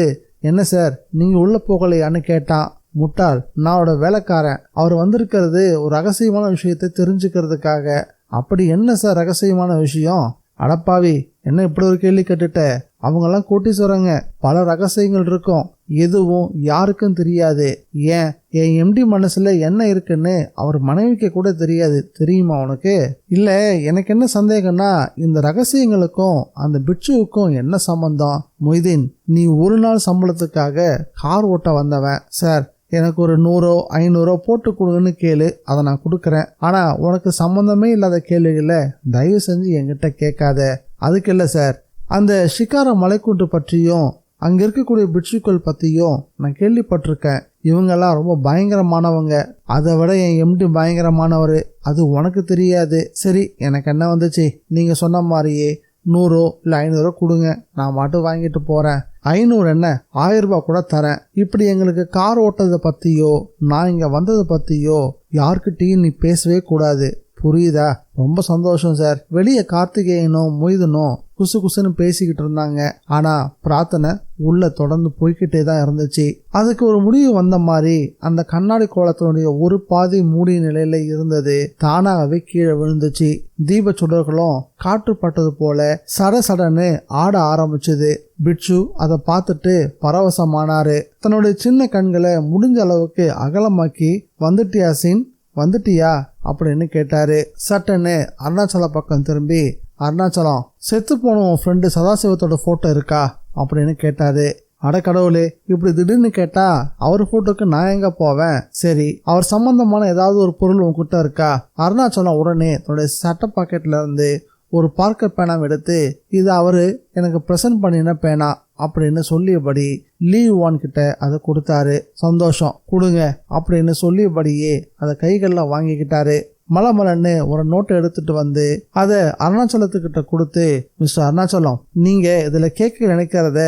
என்ன சார், நீங்க உள்ள போகலையான்னு கேட்டான். முட்டாள், நான் அவரோட வேலைக்காரன். அவர் வந்திருக்கிறது ஒரு ரகசியமான விஷயத்தை தெரிஞ்சுக்கிறதுக்காக. அப்படி என்ன சார் ரகசியமான விஷயம் அடப்பாவி, என்ன இப்படி ஒரு கேள்வி கேட்டுட்ட? அவங்கெல்லாம் கோட்டீஸ்வரங்க, பல ரகசியங்கள் இருக்கும், எதுவும் யாருக்கும் தெரியாது. ஏன் என் எம்டி மனசுல என்ன இருக்குன்னு அவர் மனைவிக்கு கூட தெரியாது, தெரியுமா உனக்கு? இல்ல, எனக்கு என்ன சந்தேகம்னா இந்த ரகசியங்களுக்கும் அந்த பிட்சுவுக்கும் என்ன சம்பந்தம்? மொய்தீன், நீ ஒரு நாள் சம்பளத்துக்காக கார் ஓட்ட வந்தவன். சார், எனக்கு ஒரு 100 500 போட்டு கொடுங்கன்னு கேளு, அதை நான் கொடுக்குறேன். ஆனா உனக்கு சம்பந்தமே இல்லாத கேள்விகளை தயவு செஞ்சு என்கிட்ட கேட்காத. அதுக்கு இல்லை சார், அந்த ஷிகாரா மலைக்குண்டு பற்றியும் அங்க இருக்கக்கூடிய பிட்சுக்கள் பத்தியும் நான் கேள்விப்பட்டிருக்கேன். இவங்கெல்லாம் ரொம்ப பயங்கரமானவங்க. அதை விட என் எம்டி பயங்கரமானவர். அது உனக்கு தெரியாது. சரி, எனக்கு என்ன வந்துச்சு, நீங்க சொன்ன மாதிரியே 100 இல்லை 500 கொடுங்க, நான் மட்டும் வாங்கிட்டு போறேன். 500 என்ன, 1000 ரூபாய் கூட தரேன். இப்படி எங்களுக்கு கார் ஓட்டதை பத்தியோ நான் இங்க வந்ததை பத்தியோ யார்கிட்டையும் நீ பேசவே கூடாது, புரியுதா? ரொம்ப சந்தோஷம் சார். வெளியே கார்த்திகேயனும் மொய்தனும் குசு குசுன்னு பேசிக்கிட்டு இருந்தாங்க. ஆனா பிரார்த்தனை உள்ள தொடர்ந்து போய்கிட்டே தான் இருந்துச்சு. அதுக்கு ஒரு முடிவு வந்த மாதிரி அந்த கண்ணாடி கோலத்தினுடைய ஒரு பாதி மூடிய நிலையில இருந்தது தானாகவே கீழே விழுந்துச்சு. தீப சுடர்களும் காற்று பட்டது போல சடசடன்னு ஆட ஆரம்பிச்சது. பிட்சு அதை பார்த்துட்டு பரவசமானாரு. தன்னுடைய சின்ன கண்களை முடிஞ்ச அளவுக்கு அகலமாக்கி, வந்துட்டியா சீன், வந்துட்டியா அப்படின்னு கேட்டாரு. சட்டன்னு அருணாச்சல பக்கம் திரும்பி, அருணாச்சலம், செத்து போன உன் ஃப்ரெண்டு சதாசிவத்தோட போட்டோ இருக்கா அப்படின்னு கேட்டாரு. அட கடவுளே, இப்படி திடீர்னு கேட்டா அவர் போட்டோக்கு நான் எங்க போவேன்? சரி, அவர் சம்பந்தமான ஏதாவது ஒரு பொருள் உன்கிட்ட இருக்கா? அருணாச்சலம் உடனே தன்னுடைய சட்ட பாக்கெட்ல இருந்து ஒரு பார்க்கர் பேனாவை எடுத்து, இது அவரு எனக்கு பிரசன்ட் பண்ணின பேனா அப்படின்னு சொல்லியபடி லீவான் கிட்ட அதை கொடுத்தாரு. சந்தோஷம், கொடுங்க அப்படின்னு சொல்லியபடியே அதை கைகளில் வாங்கிக்கிட்டாரு. மலமலன்னு ஒரு நோட்டை எடுத்துட்டு வந்து அதை அருணாச்சலத்துக்கிட்ட கொடுத்து, மிஸ்டர் அருணாச்சலம், நீங்க இதுல கேட்க நினைக்கிறத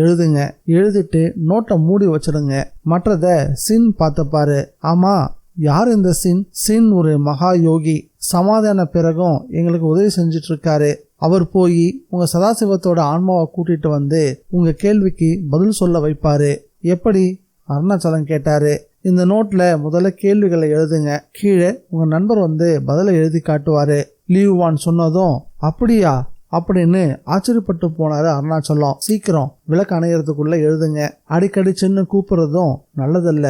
எழுதுங்க, எழுதிட்டு நோட்டை மூடி வச்சிடுங்க, மற்றத சின் பார்த்துப்பாரு. ஆமா, யார் இந்த சின்? சின் ஒரு மகா யோகி, சமாதான பிறகும் எங்களுக்கு உதவி செஞ்சிட்டு இருக்காரு. அவர் போய் உங்க சதாசிவத்தோட ஆன்மாவை கூட்டிட்டு வந்து உங்க கேள்விக்கு பதில் சொல்ல வைப்பாரு. எப்படி? அருணாச்சலம் கேட்டாரு. இந்த நோட்ல முதல்ல கேள்விகளை எழுதுங்க, கீழே உங்க நண்பர் வந்து பதிலை எழுதி காட்டுவாரு. லீவான் சொன்னதும் அப்படியா அப்படின்னு ஆச்சரியப்பட்டு போனாரு அருணாச்சலம். சீக்கிரம், விளக்கு அணையறதுக்குள்ள எழுதுங்க, அடிக்கடி சின்ன கூப்பிடுறதும் நல்லதல்ல.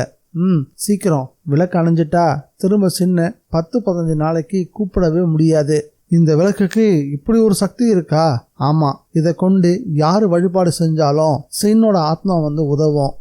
சீக்கிரம், விளக்கு அணைஞ்சிட்டா திரும்ப சின்ன 10-15 நாளைக்கு கூப்பிடவே முடியாது. இந்த விளக்குக்கு இப்படி ஒரு சக்தி இருக்கா? ஆமா, இதை கொண்டு யாரு வழிபாடு செஞ்சாலும் சின்னோட ஆத்மா வந்து உதவும்.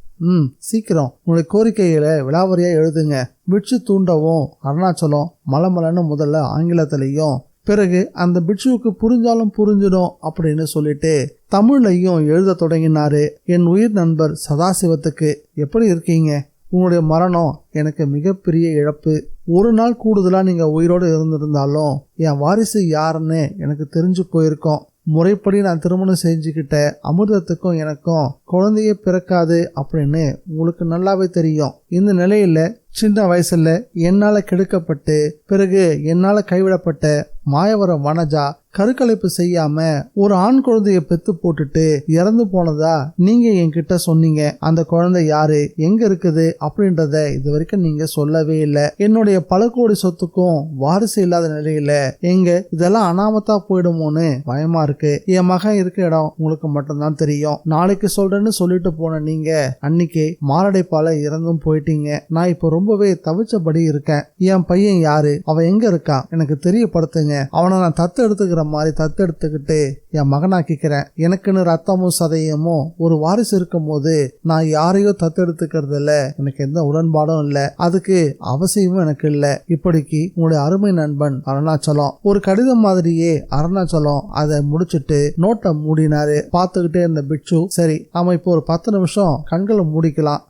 சீக்கிரம் உங்களுடைய கோரிக்கைகளை விலாவரியா எழுதுங்க. பிட்சு தூண்டவும் அருணாச்சலம் மலமலன்னு முதல்ல ஆங்கிலத்திலையும், பிறகு அந்த பிட்சுவுக்கு புரிஞ்சாலும் புரிஞ்சிடும் அப்படின்னு சொல்லிட்டு தமிழ்லையும் எழுத தொடங்கினாரு. என் உயிர் நண்பர் சதாசிவத்துக்கு, எப்படி இருக்கீங்க? உங்களுடைய மரணம் எனக்கு மிகப்பெரிய இழப்பு. ஒரு நாள் கூடுதலா நீங்க உயிரோடு இருந்திருந்தாலும் என் வாரிசு யாருன்னு எனக்கு தெரிஞ்சு போயிருக்கோம். முறைப்படி நான் திருமணம் செஞ்சுக்கிட்ட அமிர்தத்துக்கும் எனக்கும் குழந்தையே பிறக்காது அப்படின்னு உங்களுக்கு நல்லாவே தெரியும். இந்த நிலையில சின்ன வயசுல என்னால கெடுக்கப்பட்டு பிறகு என்னால கைவிடப்பட்ட மாயவரம் வனஜா கருக்கலைப்பு செய்யாம ஒரு ஆண் குழந்தைய பெத்து போட்டுட்டு இறந்து போனதா நீங்க என்கிட்ட சொன்னீங்க. அந்த குழந்தை யாரு, எங்க இருக்குது அப்படின்றத இது வரைக்கும் நீங்க சொல்லவே இல்லை. என்னுடைய பல கோடி சொத்துக்கும் வாரிசு இல்லாத நிலையில எங்க இதெல்லாம் அனாமத்தா போயிடுமோன்னு பயமா இருக்கு. என் மகன் இருக்க இடம் உங்களுக்கு மட்டும்தான் தெரியும். நாளைக்கு சொல்றேன்னு சொல்லிட்டு போன நீங்க அன்னைக்கு மாரடைப்பால இறந்தும் போயிட்டீங்க. நான் இப்ப ரொம்பவே தவிச்சபடி இருக்கேன். என் பையன் யாரு, அவன் எங்க இருக்கான், எனக்கு தெரியப்படுத்துங்க. அவனை நான் தத்து எடுத்துக்கிற மாதிரி தத்தெடுத்துக்கிட்டு என் மகனாக்கிக்கிறேன். எனக்குன்னு ரத்தமும் சதையமும் ஒரு வாரிசு இருக்கும் போது நான் யாரையோ தத்தெடுத்துக்கிறது இல்ல, எனக்கு எந்த உடன்பாடும் இல்ல, அதுக்கு அவசியமும் எனக்கு இல்ல. இப்படிக்கு உங்களுடைய அருமை நண்பன் அருணாச்சலம். ஒரு கடிதம் மாதிரியே அருணாச்சலம் அதை முடிச்சுட்டு நோட்டை மூடினாரு. பார்த்துக்கிட்டே இருந்த பிட்சு, சரி நாம இப்போ ஒரு 10 நிமிஷம் கண்களை மூடிக்கலாம்.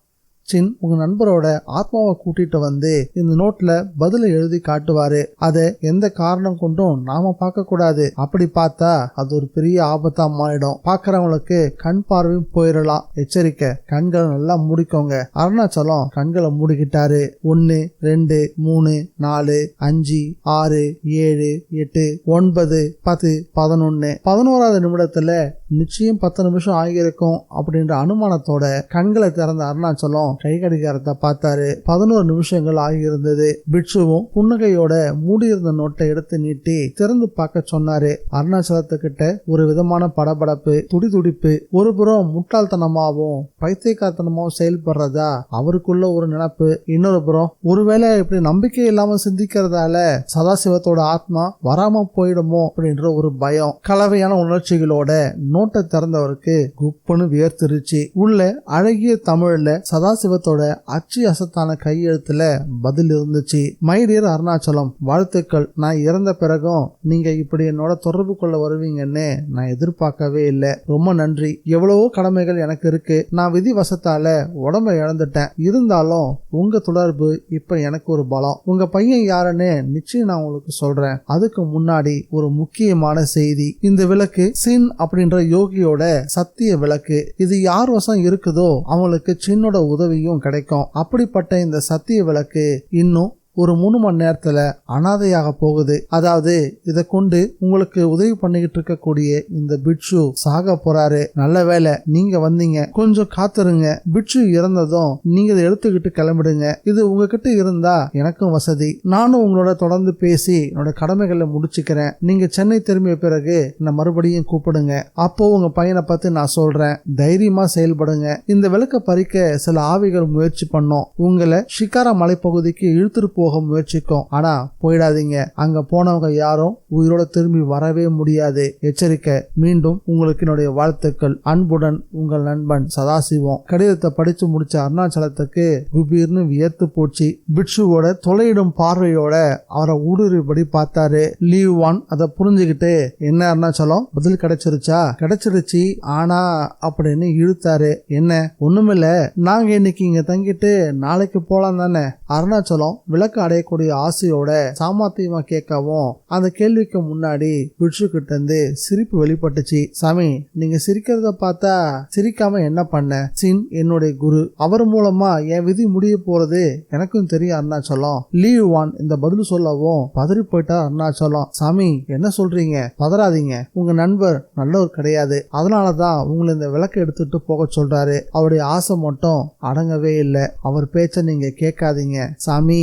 சின் உங்க நண்பரோட ஆத்மாவை கூட்டிட்டு வந்து இந்த நோட்ல பதில எழுதி காட்டுவாரு. அதை எந்த காரணம் கொண்டும் நாம பார்க்க கூடாது. அப்படி பார்த்தா அது ஒரு பெரிய ஆபத்தா மாறிடும். பாக்குறவங்களுக்கு கண் பார்வையும் போயிடலாம். எச்சரிக்கை, கண்களை நல்லா மூடிக்கோங்க. அருணாச்சலம் கண்களை மூடிக்கிட்டாரு. 1 2 3 4 5 6 7 8 9 10 11 11வது நிமிடத்துல நிச்சயம் 10 நிமிஷம் ஆகியிருக்கும் அப்படின்ற அனுமானத்தோட கண்களை திறந்த அருணாச்சலம் கை கடிகாரத்தை பார்த்தாரு. 11 நிமிஷங்கள் ஆகியிருந்தது. பிட்சுவும் புன்னகையோட மூடியிருந்த நோட்டை எடுத்து நீட்டி திறந்து பார்க்க சொன்னாரு. அருணாச்சலத்துக்கிட்ட ஒரு விதமான படபடப்பு, துடிதுடிப்பு. ஒரு புறம் முட்டாள்தனமாவும் பைத்தியக்காரத்தனமாவும் செயல்படுறதா அவருக்குள்ள ஒரு நினைப்பு, இன்னொரு புறம் ஒருவேளை இப்படி நம்பிக்கை இல்லாம சிந்திக்கிறதால சதாசிவத்தோட ஆத்மா வராம போயிடுமோ அப்படின்ற ஒரு பயம். கலவையான உணர்ச்சிகளோட நோட்டை திறந்தவருக்கு குப்புன்னு வியர்த்திருச்சு. உள்ள அழகிய தமிழ்ல சதாசிவத்தோட அச்சு அசத்தான கையெழுத்துல பதில் இருந்துச்சு. மை டியர் அருணாச்சலம், வாழ்த்துக்கள். நான் இறந்த பிறகும் நீங்க இப்படி என்னோட தொடர்பு கொள்ள வருவீங்கன்னு நான் எதிர்பார்க்கவே இல்லை. ரொம்ப நன்றி. எவ்வளவோ கடமைகள் எனக்கு இருக்கு. நான் விதி வசத்தால உடம்பை இழந்துட்டேன். இருந்தாலும் உங்க தொடர்பு இப்ப எனக்கு ஒரு பலம். உங்க பையன் யாருன்னு நிச்சயம் நான் உங்களுக்கு சொல்றேன். அதுக்கு முன்னாடி ஒரு முக்கியமான செய்தி. இந்த விளக்கு சின் அப்படின்ற யோகியோட சத்திய விளக்கு. இது யார் வசம் இருக்குதோ அவங்களுக்கு சின்னோட உதவியும் கிடைக்கும். அப்படிப்பட்ட இந்த சத்திய விளக்கு இன்னும் ஒரு 3 மணி நேரத்துல அனாதையாக போகுது. அதாவது இதை கொண்டு உங்களுக்கு உதவி பண்ணிக்கிட்டு இருக்கக்கூடிய இந்த பிட்சு சாக போறாரு. நல்ல வேலை நீங்க வந்தீங்க. கொஞ்சம் காத்துருங்க. பிட்சு இறந்ததும் நீங்க இதை எடுத்துக்கிட்டு கிளம்பிடுங்க. இது உங்ககிட்ட இருந்தா எனக்கும் வசதி. நானும் உங்களோட தொடர்ந்து பேசி என்னோட கடமைகளை முடிச்சுக்கிறேன். நீங்க சென்னை திரும்பிய பிறகு என்ன மறுபடியும் கூப்பிடுங்க. அப்போ உங்க பையனை பத்தி நான் சொல்றேன். தைரியமா செயல்படுங்க. இந்த விளக்க பறிக்க சில ஆவிகள் முயற்சி பண்ணோம். உங்களை ஷிகாரா மலைப்பகுதிக்கு இழுத்துட்டு போக முயற்சிக்கும். ஆனா போயிடாதீங்க. அங்க போனவங்க யாரும் உயிரோட திரும்பி வரவே முடியாது. எச்சரிக்கை. மீண்டும் உங்களுக்கு என்னுடைய வாழ்த்துக்கள். அன்புடன் உங்கள் நண்பன் சதாசிவம். கடிதத்தை படிச்சு முடிச்ச அருணாச்சலத்துக்கு குபீர்னு வியர்த்து போச்சு. பிட்சுவோட தொலையிடும் பார்வையோட அவரை ஊடுருவிபடி பார்த்தாரு. லீவ் ஒன் அதை புரிஞ்சுக்கிட்டு, என்ன அருணாச்சலம் பதில் கிடைச்சிருச்சா? கிடைச்சிருச்சு. ஆனா அப்படின்னு இழுத்தாரு. என்ன? ஒண்ணுமில்ல, நாங்க இன்னைக்கு இங்க தங்கிட்டு நாளைக்கு போலாம் தானே? அருணாச்சலம் விளக்கு அடையக்கூடிய ஆசையோட சாமர்த்தியமா கேட்கவும் அந்த கேள்விக்கு முன்னாடி பிட்சு கிட்ட இருந்து சிரிப்பு வெளிப்பட்டுச்சு. சாமி, நீங்க சிரிக்கிறத பார்த்தா சிரிக்காம என்ன பண்ண? சின் என்னுடைய குரு. அவர் மூலமா என் விதி முடிய போறது எனக்கும் தெரியும் அருணாச்சலம். லீவ் ஒன் இந்த பதில் சொல்லவும் பதறி போயிட்டா அருணாச்சலம். சாமி என்ன சொல்றீங்க? பதறாதீங்க. உங்க நண்பர் நல்லவர் கிடையாது. அதனாலதான் உங்களை இந்த விளக்கு எடுத்துட்டு போக சொல்றாரு. அவருடைய ஆசை மட்டும் அடங்கவே இல்லை. அவர் பேச்ச நீங்க கேட்காதீங்க. சாமி,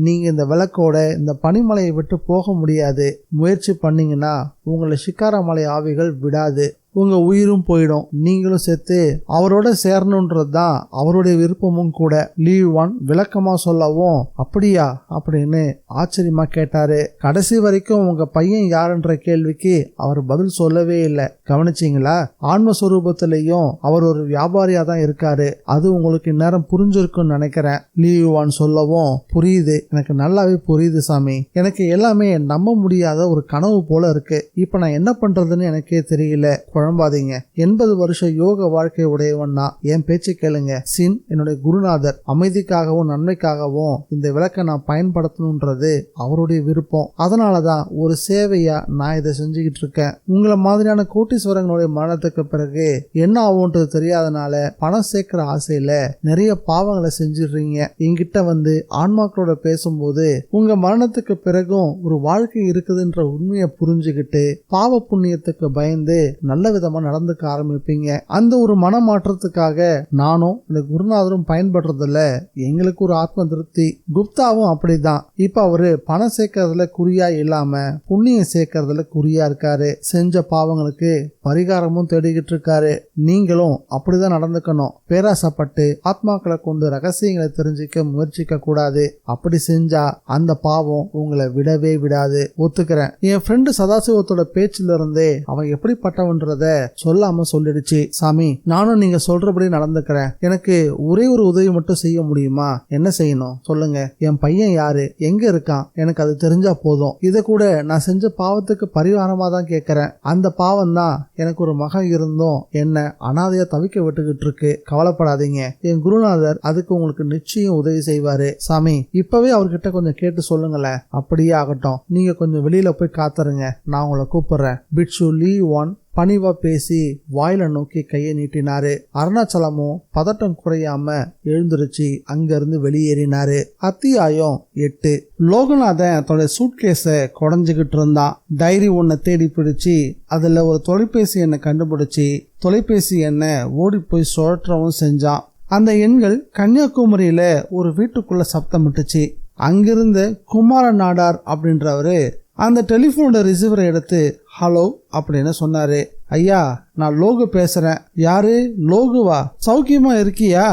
நீங்க இந்த விளக்கோட இந்த பனிமலையை விட்டு போக முடியாது. முயற்சி பண்ணீங்கன்னா உங்களை ஷிகாரா மலை ஆவிகள் விடாது. உங்க உயிரும் போயிடும். நீங்களும் செத்து அவரோட சேரணும்ன்றது தான் அவருடைய விருப்பமும் கூட. லீவ் ஒன் விளக்கமா சொல்லவும், அப்படியா அப்படின்னு ஆச்சரியமா கேட்டாரு. கடைசி வரைக்கும் உங்க பையன் யாருன்ற கேள்விக்கு அவர் பதில் சொல்லவே இல்லை. கவனிச்சிங்களா? ஆன்மஸ்வரூபத்திலையும் அவர் ஒரு வியாபாரியா தான் இருக்காரு. அது உங்களுக்கு இந்நேரம் புரிஞ்சிருக்குன்னு நினைக்கிறேன். லீவ் ஒன் சொல்லவும், புரியுது, எனக்கு நல்லாவே புரியுது சாமி. எனக்கு எல்லாமே நம்ப முடியாத ஒரு கனவு போல இருக்கு. இப்ப நான் என்ன பண்றதுன்னு எனக்கே தெரியல. குழம்பாதீங்க. 80 வருஷ யோக வாழ்க்கை உடையவன்னா என் பேச்சு கேளுங்க. சின் என்னுடைய குருநாதர். அமைதிக்காகவும் நன்மைக்காகவும் இந்த விளக்கை நான் பயன்படுத்தணும்ன்றது அவருடைய விருப்பம். அதனாலதான் ஒரு சேவையா நான் இதை செஞ்சுக்கிட்டு இருக்கேன். உங்களை மாதிரியான கோட்டீஸ்வரங்களுடைய மரணத்துக்கு பிறகு என்ன ஆகும்ன்றது தெரியாதனால பணம் சேர்க்கிற ஆசையில நிறைய பாவங்களை செஞ்சிடுறீங்க. என்கிட்ட வந்து ஆன்மாக்களோட பேசும்போது உங்க மரணத்துக்கு பிறகும் ஒரு வாழ்க்கை இருக்குதுன்ற உண்மையை புரிஞ்சுக்கிட்டு பாவ புண்ணியத்துக்கு பயந்து நல்ல விதமா நடந்துக்க ஆரம்பிப்பீங்க. அந்த ஒரு மனமாற்றத்துக்காக நானும் இந்த குருநாதரும் பயன்படுறதுல எங்களுக்கு ஒரு ஆத்ம திருப்தி. குப்தாவும் அப்படிதான். இப்ப அவரு பணம் சேர்க்கறதுல குறியா இல்லாம புண்ணியம் சேர்க்கறதுல குறியா இருக்காரு. செஞ்ச பாவங்களுக்கு பரிகாரமும் தேடிக்கிட்டு இருக்காரு. நீங்களும் அப்படிதான் நடந்துக்கணும். பேராசப்பட்டு ஆத்மாக்களை கொண்டு ரகசியங்களை தெரிஞ்சுக்க முயற்சிக்க கூடாது. அப்படி செஞ்சா அந்த பாவம் உங்களை விடவே விடாது. ஒத்துக்கிறேன். என் ஃப்ரெண்டு சதாசிவத்தோட பேச்சுல இருந்தே அவன் எப்படிப்பட்டவன்றத சொல்லாம சொல்லிடுச்சு. சாமி, நானும் நீங்க சொல்றபடி நடந்துக்கிறேன். எனக்கு ஒரே ஒரு உதவி மட்டும் செய்ய முடியுமா? என்ன செய்யணும் சொல்லுங்க. என் பையன் யாரு, எங்க இருக்கான், எனக்கு அது தெரிஞ்சா போதும். இத கூட நான் செஞ்ச பாவத்துக்கு பரிகாரமா தான் கேட்கிறேன். அந்த பாவம் தான் எனக்கு ஒரு மகன் இருந்தும் என்ன அனாதையா தவிக்க விட்டுக்கிட்டு இருக்கு. கவலைப்படாதீங்க. என் குருநாதர் அதுக்கு உங்களுக்கு நிச்சயம் உதவி செய்வாரு. சாமி, இப்பவே அவர்கிட்ட கொஞ்சம் கேட்டு சொல்லுங்களேன். அப்படியே ஆகட்டும். நீங்க கொஞ்சம் வெளியில போய் காத்துருங்க. நான் உங்களை கூப்பிடுறேன். பிட்சு லீவ் ஒன் பணிவா பேசி வாயில நோக்கி கையை நீட்டினாரு. அருணாச்சலமும் பதட்டம் குறையாம எழுந்திருச்சு அங்கிருந்து வெளியேறினாரு. அத்தியாயம் 8. லோகநாதன் தன்னோட சூட்கேஸ குடஞ்சுகிட்டு இருந்தான். டைரி ஒன்ன தேடி பிடிச்சு அதுல ஒரு தொலைபேசி எண்ணை கண்டுபிடிச்சு தொலைபேசி எண்ணை ஓடி போய் சுழற்றவும் செஞ்சான். அந்த எண்கள் கன்னியாகுமரியில ஒரு வீட்டுக்குள்ள சப்தமிட்டுச்சு. அங்கிருந்த குமார நாடார் அப்படின்றவரு அந்த டெலிபோனோட ரிசீவரை எடுத்து ஹலோ அப்படின்னு சொன்னாரு. ஐயா, நான் லோகு பேசுறேன். யாரு? லோகுவா? சௌக்கியமா இருக்கியா?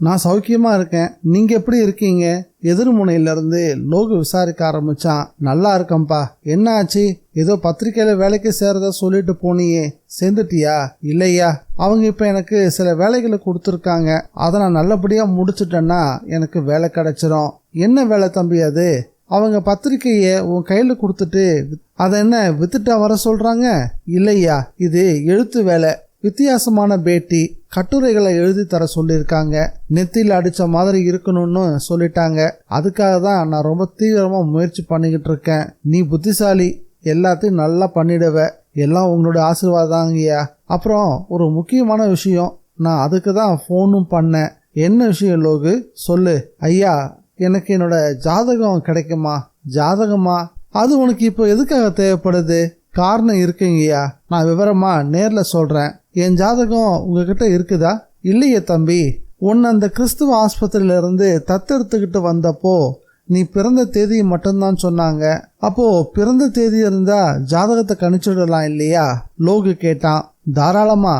நான் சௌக்கியமா இருக்கேன். நீங்க எப்படி இருக்கீங்க? எதிர்முனையில இருந்து லோகு விசாரிக்க ஆரம்பிச்சான். நல்லா இருக்கம்பா. என்ன ஆச்சு? ஏதோ பத்திரிக்கையில வேலைக்கு சேரதா சொல்லிட்டு போனியே, சேர்ந்துட்டியா? இல்லையா, அவங்க இப்ப எனக்கு சில வேலைகளை கொடுத்துருக்காங்க. அதை நான் நல்லபடியா முடிச்சுட்டேன்னா எனக்கு வேலை கிடைச்சிரும். என்ன வேலை தம்பி அது? அவங்க பத்திரிக்கைய உன் கையில கொடுத்துட்டு அதை என்ன வித்துட்டா வர சொல்றாங்க? இல்லையா, இது எழுத்து வேலை. வித்தியாசமான பேட்டி கட்டுரைகளை எழுதி தர சொல்லியிருக்காங்க. நெத்தியில் அடிச்ச மாதிரி இருக்கணும்னு சொல்லிட்டாங்க. அதுக்காக தான் நான் ரொம்ப தீவிரமா முயற்சி பண்ணிக்கிட்டு இருக்கேன். நீ புத்திசாலி, எல்லாத்தையும் நல்லா பண்ணிடுவ. எல்லாம் உங்களோட ஆசீர்வாதாங்கய்யா. அப்புறம் ஒரு முக்கியமான விஷயம், நான் அதுக்கு தான் ஃபோனும் பண்ணேன். என்ன விஷயம் லோகு? சொல்லு. ஐயா, எனக்கு என்னோட ஜாதகம் கிடைக்குமா? ஜாதகமா? அது உனக்கு இப்போ எதுக்காக தேவைப்படுது? காரணம் இருக்குங்கய்யா, நான் விவரமா நேர்ல சொல்றேன். என் ஜாதகம் உங்ககிட்ட இருக்குதா? இல்லையே தம்பி, உன்னை அந்த கிறிஸ்துவ ஆஸ்பத்திரியில இருந்து தத்தெடுத்துக்கிட்டு வந்தப்போ நீ பிறந்த தேதி மட்டும்தான் சொன்னாங்க. அப்போ பிறந்த தேதி இருந்தா ஜாதகத்தை கணிச்சுடலாம் இல்லையா? லோகு கேட்டான். தாராளமா.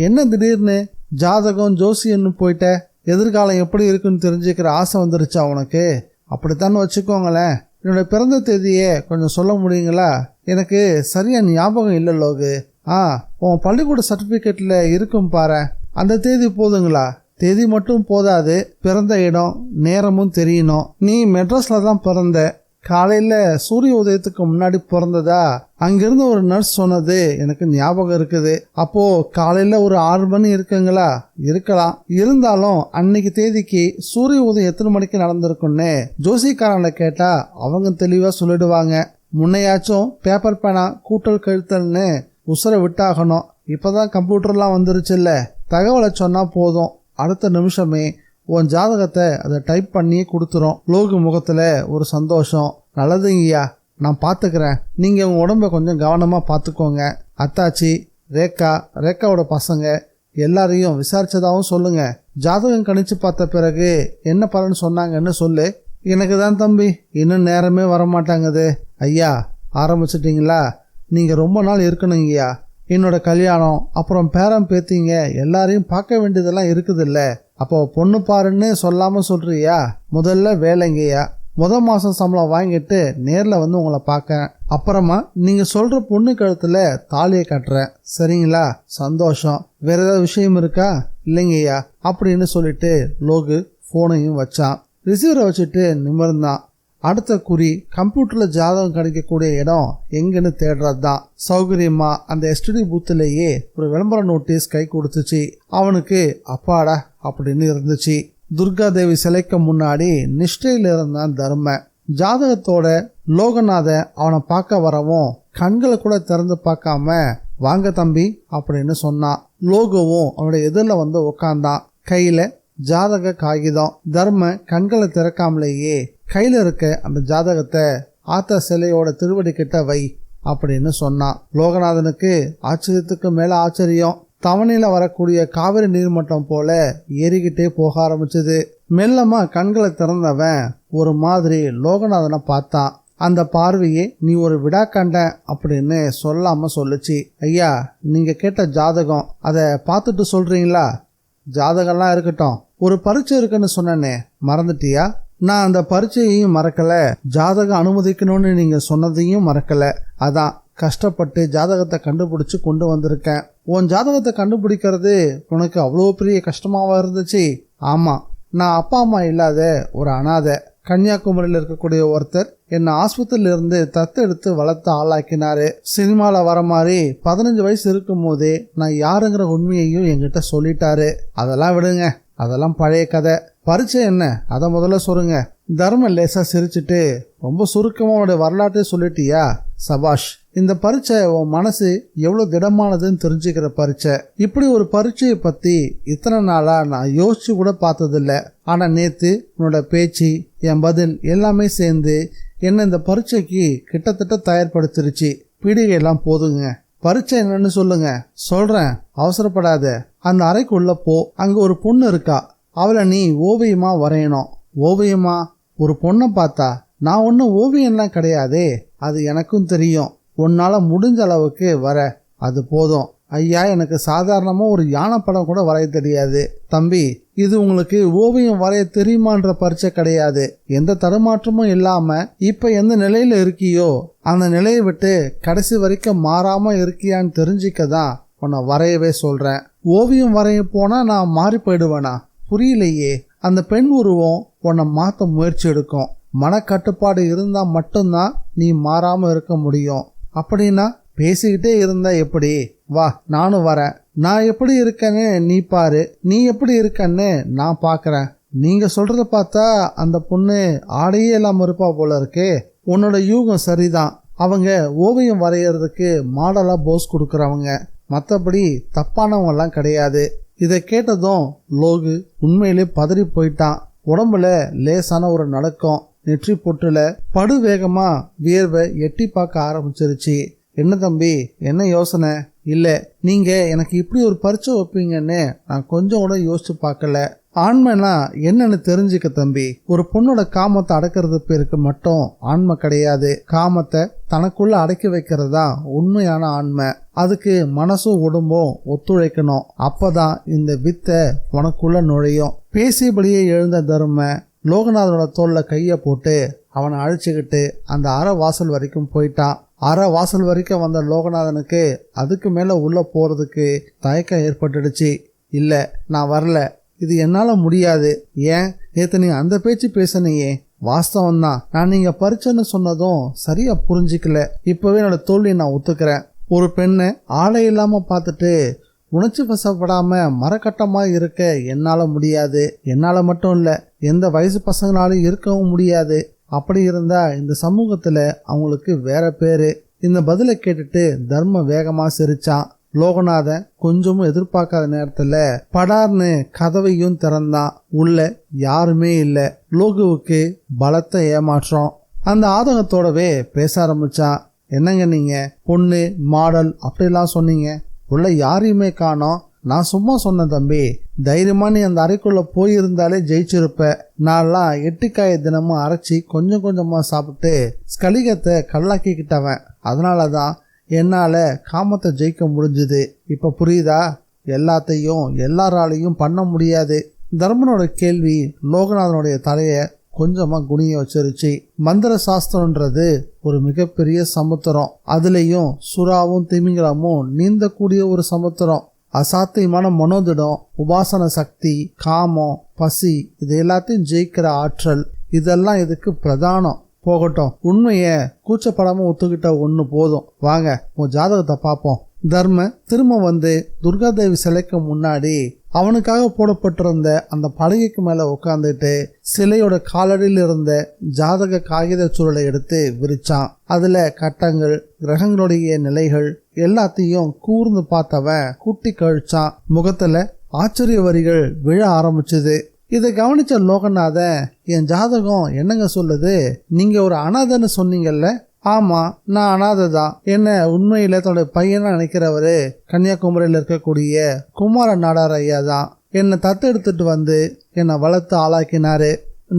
என்ன திடீர்னு ஜாதகம் ஜோசியன்னு போயிட்ட? எதிர்காலம் எப்படி இருக்குன்னு தெரிஞ்சுக்கிற ஆசை வந்துருச்சா உனக்கு? அப்படித்தான்னு வச்சுக்கோங்களேன். என்னோட பிறந்த தேதியை கொஞ்சம் சொல்ல முடியுங்களா? எனக்கு சரியா ஞாபகம் இல்லை லோகு. உன் பள்ளிக்கூட சர்டிபிகேட்ல இருக்கும் பாரு, அந்த தேதி போதுங்களா? தேதி மட்டும் போதாது, பிறந்த இடம் நேரமும் தெரியணும். நீ மெட்ராஸ்ல தான் பிறந்த. காலையில சூரிய உதயத்துக்கு முன்னாடி பிறந்ததா அங்கிருந்து ஒரு நர்ஸ் சொன்னது எனக்கு ஞாபகம் இருக்குது. அப்போ காலையில ஒரு 6 மணி இருக்குங்களா? இருக்கலாம். இருந்தாலும் அன்னைக்கு தேதிக்கு சூரிய உதயம் எத்தனை மணிக்கு நடந்திருக்குன்னு ஜோசிக்காரங்களை கேட்டா அவங்க தெளிவா சொல்லிடுவாங்க. முன்னையாச்சும் பேப்பர் பேனா கூட்டல் கழுத்தல்னு உசுரை விட்டாகணும். இப்பதான் கம்ப்யூட்டர்லாம் வந்துருச்சுல்ல, தகவலை சொன்னா போதும், அடுத்த நிமிஷமே உன் ஜாதகத்தை அதை டைப் பண்ணியே கொடுத்துரும். லோகு முகத்துல ஒரு சந்தோஷம். நல்லதுங்கய்யா, நான் பாத்துக்கிறேன். நீங்க உங்க உடம்ப கொஞ்சம் கவனமா பாத்துக்கோங்க. அத்தாச்சி, ரேக்காவோட பசங்க எல்லாரையும் விசாரிச்சதாவும் சொல்லுங்க. ஜாதகம் கணிச்சு பார்த்த பிறகு என்ன பலன்னு சொன்னாங்கன்னு சொல்லு. எனக்கு தான் தம்பி இன்னும் நேரமே வரமாட்டாங்குது. ஐயா, ஆரம்பிச்சிட்டீங்களா? நீங்க ரொம்ப நாள் இருக்கணுங்கய்யா. என்னோட கல்யாணம், அப்புறம் பேரம் பேத்திங்க எல்லாரையும் பார்க்க வேண்டியதெல்லாம் இருக்குது இல்ல. அப்போ பொண்ணு பாருன்னு சொல்லாம சொல்றியா? முதல்ல வேலைங்கய்யா. மாசம் சம்பளம் வாங்கிட்டு நேர்ல வந்து உங்களை பார்க்க, அப்புறமா நீங்க சொல்ற பொண்ணு கழுத்துல தாலியை கட்டுறேன். சரிங்களா? சந்தோஷம். வேற ஏதாவது விஷயம் இருக்கா? இல்லைங்கய்யா அப்படின்னு சொல்லிட்டு லோகு போனையும் வச்சான். ரிசீவரை வச்சுட்டு நிமிர்ந்தான். அடுத்த குறி கம்ப்யூட்டர்ல ஜாதகம் கிடைக்கக்கூடிய இடம் எங்கன்னு தேடுறது தான். சௌகரியமா அந்த எஸ்டிடி பூத்திலேயே ஒரு விளம்பர நோட்டீஸ் கை கொடுத்துச்சு. அவனுக்கு அப்பாடா அப்படின்னு இருந்துச்சு. துர்காதேவி சிலைக்கு முன்னாடி நிஷ்டையில இருந்தான் தர்ம. ஜாதகத்தோட லோகநாதன் அவனை பார்க்க வரவும் கண்களை கூட திறந்து பார்க்காம வாங்க தம்பி அப்படின்னு சொன்னான். லோகுவும் அவனோட எதிரில் வந்து உக்காந்தான். கையில ஜாதக காகிதம். தர்ம கண்களை திறக்காமலேயே கையில இருக்க அந்த ஜாதகத்தை ஆத்தா சிலையோட திருவடி கிட்ட வை அப்படின்னு சொன்னான். லோகநாதனுக்கு ஆச்சரியத்துக்கு மேல ஆச்சரியம். தவணையில வரக்கூடிய காவிரி நீர்மட்டம் போல ஏறிக்கிட்டே போக ஆரம்பிச்சது. மெல்லமா கண்களை திறந்தவன் ஒரு மாதிரி லோகநாதனை பார்த்தான். அந்த பார்வையே நீ ஒரு விடாக்கண்ட அப்படின்னு சொல்லாம சொல்லுச்சு. ஐயா, நீங்க கேட்ட ஜாதகம், அதை பார்த்துட்டு சொல்றீங்களா? ஜாதகம்லாம் இருக்கட்டும், ஒரு பரீட்சை இருக்குன்னு சொன்னனே, மறந்துட்டியா? நான் அந்த பரீட்சையையும் மறக்கல, ஜாதகம் அனுமதிக்கணும்னு நீங்க சொன்னதையும் மறக்கல. அதான் கஷ்டப்பட்டு ஜாதகத்தை கண்டுபிடிச்சு கொண்டு வந்திருக்கேன். உன் ஜாதகத்தை கண்டுபிடிக்கிறது உனக்கு அவ்வளோ பெரிய கஷ்டமாவா இருந்துச்சு? ஆமா, நான் அப்பா அம்மா இல்லாத ஒரு அனாதை. கன்னியாகுமரியில் இருக்கக்கூடிய ஒருத்தர் என்னை ஆஸ்பத்திரியில இருந்து தத்தெடுத்து வளர்த்து ஆளாக்கினாரு. சினிமாவில் வர மாதிரி 15 வயசு இருக்கும் போதே நான் யாருங்கிற உண்மையையும் என்கிட்ட சொல்லிட்டாரு. அதெல்லாம் விடுங்க, அதெல்லாம் பழைய கதை. பரீட்சை என்ன, அதை முதல்ல சொல்லுங்க. தர்ம லேசா சிரிச்சுட்டு, ரொம்ப சுருக்கமா உன்னோட வரலாற்றே சொல்லிட்டியா? சபாஷ், இந்த பரீட்சை உன் மனசு எவ்வளவு திடமானதுன்னு தெரிஞ்சுக்கிற பரீட்சை. இப்படி ஒரு பரீட்சையை பத்தி இத்தனை நாளா நான் யோசிச்சு கூட பார்த்ததில்ல. ஆனா நேத்து உன்னோட பேச்சு, என் பதில் எல்லாமே சேர்ந்து என்ன இந்த பரீட்சைக்கு கிட்டத்தட்ட தயார்படுத்திருச்சு. பீடிகை எல்லாம் போதுங்க. பரீட்சை என்னன்னு சொல்லுங்க. சொல்றேன், அவசரப்படாத. அந்த அறைக்குள்ள போ. அங்க ஒரு பொண்ணு இருக்கா. அவளை நீ ஓவியமா வரையணும். ஓவியமா? ஒரு பொண்ணை பார்த்தா? நான் ஒன்னும் ஓவியம்லாம் கிடையாதே. அது எனக்கும் தெரியும். உன்னால முடிஞ்ச அளவுக்கு வர, அது போதும். ஐயா, எனக்கு சாதாரணமா ஒரு யானை படம் கூட வரைய தெரியாது. தம்பி, இது உங்களுக்கு ஓவியம் வரைய தெரியுமான்ற பரீட்சை கிடையாது. எந்த தடுமாற்றமும் இல்லாம இப்ப எந்த நிலையில இருக்கியோ அந்த நிலையை விட்டு கடைசி வரைக்கும் மாறாம இருக்கியான்னு தெரிஞ்சிக்கதான் உன்னை வரையவே சொல்றேன். ஓவியம் வரைய போனா நான் மாறி போயிடுவேனா? புரியலையே. அந்த பெண் உருவம் உன்னை மாத்த முயற்சி எடுக்கும். மனக்கட்டுப்பாடு இருந்தா மட்டும்தான் நீ மாறாம இருக்க முடியும். அப்படின்னா பேசிக்கிட்டே இருந்தா எப்படி? வா, நானும் வரேன். நான் எப்படி இருக்கேன்னு நீ பாரு, நீ எப்படி இருக்கன்னு நான் பாக்குறேன். நீங்க சொல்றத பார்த்தா அந்த பொண்ணு ஆடையே இல்லாம இருப்பா போல இருக்கே. உன்னோட யூகம் சரிதான். அவங்க ஓவியம் வரைகிறதுக்கு மாடலா போஸ் கொடுக்கறவங்க, மற்றபடி தப்பானவங்க எல்லாம் கிடையாது. இதை கேட்டதும் லோகு உண்மையிலே பதறி போயிட்டான். உடம்புல லேசான ஒரு நடுக்கம், நெற்றி பொட்டுல படு வேகமா வியர்வை எட்டி பார்க்க ஆரம்பிச்சிருச்சு. என்ன தம்பி, என்ன யோசனை? இல்ல, நீங்க எனக்கு இப்படி ஒரு பரீட்சை வைப்பீங்கன்னு நான் கொஞ்சம் கூட யோசிச்சு பார்க்கல. ஆண்மைனா என்னன்னு தெரிஞ்சுக்க தம்பி. ஒரு பொண்ணோட காமத்தை அடக்கிறது பேருக்கு மட்டும் ஆண்மை கிடையாது. காமத்தை தனக்குள்ள அடக்கி வைக்கிறது தான் உண்மையான ஆண்மை. அதுக்கு மனசும் உடம்பும் ஒத்துழைக்கணும். அப்பதான் இந்த வித்தை உனக்குள்ள நுழையும். பேசியபடியே எழுந்த தர்ம லோகநாதனோட தோல்ல கைய போட்டு அவனை அழிச்சுக்கிட்டு அந்த அறை வாசல் வரைக்கும் போயிட்டான். அறை வாசல் வரைக்கும் வந்த லோகநாதனுக்கு அதுக்கு மேல உள்ள போறதுக்கு தயக்கம் ஏற்பட்டுடுச்சு. இல்ல, நான் வரல, இது என்னால முடியாது. ஏன்? நேத்து நீ அந்த பேச்சு பேசனையே. வாஸ்தவம் தான், நான் நீங்க பரீட்சைன்னு சொன்னதும் சரியா புரிஞ்சிக்கல. இப்பவே என்னோட தோல்வியை நான் ஒத்துக்கிறேன். ஒரு பெண்ணை ஆடை இல்லாம பார்த்துட்டு உணர்ச்சி வசப்படாம மரக்கட்டமா இருக்க என்னால முடியாது. என்னால மட்டும் இல்ல, எந்த வயசு பசங்களாலும் இருக்கவும் முடியாது. அப்படி இருந்தா இந்த சமூகத்துல அவங்களுக்கு வேற பேரு. இந்த பதிலை கேட்டுட்டு தர்ம வேகமா சிரிச்சான். லோகநாதன் கொஞ்சமும் எதிர்பார்க்காத நேரத்துல படார்னு கதவையும் திறந்தான். உள்ள யாருமே இல்ல. லோகுவுக்கு பலத்த ஏமாற்றம். அந்த ஆதங்கத்தோடவே பேச ஆரம்பிச்சான். என்னங்க நீங்க பொண்ணு மாடல் அப்படிலாம் சொன்னீங்க, உள்ள யாரையுமே காணோம். நான் சும்மா சொன்னேன் தம்பி. தைரியமா நீ அந்த அறைக்குள்ள போயிருந்தாலே ஜெயிச்சிருப்ப. நான்லாம் எட்டிக்காய தினமும் அரைச்சி கொஞ்சம் கொஞ்சமா சாப்பிட்டு ஸ்கலிகத்தை கல்லாக்கிக்கிட்டவன். அதனாலதான் என்னால காமத்தை ஜெயிக்க முடிஞ்சுது. இப்ப புரியுதா? எல்லாத்தையும் எல்லாராலையும் பண்ண முடியாது. தர்மனோட கேள்வி லோகநாதனுடைய தலைய கொஞ்சமா குனிய வச்சிருச்சு. மந்திர சாஸ்திரம்ன்றது ஒரு மிகப்பெரிய சமுத்திரம். அதுலயும் சுறாவும் திமிங்கலமும் நீந்தக்கூடிய ஒரு சமுத்திரம். அசாத்தியமான மனோதிடம், உபாசன சக்தி, காமம், பசி, இது எல்லாத்தையும் ஜெயிக்கிற ஆற்றல், இதெல்லாம் இதுக்கு பிரதானம். போகட்டும், உண்மைய கூச்சப்படாம ஒத்துக்கிட்ட ஒண்ணு போதும். வாங்க உன் ஜாதகத்தை பார்ப்போம். தர்ம திரும்ப வந்து துர்காதேவி சிலைக்கு முன்னாடி அவனுக்காக போடப்பட்டிருந்த அந்த பலகைக்கு மேல உட்காந்துட்டு சிலையோட காலடியில் இருந்த ஜாதக காகித சுருளை எடுத்து விரிச்சான். அதுல கட்டங்கள், கிரகங்களுடைய நிலைகள் எல்லாத்தையும் கூர்ந்து பார்த்தவன் குட்டி கழிச்சான். முகத்துல ஆச்சரிய வரிகள் விழ ஆரம்பிச்சுது. இதை கவனிச்ச லோகநாதன், என் ஜாதகம் என்னங்க சொல்லுது? நீங்க ஒரு அனாதைன்னு சொன்னீங்கல்ல? ஆமா, நான் அனாதை தான். என்ன உண்மையில தன்னோட பையனா நினைக்கிறவரு கன்னியாகுமரியில் இருக்கக்கூடிய குமார நாடார் ஐயா தான். என்னை தத்து எடுத்துட்டு வந்து என்னை வளர்த்து ஆளாக்கினாரு.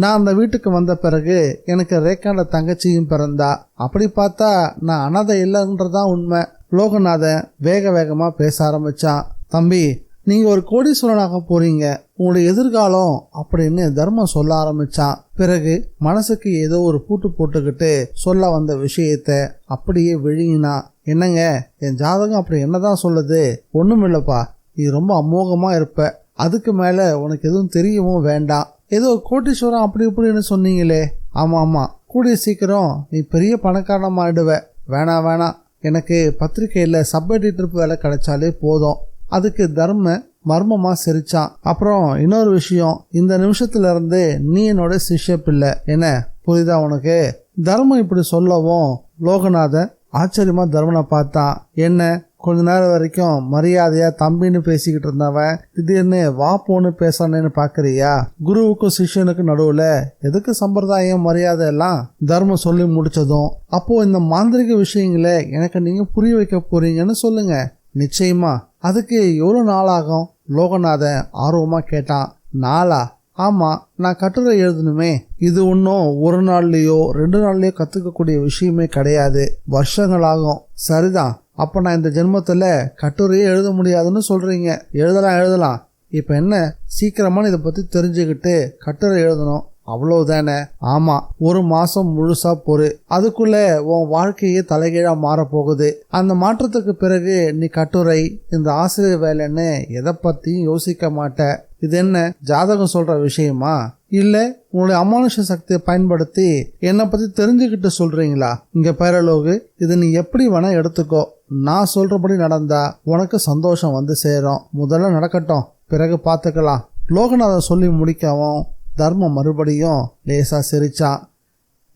நான் அந்த வீட்டுக்கு வந்த பிறகு எனக்கு ரேக்காண்ட தங்கச்சியும் பிறந்தா. அப்படி பார்த்தா நான் அனாதை இல்லைன்றதான் உண்மை. லோகநாதன் வேக வேகமா பேச ஆரம்பிச்சான். தம்பி, நீங்க ஒரு கோடீஸ்வரனாக போறீங்க, உங்களுடைய எதிர்காலம் அப்படின்னு தர்மம் சொல்ல ஆரம்பிச்சான். பிறகு மனசுக்கு ஏதோ ஒரு பூட்டு போட்டுக்கிட்டு சொல்ல வந்த விஷயத்த அப்படியே விழுங்கினா. என்னங்க, என் ஜாதகம் அப்படி என்னதான் சொல்லுது? ஒண்ணுமில்லப்பா, நீ ரொம்ப அமோகமா இருப்ப. அதுக்கு மேல உனக்கு எதுவும் தெரியவும் வேண்டாம். ஏதோ கோட்டீஸ்வரம் அப்படி இப்படின்னு சொன்னீங்களே. ஆமா ஆமா, கூடிய சீக்கிரம் நீ பெரிய பணக்காரமாயிடுவ. வேணாம், எனக்கு பத்திரிகையில சப் எடிட்டர் வேலை கிடைச்சாலே போதும். அதுக்கு தர்ம மர்மமா சிரிச்சான். அப்புறம் இன்னொரு விஷயம், இந்த நிமிஷத்துல இருந்து நீ என்னோட சிஷ்ய பிள்ளை. என்ன புரியுதா உனக்கு? தர்மம் இப்படி சொல்லவும் லோகநாதன் ஆச்சரியமா தர்மனை பார்த்தான். என்ன கொஞ்ச நேரம் வரைக்கும் மரியாதையா தம்பின்னு பேசிக்கிட்டு இருந்தவன் திடீர்னு வா போன்னு பேசானேன்னு பாக்குறியா? குருவுக்கும் சிஷ்யனுக்கும் நடுவுல எதுக்கு சம்பிரதாயம் மரியாதை எல்லாம்? தர்மம் சொல்லி முடிச்சதும், அப்போ இந்த மாந்திரிக விஷயங்களை எனக்கு நீங்க புரிய வைக்க போறீங்கன்னு சொல்லுங்க. நிச்சயமா. அதுக்கு எவ்வளவு நாளாகும்? லோகநாதன் ஆர்வமா கேட்டான். நாளா? ஆமா, நான் கட்டுரை எழுதணுமே. இது ஒன்னும் ஒரு நாள்லயோ 2 நாள்லயோ கத்துக்கக்கூடிய விஷயமே கிடையாது. வருஷங்களாகும். சரிதான். அப்ப நான் இந்த ஜென்மத்துல கட்டுரையே எழுத முடியாதுன்னு சொல்றீங்க? எழுதலாம். இப்ப என்ன, சீக்கிரமா இதை பத்தி தெரிஞ்சுக்கிட்டு கட்டுரை எழுதணும், அவ்வளவுதானே? ஆமா, 1 மாசம் முழுசா பொறு. அதுக்குள்ள உன் வாழ்க்கையே தலைகீழா மாறப்போகுது. அந்த மாற்றத்துக்கு பிறகு நீ கட்டுரை, இந்த ஆசிரியர் வேலைன்னு எதை பத்தியும் யோசிக்க மாட்ட. இது என்ன ஜாதகம் சொல்ற விஷயமா? இல்ல உங்களுடைய அமானுஷ சக்தியை பயன்படுத்தி என்னை பத்தி தெரிஞ்சுக்கிட்டு சொல்றீங்களா? இங்க பேரலோகு, இது நீ எப்படி வேணா எடுத்துக்கோ. நான் சொல்றபடி நடந்தா உனக்கு சந்தோஷம் வந்து சேரும். முதல்ல நடக்கட்டும், பிறகு பார்த்துக்கலாம். லோகநாதன் சொல்லி முடிக்கவும் தர்மம் மறுபடியும் லேசா சிரிச்சான்.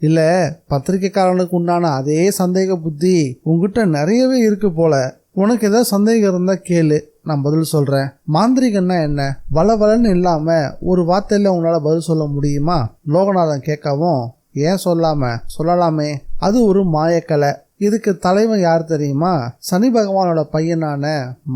இல்ல, பத்திரிகைக்காரனுக்கு உண்டான அதே சந்தேக புத்தி உங்ககிட்ட நிறையவே இருக்கு போல. உனக்கு ஏதாவது சந்தேகம் இருந்தா கேளு, நான் பதில் சொல்றேன். மாந்திரிகன்னா என்ன? வளவலன்னு இல்லாம ஒரு வார்த்தையில உங்களால பதில் சொல்ல முடியுமா? லோகநாதன் கேட்கவும், ஏன் சொல்லலாமே. அது ஒரு மாயக்கலை. இதுக்கு தலைவன் யார் தெரியுமா? சனி பகவானோட பையனான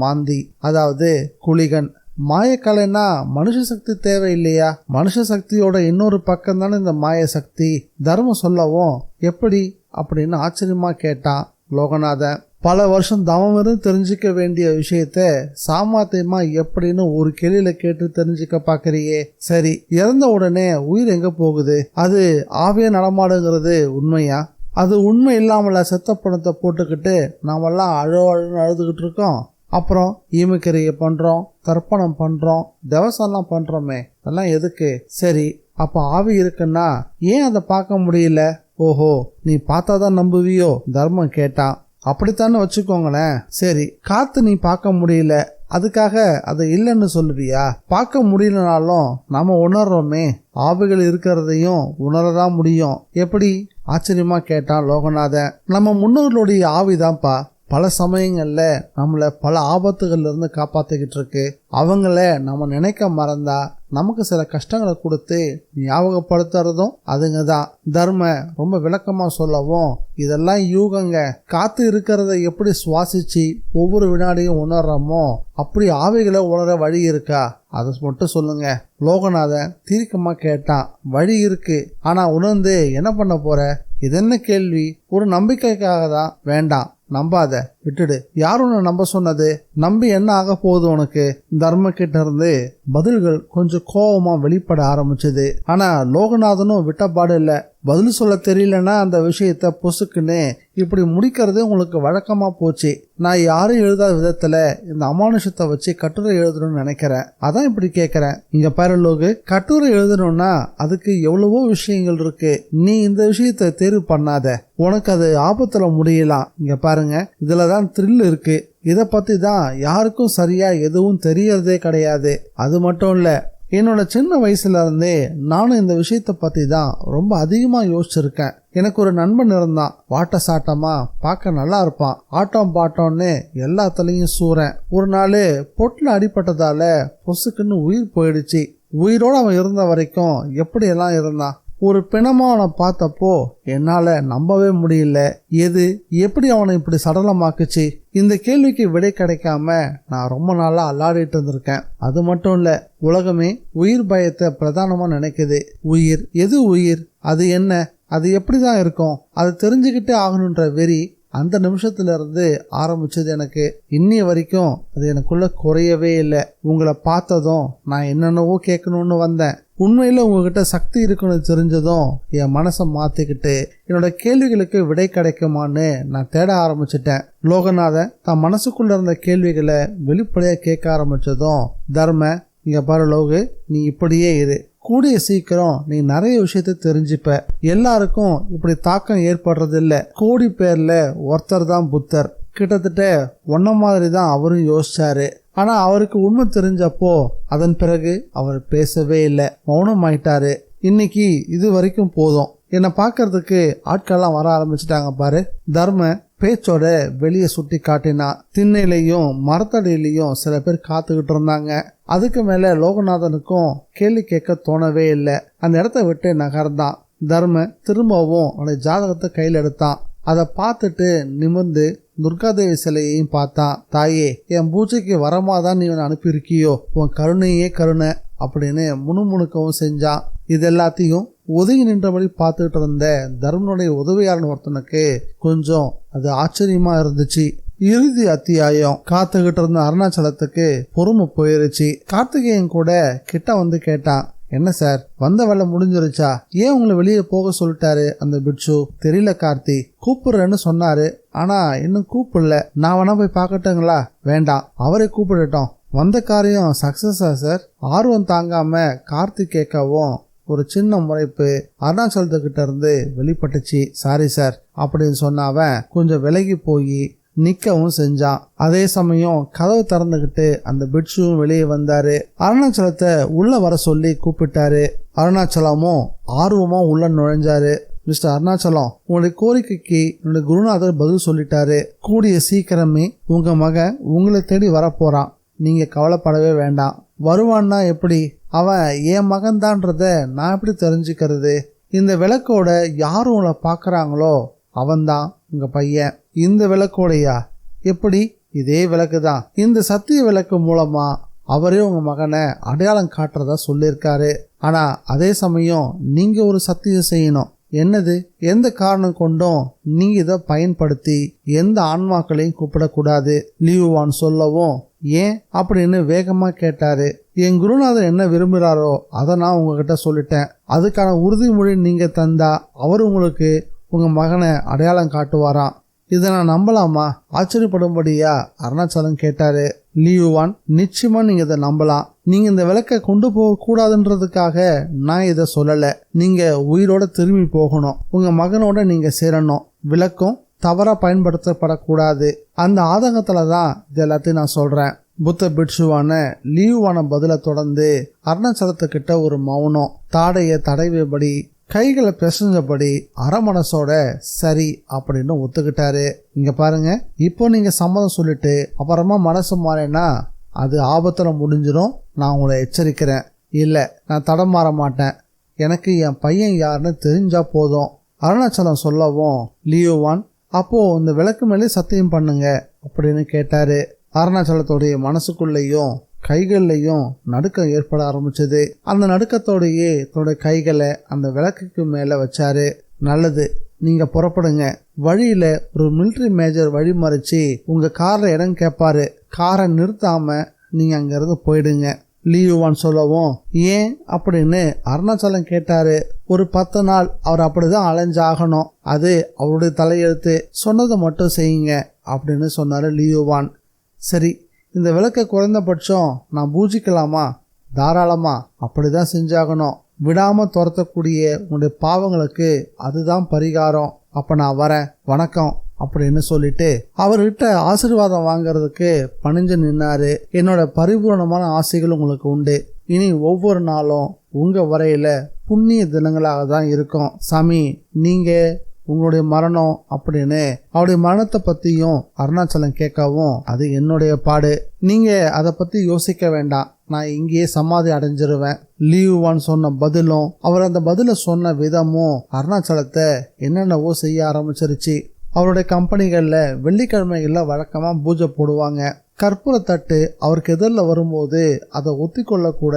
மாந்தி, அதாவது குளிகன். மாயக்கலைன்னா மனுஷ சக்தி தேவை இல்லையா? மனுஷ சக்தியோட இன்னொரு பக்கம் தானே இந்த மாய சக்தி. தர்மம் சொல்லவும், எப்படி அப்படின்னு ஆச்சரியமா கேட்டான் லோகநாதன். பல வருஷம் தவம் இருந்து தெரிஞ்சுக்க வேண்டிய விஷயத்த சாமர்த்தியமா எப்படின்னு ஒரு கேள்வியில கேட்டு தெரிஞ்சுக்க பாக்குறியே. சரி, இறந்த உடனே உயிர் எங்க போகுது? அது ஆவியா நடமாடுங்கிறது உண்மையா? அது உண்மை இல்லாமல செத்த பணத்தை போட்டுக்கிட்டு நாமெல்லாம் அழுன்னு அழுதுகிட்டு இருக்கோம். அப்புறம் ஈமக்கிரையை பண்றோம், தர்ப்பணம் பண்றோம், தவசம்லாம் பண்றோமே, அதெல்லாம் எதுக்கு? சரி, அப்ப ஆவி இருக்குன்னா ஏன் அதை பார்க்க முடியல? ஓஹோ, நீ பார்த்தாதான் நம்புவியோ? தர்மம் கேட்டான். அப்படித்தானே வச்சுக்கோங்களேன். சரி, காத்து நீ பார்க்க முடியல, அதுக்காக அதை இல்லைன்னு சொல்லுவியா? பார்க்க முடியலனாலும் நாம உணர்றோமே, ஆவிகள் இருக்கிறதையும் உணரதான் முடியும். எப்படி? ஆச்சரியமா கேட்டான் லோகநாதன். நம்ம முன்னோர்களுடைய ஆவிதான்ப்பா பல சமயங்கள்ல நம்மள பல ஆபத்துகள்ல இருந்து காப்பாத்திக்கிட்டு இருக்கு. அவங்கள நம்ம நினைக்க மறந்தா நமக்கு சில கஷ்டங்களை கொடுத்து ஞாபகப்படுத்துறதும் அதுங்க தான். தர்ம ரொம்ப விளக்கமா சொல்லவும், இதெல்லாம் யூகங்க. காத்து இருக்கிறத எப்படி சுவாசிச்சு ஒவ்வொரு வினாடியும் உணர்றோமோ அப்படி ஆவிகளை உணர வழி இருக்கா? அதை மட்டும் சொல்லுங்க. லோகநாதன் தீர்க்கமா கேட்டான். வழி இருக்கு, ஆனா உணர்ந்து என்ன பண்ண போற? இது என்ன கேள்வி? ஒரு நம்பிக்கைக்காக தான். வேண்டாம், நம்பாத, விட்டுடு. யார் உன்னை நம்ப சொன்னது? நம்பி என்ன ஆக போகுது உனக்கு? தர்ம கிட்ட இருந்து பதில்கள் கொஞ்சம் கோபமா வெளிப்பட ஆரம்பிச்சது. ஆனா லோகநாதனும் விட்டப்பாடு இல்ல. பதில் சொல்ல தெரியலன்னா அந்த விஷயத்த பொசுக்குன்னு இப்படி முடிக்கிறது உங்களுக்கு வழக்கமா போச்சு. நான் யாரும் எழுதாத விதத்துல இந்த அமானுஷத்தை வச்சு கட்டுரை எழுதணும்னு நினைக்கிறேன். அதான் இப்படி கேட்கிறேன். இங்க பேரலோகு, கட்டுரை எழுதணும்னா அதுக்கு எவ்வளவோ விஷயங்கள் இருக்கு. நீ இந்த விஷயத்த தேர்வு பண்ணாத, உனக்கு அது ஆபத்துல முடியலாம். இங்க பாருங்க, இதுலதான் த்ரில் இருக்கு. இத பத்தி தான் யாருக்கும் சரியா எதுவும் தெரியறதே கிடையாது. அது மட்டும் இல்ல, என்னோட சின்ன வயசுல இருந்தே நானும் இந்த விஷயத்த பத்தி தான் ரொம்ப அதிகமா யோசிச்சிருக்கேன். எனக்கு ஒரு நண்பன் இருந்தான். வாட்ட சாட்டமா, பார்க்க நல்லா இருப்பான். ஆட்டம் பாட்டோன்னு எல்லாத்துலயும் சூறேன். ஒரு நாள் பொட்டுல அடிபட்டதால பொசுக்குன்னு உயிர் போயிடுச்சு. உயிரோட அவன் இருந்த வரைக்கும் எப்படி எல்லாம் இருந்தான். ஒரு பிணமா அவனை பார்த்தப்போ என்னால நம்பவே முடியல. எது எப்படி அவனை இப்படி சடலமாக்குச்சு? இந்த கேள்விக்கு விடை கிடைக்காம நான் ரொம்ப நாளா அல்லாடிட்டு இருந்திருக்கேன். அது மட்டும் இல்ல, உலகமே உயிர் பயத்தை பிரதானமா நினைக்குது. உயிர், எது உயிர்? அது என்ன? அது எப்படிதான் இருக்கும்? அதை தெரிஞ்சுக்கிட்டே ஆகணுன்ற வெறி அந்த நிமிஷத்துல இருந்து ஆரம்பிச்சது. எனக்கு இன்னிய வரைக்கும் அது எனக்குள்ள குறையவே இல்லை. உங்களை பார்த்ததும் நான் என்னென்னவோ கேட்கணும்னு வந்தேன். உண்மையில உங்ககிட்ட சக்தி இருக்குன்னு தெரிஞ்சதும் என் மனசை மாத்திக்கிட்டு என்னோட கேள்விகளுக்கு விடை கிடைக்குமான்னு நான் தேட ஆரம்பிச்சிட்டேன். லோகநாதன் தன் மனசுக்குள்ள இருந்த கேள்விகளை வெளிப்படையா கேட்க ஆரம்பிச்சதும், தர்ம, இங்க பாரு லோகு, நீ இப்படியே இரு. கூடிய சீக்கிரம் நீ நிறைய விஷயத்த தெரிஞ்சுப்ப. எல்லாருக்கும் இப்படி தாக்கம் ஏற்படுறது இல்ல. கோடி பேர்ல ஒருத்தர் தான் புத்தர். கிட்டத்தட்ட ஒன்ன மாதிரி தான் அவரும் யோசிச்சாரு. ஆனா அவருக்கு உண்மை தெரிஞ்சப்போ அதன் பிறகு அவர் பேசவே இல்லை, மௌனம் ஆயிட்டாரு. இன்னைக்கு இது வரைக்கும் போதும். என்னை பாக்கிறதுக்கு ஆட்கள்லாம் வர ஆரம்பிச்சுட்டாங்க பாரு. தர்ம பேச்சோட வெளியே சுட்டி காட்டினான். திண்ணையிலையும் மரத்தடியிலையும் சில பேர் காத்துக்கிட்டு இருந்தாங்க. அதுக்கு மேல லோகநாதனுக்கும் கேள்வி கேட்க தோணவே இல்லை. அந்த இடத்த விட்டு நகர்ந்தான். தர்ம திரும்பவும் அவனுடைய ஜாதகத்தை கையில் எடுத்தான். அதை பார்த்துட்டு நிமிர்ந்து துர்காதேவி சிலையையும் பார்த்தான். தாயே, என் பூஜைக்கு வரமாதான் நீ அனுப்பியிருக்கியோ, உன் கருணையே கருணை அப்படின்னு முணுமுணுக்கவும் செஞ்சான். இது எல்லாத்தையும் ஒதுங்கி நின்றபடி பார்த்துக்கிட்டு இருந்த தர்மனுடைய உதவியாளன் ஒருத்தனுக்கு கொஞ்சம் அது ஆச்சரியமா இருந்துச்சு. இறுதி அத்தியாயம். காத்துக்கிட்டு இருந்த அருணாச்சலத்துக்கு பொறுமை போயிருச்சு. கார்த்திகேயன் கூட கிட்ட வந்து கேட்டான், என்ன சார், வந்த வேலை முடிஞ்சிருச்சா? ஏன் உங்களை வெளியே போக சொல்லிட்டாரு அந்த பிட்சு? தெரியல கார்த்தி, கூப்பிடுறேன்னு சொன்னாரு, ஆனா இன்னும் கூப்பிடல. நான் வேணா போய் பார்க்கட்டுங்களா? வேண்டாம், அவரை கூப்பிடட்டும். வந்த காரியம் சக்சஸா சார்? ஆர்வம் தாங்காம கார்த்தி கேட்கவும் ஒரு சின்ன முறைப்பு அருணாச்சலத்துக்கிட்ட இருந்து வெளிப்பட்டுச்சு. சாரி சார் அப்படின்னு சொன்ன அவன் கொஞ்சம் விலகி போய் நிக்கவும் செஞ்சான். அதே சமயம் கதவு திறந்துகிட்டு அந்த பிட்சுவும் வெளியே வந்தாரு. அருணாச்சலத்தை உள்ள வர சொல்லி கூப்பிட்டாரு. அருணாச்சலமும் ஆர்வமா உள்ள நுழைஞ்சாரு. மிஸ்டர் அருணாச்சலம், உங்களுடைய கோரிக்கைக்கு என்னுடைய குருநாதர் பதில் சொல்லிட்டாரு. கூடிய சீக்கிரமே உங்க மகன் உங்களை தேடி வரப்போறான். நீங்க கவலைப்படவே வேண்டாம். வருவான்னா எப்படி? அவன் என் மகன்தான்றத நான் எப்படி தெரிஞ்சுக்கிறது? இந்த விளக்கோட யாரும் உங்களை பாக்குறாங்களோ அவன்தான் உங்க பையன். இந்த விளக்கோடையா? எப்படி? இதே விளக்கு தான். இந்த சத்திய விளக்கு மூலமா அவரே உங்க மகனை அடையாளம் காட்டுறதா சொல்லியிருக்காரு. ஆனா அதே சமயம் நீங்க ஒரு சத்தியம் செய்யணும். என்னது? எந்த காரணம் கொண்டும் நீங்க இதை பயன்படுத்தி எந்த ஆன்மாக்களையும் கூப்பிடக்கூடாது. லியூவான் சொல்லவும், ஏன் அப்படின்னு வேகமா கேட்டாரு. என் குருநாதர் என்ன விரும்புகிறாரோ அதை நான் உங்ககிட்ட சொல்லிட்டேன். அதுக்கான உறுதிமொழி நீங்க தந்தா அவர் உங்களுக்கு உங்க மகனை அடையாளம் காட்டுவாராம். இதை நான் நம்பலாமா? ஆச்சரியப்படும்படியா அருணாச்சலம் கேட்டாரு. லியூவான், நிச்சயமா நீங்க இதை நம்பலாம். நீங்க இந்த விளக்கை கொண்டு போக கூடாதுன்றதுக்காக நான் இதை சொல்லல. நீங்க உயிரோட திரும்பி போகணும். உங்க மகனோட நீங்க சேரணும். விளக்கம் தவறா பயன்படுத்தப்படக்கூடாது. அந்த ஆதங்கத்துலதான் இது எல்லாத்தையும் நான் சொல்றேன். புத்த பிட்சுவான லியூவான பதில தொடர்ந்து அருணாச்சலத்துக்கிட்ட ஒரு மௌனம். தாடைய தடவியபடி கைகளை பிசைஞ்சபடி அறமனசோட சரி அப்படின்னு ஒத்துக்கிட்டாரு. இங்க பாருங்க, இப்போ நீங்க சம்மதம் சொல்லிட்டு அப்புறமா மனசு மாறினா அது ஆபத்துல முடிஞ்சிடும். நான் உங்களை எச்சரிக்கிறேன். இல்ல, நான் தடம் மாற மாட்டேன். எனக்கு என் பையன் யாருன்னு தெரிஞ்சா போதும். அருணாச்சலம் சொல்லவும், லியோவான், அப்போ இந்த விளக்கு மேலே சத்தியம் பண்ணுங்க அப்படின்னு கேட்டாரு. அருணாச்சலத்தோடைய மனசுக்குள்ளேயும் கைகள்லையும் நடுக்கம் ஏற்பட ஆரம்பிச்சது. அந்த நடுக்கத்தோடையே தன்னுடைய கைகளை அந்த விளக்குக்கு மேல வச்சாரு. நல்லது, நீங்க புறப்படுங்க. வழியில ஒரு மிலிட்டரி மேஜர் வழி மறிச்சு உங்க கார்ல இடம் கேட்பாரு. காரை நிறுத்தாம நீங்க அங்க இருந்து போயிடுங்க. லியூவான் சொல்லவும், ஏன் அப்படின்னு அருணாச்சலம் கேட்டாரு. ஒரு 10 நாள் அவர் அப்படிதான் அலைஞ்சாகணும். அது அவருடைய தலையெழுத்து. சொன்னதை மட்டும் செய்யுங்க அப்படின்னு சொன்னாரு லியூவான். சரி, இந்த விளக்கை குறைந்தபட்சம் நான் பூஜிக்கலாமா? தாராளமா, அப்படிதான் செஞ்சாகணும். விடாம துரத்தக்கூடிய உங்களுடைய பாவங்களுக்கு அதுதான் பரிகாரம். அப்ப நான் வரேன், வணக்கம் அப்படின்னு சொல்லிட்டு அவர்கிட்ட ஆசீர்வாதம் வாங்கறதுக்கு பணிஞ்சு நின்னாரு. என்னோட பரிபூர்ணமான ஆசைகள் உங்களுக்கு உண்டு. இனி ஒவ்வொரு நாளும் உங்க வரையில புண்ணிய தினங்களாக தான் இருக்கும். சாமி, நீங்க உங்களுடைய மரணம் அப்படின்னு அவருடைய மரணத்தை பத்தியும் அருணாச்சலம் கேட்கவும், அது என்னுடைய பாடு. நீங்க அதை பத்தி யோசிக்க வேண்டாம். நான் இங்கேயே சமாதி அடைஞ்சிருவேன். லியூவான் சொன்ன பதிலும் அவர் அந்த பதில சொன்ன விதமும் அருணாச்சலத்தை என்னென்னவோ செய்ய ஆரம்பிச்சிருச்சு. அவருடைய கம்பெனிகள்ல வெள்ளிக்கிழமைகள்ல வழக்கமா பூஜை போடுவாங்க. கற்பூர தட்டு அவருக்கு எதிரில் வரும்போது அதை ஒத்திக்கொள்ள கூட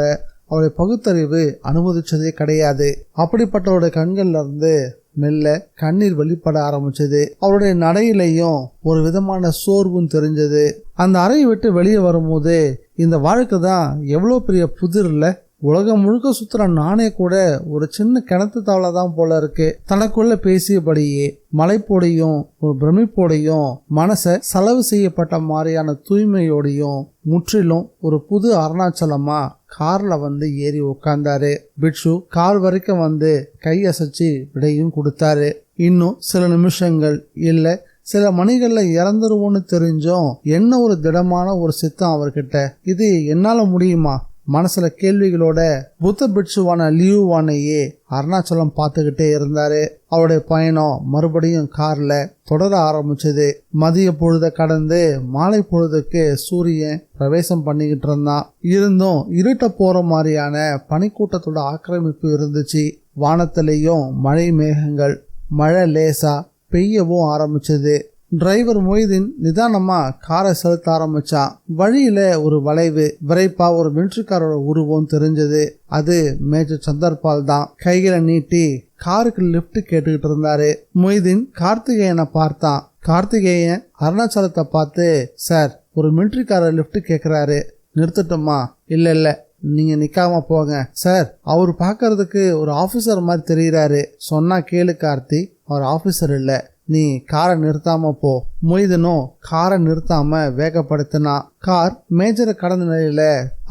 அவருடைய பகுத்தறிவு அனுமதிச்சதே கிடையாது. அப்படிப்பட்டவருடைய கண்கள்ல இருந்து மெல்ல கண்ணீர் வெளிப்பட ஆரம்பிச்சது. அவருடைய நடையிலையும் ஒரு விதமான சோர்வும் தெரிஞ்சது. அந்த அறையை விட்டு வெளியே வரும்போது, இந்த வாழ்க்கை தான் எவ்வளவு பெரிய புதிர் இல்ல, உலகம் முழுக்க சுத்துற நானே கூட ஒரு சின்ன கிணத்து தவளை தான் போல இருக்கு. தனக்குள்ள பேசியபடியே மலைப்போடையும் ஒரு பிரமிப்போடையும் மனச செலவு செய்யப்பட்ட மாதிரியான தூய்மையோடையும் முற்றிலும் ஒரு புது அருணாச்சலமா கார்ல வந்து ஏறி உட்கார்ந்தாரு. பிட்சு கார் வரைக்கும் வந்து கை அசைச்சு விடையும் கொடுத்தாரு. இன்னும் சில நிமிஷங்கள் இல்ல சில மணிகள்ல இறந்துருவோன்னு தெரிஞ்சும் என்ன ஒரு திடமான ஒரு சித்தம் அவர்கிட்ட. இது என்னால முடியுமா? மனசுல கேள்விகளோட புத்த பிட்சுவான லியூவானையே அருணாச்சலம் பார்த்துக்கிட்டே இருந்தாரு. அவருடைய பயணம் மறுபடியும் கார்ல தொடர ஆரம்பிச்சது. மதிய பொழுத கடந்து மாலை பொழுதுக்கு சூரியன் பிரவேசம் பண்ணிக்கிட்டு இருந்தான். இருந்தும் இருட்ட போற மாதிரியான பனிக்கூட்டத்தோட ஆக்கிரமிப்பு இருந்துச்சு. வானத்திலையும் மழை மேகங்கள், மழை லேசா பெய்யவும் ஆரம்பிச்சது. டிரைவர் மொய்தீன் நிதானமா காரை செலுத்த ஆரம்பிச்சான். வழியில ஒரு வளைவு, விரைப்பா ஒரு மிலிட்டரிக்காரோட உருவம் தெரிஞ்சது. அது மேஜர் சந்தர்பால் தான். கைகளை நீட்டி காருக்கு லிப்ட் கேட்டுக்கிட்டு இருந்தாரு. மொய்தீன் கார்த்திகேயனை பார்த்தான். கார்த்திகேயன் அருணாச்சலத்தை பார்த்து, சார், ஒரு மிலிட்டரிக்காரர் லிப்ட் கேட்கிறாரு, நிறுத்தட்டுமா? இல்ல நீங்க நிக்காம போங்க. சார், அவர் பாக்கிறதுக்கு ஒரு ஆபீசர் மாதிரி தெரிகிறாரு. சொன்னா கேளு கார்த்தி, அவர் ஆபீசர் இல்ல, நீ காரை நிறுத்தாம போ. மொய்தனும் காரை நிறுத்தாம வேகப்படுத்தினா. கார் மேஜரை கடந்த நிலையில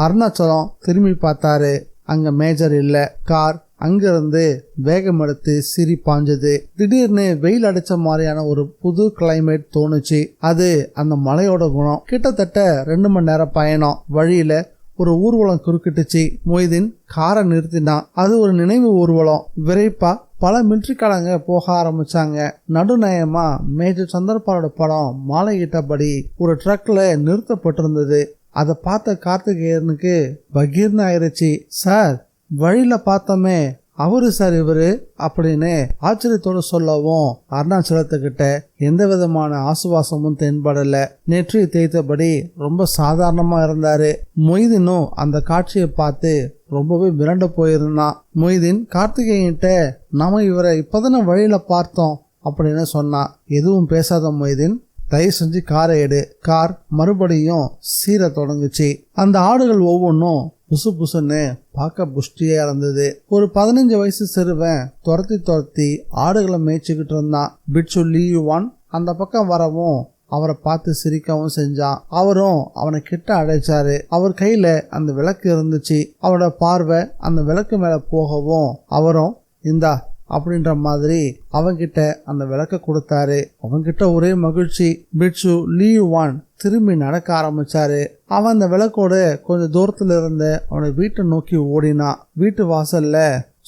அருணாச்சலம் திரும்பி பார்த்தாரு. அங்க மேஜர் இல்ல. கார் அங்கிருந்து வேகம் எடுத்து சிரி பாஞ்சது. திடீர்னு வெயில் அடிச்ச மாதிரியான ஒரு புது கிளைமேட் தோணுச்சு. அது அந்த மலையோட குணம். கிட்டத்தட்ட 2 மணி நேரம் பயணம். வழியில ஒரு ஊர்வலம் குறுக்கிட்டுச்சு. மொய்தீன் காரை நிறுத்தினான். அது ஒரு நினைவு ஊர்வலம். விரைப்பா பல மிலிட்டரிக்காரங்க போக ஆரம்பிச்சாங்க. நடுநயமா மேஜர் சந்தர்பாலோட படம் மாலையிட்டபடி ஒரு ட்ரக்ல நிறுத்தப்பட்டிருந்தது. அதை பார்த்த கார்த்திகேயனுக்கு பகீர்னு ஆயிருச்சு. சார், வழியில பார்த்தோமே, அவரு சார் இவரு அப்படின்னு ஆச்சரியத்தோடு சொல்லவும் அருணாச்சலத்துக்கிட்ட எந்த விதமான ஆசுவாசமும் தென்படல. நெற்றியை தேய்த்தபடி ரொம்ப சாதாரணமா இருந்தாரு. மொய்தீனும் அந்த காட்சியை பார்த்து ரொம்பவே மிரண்டு போயிருந்தான். மொய்தீன் கார்த்திகேயன்கிட்ட, நாம இவரை இப்பதானே வழியில பார்த்தோம் அப்படின்னு சொன்னான். எதுவும் பேசாத மொய்தீன், தயவு செஞ்சு காரை எடு. கார் மறுபடியும் சீர தொடங்குச்சு. அந்த ஆடுகள் ஒவ்வொன்றும் புசு புசுன்னு பார்க்க புஷ்டியா இருந்தது. ஒரு 15 வயசு சிறுவன் துரத்தி ஆடுகளை மேய்ச்சிக்கிட்டு இருந்தான். பிட்சு லியூவான் அந்த பக்கம் வரவும் அவரை பார்த்து சிரிக்கவும் செஞ்சான். அவரும் அவனை கிட்ட அழைச்சாரு. அவர் கையில அந்த விளக்கு இருந்துச்சு. அவரோட பார்வை அந்த விளக்கு மேல போகவும் அவரும் இந்தா அப்படின்ற மாதிரி அவன்கிட்ட அந்த விளக்க கொடுத்தாரு. அவன்கிட்ட ஒரே மகிழ்ச்சி. பிட்சு லியூவான் திரும்பி நடக்க ஆரம்பிச்சாரு. அவன் அந்த விளக்கோட கொஞ்சம் தூரத்துல இருந்த அவனை வீட்டை நோக்கி ஓடினான். வீட்டு வாசல்ல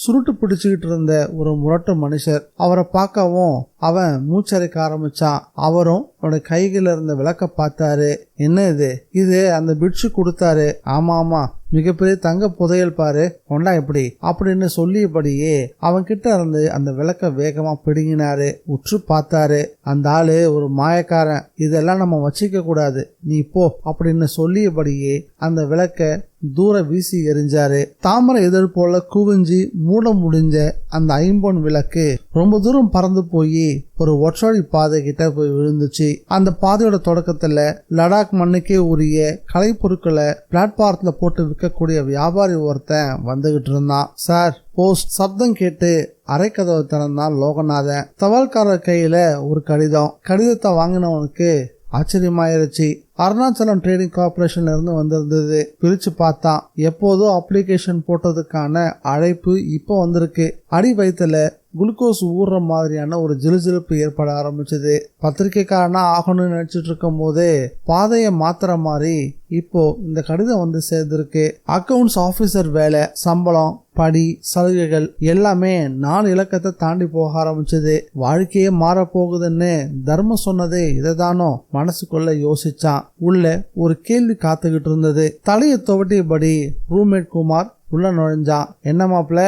சுருட்டு பிடிச்சுக்கிட்டு இருந்த ஒரு முரட்டு மனுஷர் அவரை பார்க்கவும் அவன் மூச்சரைக்க ஆரம்பிச்சான். அவரும் அவனோட கையில இருந்த விளக்க பார்த்தாரு. என்ன இது? இது அந்த பிட்சு கொடுத்தாரு. ஆமா, மிகப்பெரிய தங்க புதையல் பாரு, கொண்டா எப்படி அப்படின்னு சொல்லியபடியே அவன் கிட்ட இருந்து அந்த விளக்க வேகமா பிடுங்கினாரு. உற்று பார்த்தாரு. அந்த ஆளு ஒரு மாயக்காரன், இதெல்லாம் நம்ம வச்சிக்க கூடாது, நீ போ அப்படின்னு சொல்லியபடியே அந்த விளக்க தூர வீசி எரிஞ்சாரு. தாமரை இதழ் போல குவிஞ்சி மூட முடிஞ்ச அந்த 5 பொன் விளக்கு ரொம்ப தூரம் பறந்து போய் ஒரு ஒற்றொழி பாதை கிட்ட போய் விழுந்துச்சு. அந்த பாதையோட தொடக்கத்துல லடாக் மண்ணுக்கே உரிய கலை பொருட்களை பிளாட்பாரத்துல போட்டு விற்கக்கூடிய வியாபாரி ஒருத்தன் வந்துகிட்டு இருந்தான். சார், போஸ்ட் சப்தம் கேட்டு அரைக்கதவை திறந்தான் லோகநாதன். தபால்காரர் கையில ஒரு கடிதம். கடிதத்தை வாங்கினவனுக்கு ஆச்சரியமாயிருச்சு. அருணாச்சலம் ட்ரேடிங் கார்பரேஷன்ல இருந்து வந்திருந்தது. பிரிச்சு பார்த்தான். எப்போதோ அப்ளிகேஷன் போட்டதுக்கான அழைப்பு இப்ப வந்திருக்கு. அடி வயிற்றுல குளுக்கோஸ் ஊறுற மாதிரியான ஒரு ஜிலுஜிலுப்பு ஏற்பட ஆரம்பிச்சது. பத்திரிகைக்காரனா ஆகணும்னு நினைச்சிட்டு இருக்கும் போதே பாதையை மாத்துற மாதிரி இப்போ இந்த கடிதம் வந்து சேர்ந்திருக்கு. அக்கவுண்ட்ஸ் ஆபீசர் வேலை, சம்பளம், படி, சலுகைகள் எல்லாமே 4 இலக்கத்தை தாண்டி போக ஆரம்பிச்சது. வாழ்க்கையே மாறப்போகுதுன்னு தர்மம் சொன்னதே இதைதானோ மனசுக்குள்ள யோசிச்சான். உள்ள ஒரு கேள்வி காத்துக்கிட்டு இருந்தது. தலையை துவட்டியபடி ரூம்மேட் குமார் உள்ள நுழைஞ்சான். என்ன மாப்பிள்ள,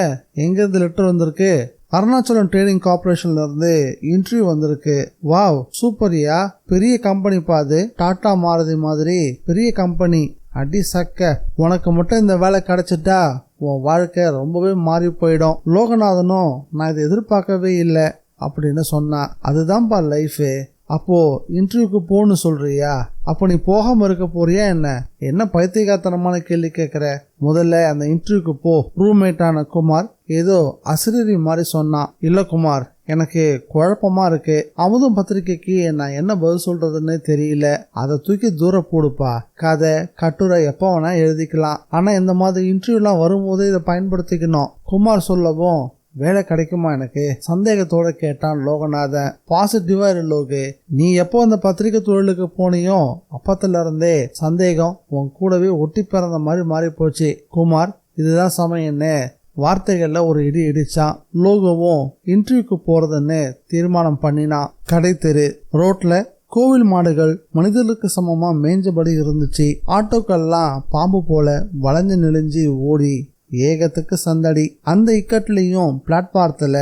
எங்க இருந்து லெட்டர் வந்திருக்கு? அருணாச்சலம் ட்ரேடிங் கார்பரேஷன்ல இருந்து இன்டர்வியூ வந்திருக்கு. வாவ், சூப்பரியா, பெரிய கம்பெனி பாது, டாடா மாருதி மாதிரி பெரிய கம்பெனி. அடி சக்க, உனக்கு மட்டும் இந்த வேலை கிடைச்சிட்டா உன் வாழ்க்கை ரொம்பவே மாறி போயிடும். லோகநாதனும் நான் இதை எதிர்பார்க்கவே இல்லை அப்படின்னு சொன்னா. அதுதான்ப்பா லைஃபு. அப்போ இன்டர்வியூக்கு போன்னு சொல்றியா? அப்போ நீ போகாம இருக்க போறியா? என்ன பைத்தியகாரத்தனமான கேள்வி கேட்கிற? முதல்ல அந்த இன்டர்வியூக்கு போ. ரூம்மேட்டான குமார் ஏதோ அசிரி மாதிரி சொன்னான். இல்ல குமார், எனக்கு குழப்பமா இருக்கு. அமுதம் பத்திரிகைக்கு நான் என்ன பதில் சொல்றதுன்னு தெரியல. அதை தூக்கி தூர போடுப்பா. கதை கட்டுரை எப்ப வேணா எழுதிக்கலாம். ஆனா இந்த மாதிரி இன்டர்வியூலாம் வரும்போது இதை பயன்படுத்திக்கணும். குமார் சொல்லவும் வேலை கிடைக்குமா எனக்கு, சந்தேகத்தோட கேட்டான் லோகநாதன். பாசிட்டிவா இரு லோகு, நீ எப்போ அந்த பத்திரிகை தொழிலுக்கு போனியோ அப்பத்துல இருந்தே சந்தேகம் உன் கூடவே ஒட்டி பிறந்த மாதிரி மாறி போச்சு குமார், இதுதான் சமயம்னு வார்த்தைகள்ல ஒரு இடி இடிச்சான். லோகோவும் இன்டர்வியூக்கு போறதுன்னு தீர்மானம் பண்ணினான். கடை தெரு ரோட்ல கோவில் மாடுகள் மனிதர்களுக்கு சமமா மேஞ்சபடி இருந்துச்சு. ஆட்டோக்கள்லாம் பாம்பு போல வளைஞ்சு நெளிஞ்சு ஓடி ஏகத்துக்கு சந்தடி. அந்த இக்கட்லயும் பிளாட்பாரத்துல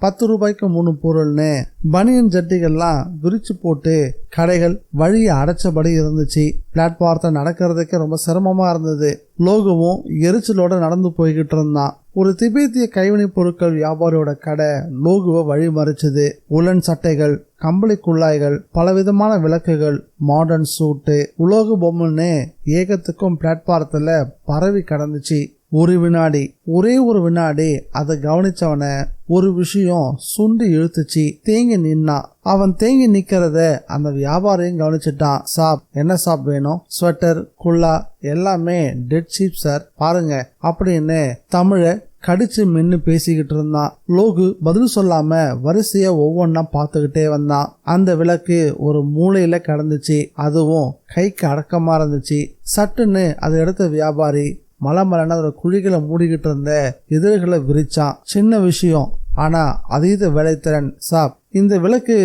10 ரூபாய்க்கு 3 பொருள்னு பனியன் ஜட்டிகள்லாம் விரிச்சு போட்டு கடைகள் வழியை அடைச்சபடி இருந்துச்சு. பிளாட்பாரத்தை நடக்கிறதுக்கு ரொம்ப சிரமமா இருந்தது. லோகுவும் எரிச்சலோட நடந்து போய்கிட்டு இருந்தான். ஒரு திபேத்திய கைவினை பொருட்கள் வியாபாரியோட கடை லோகுவை வழி மறிச்சது. உலன் சட்டைகள், கம்பளி குழாய்கள், பலவிதமான விளக்குகள், மாடர்ன் சூட்டு, உலோக பொம்மைன்னு ஏகத்துக்கும் பிளாட்பாரத்துல பரவி கடந்துச்சு. ஒரு வினாடி, ஒரே ஒரு வினாடி அதை கவனிச்சவன ஒரு விஷயம் சுண்டி இழுத்துச்சு. தேங்கி நின்னான். அவன் தேங்கி நிக்கிறத அந்த வியாபாரியும் கவனிச்சுட்டான். சாப், என்ன சாப் வேணும்? ஸ்வெட்டர், குல்லா எல்லாமே டெட் சீப் சார், பாருங்க அப்படின்னு தமிழ கடிச்சு மென்னு பேசிக்கிட்டு இருந்தான். லோகு பதில் சொல்லாம வரிசையா ஒவ்வொன்னா பார்த்துக்கிட்டே வந்தான். அந்த விளக்கு ஒரு மூலையில கடந்துச்சு. அதுவும் கைக்கு அடக்கமா இருந்துச்சு. சட்டுன்னு அதை எடுத்த வியாபாரி மலமலன அதோட குழிகளை மூடிக்கிட்டு இருந்த எதிர்களை விரிச்சான். சின்ன விஷயம், ஆனா அதீத வேலைத்திறன் சாப். இந்த விளக்கு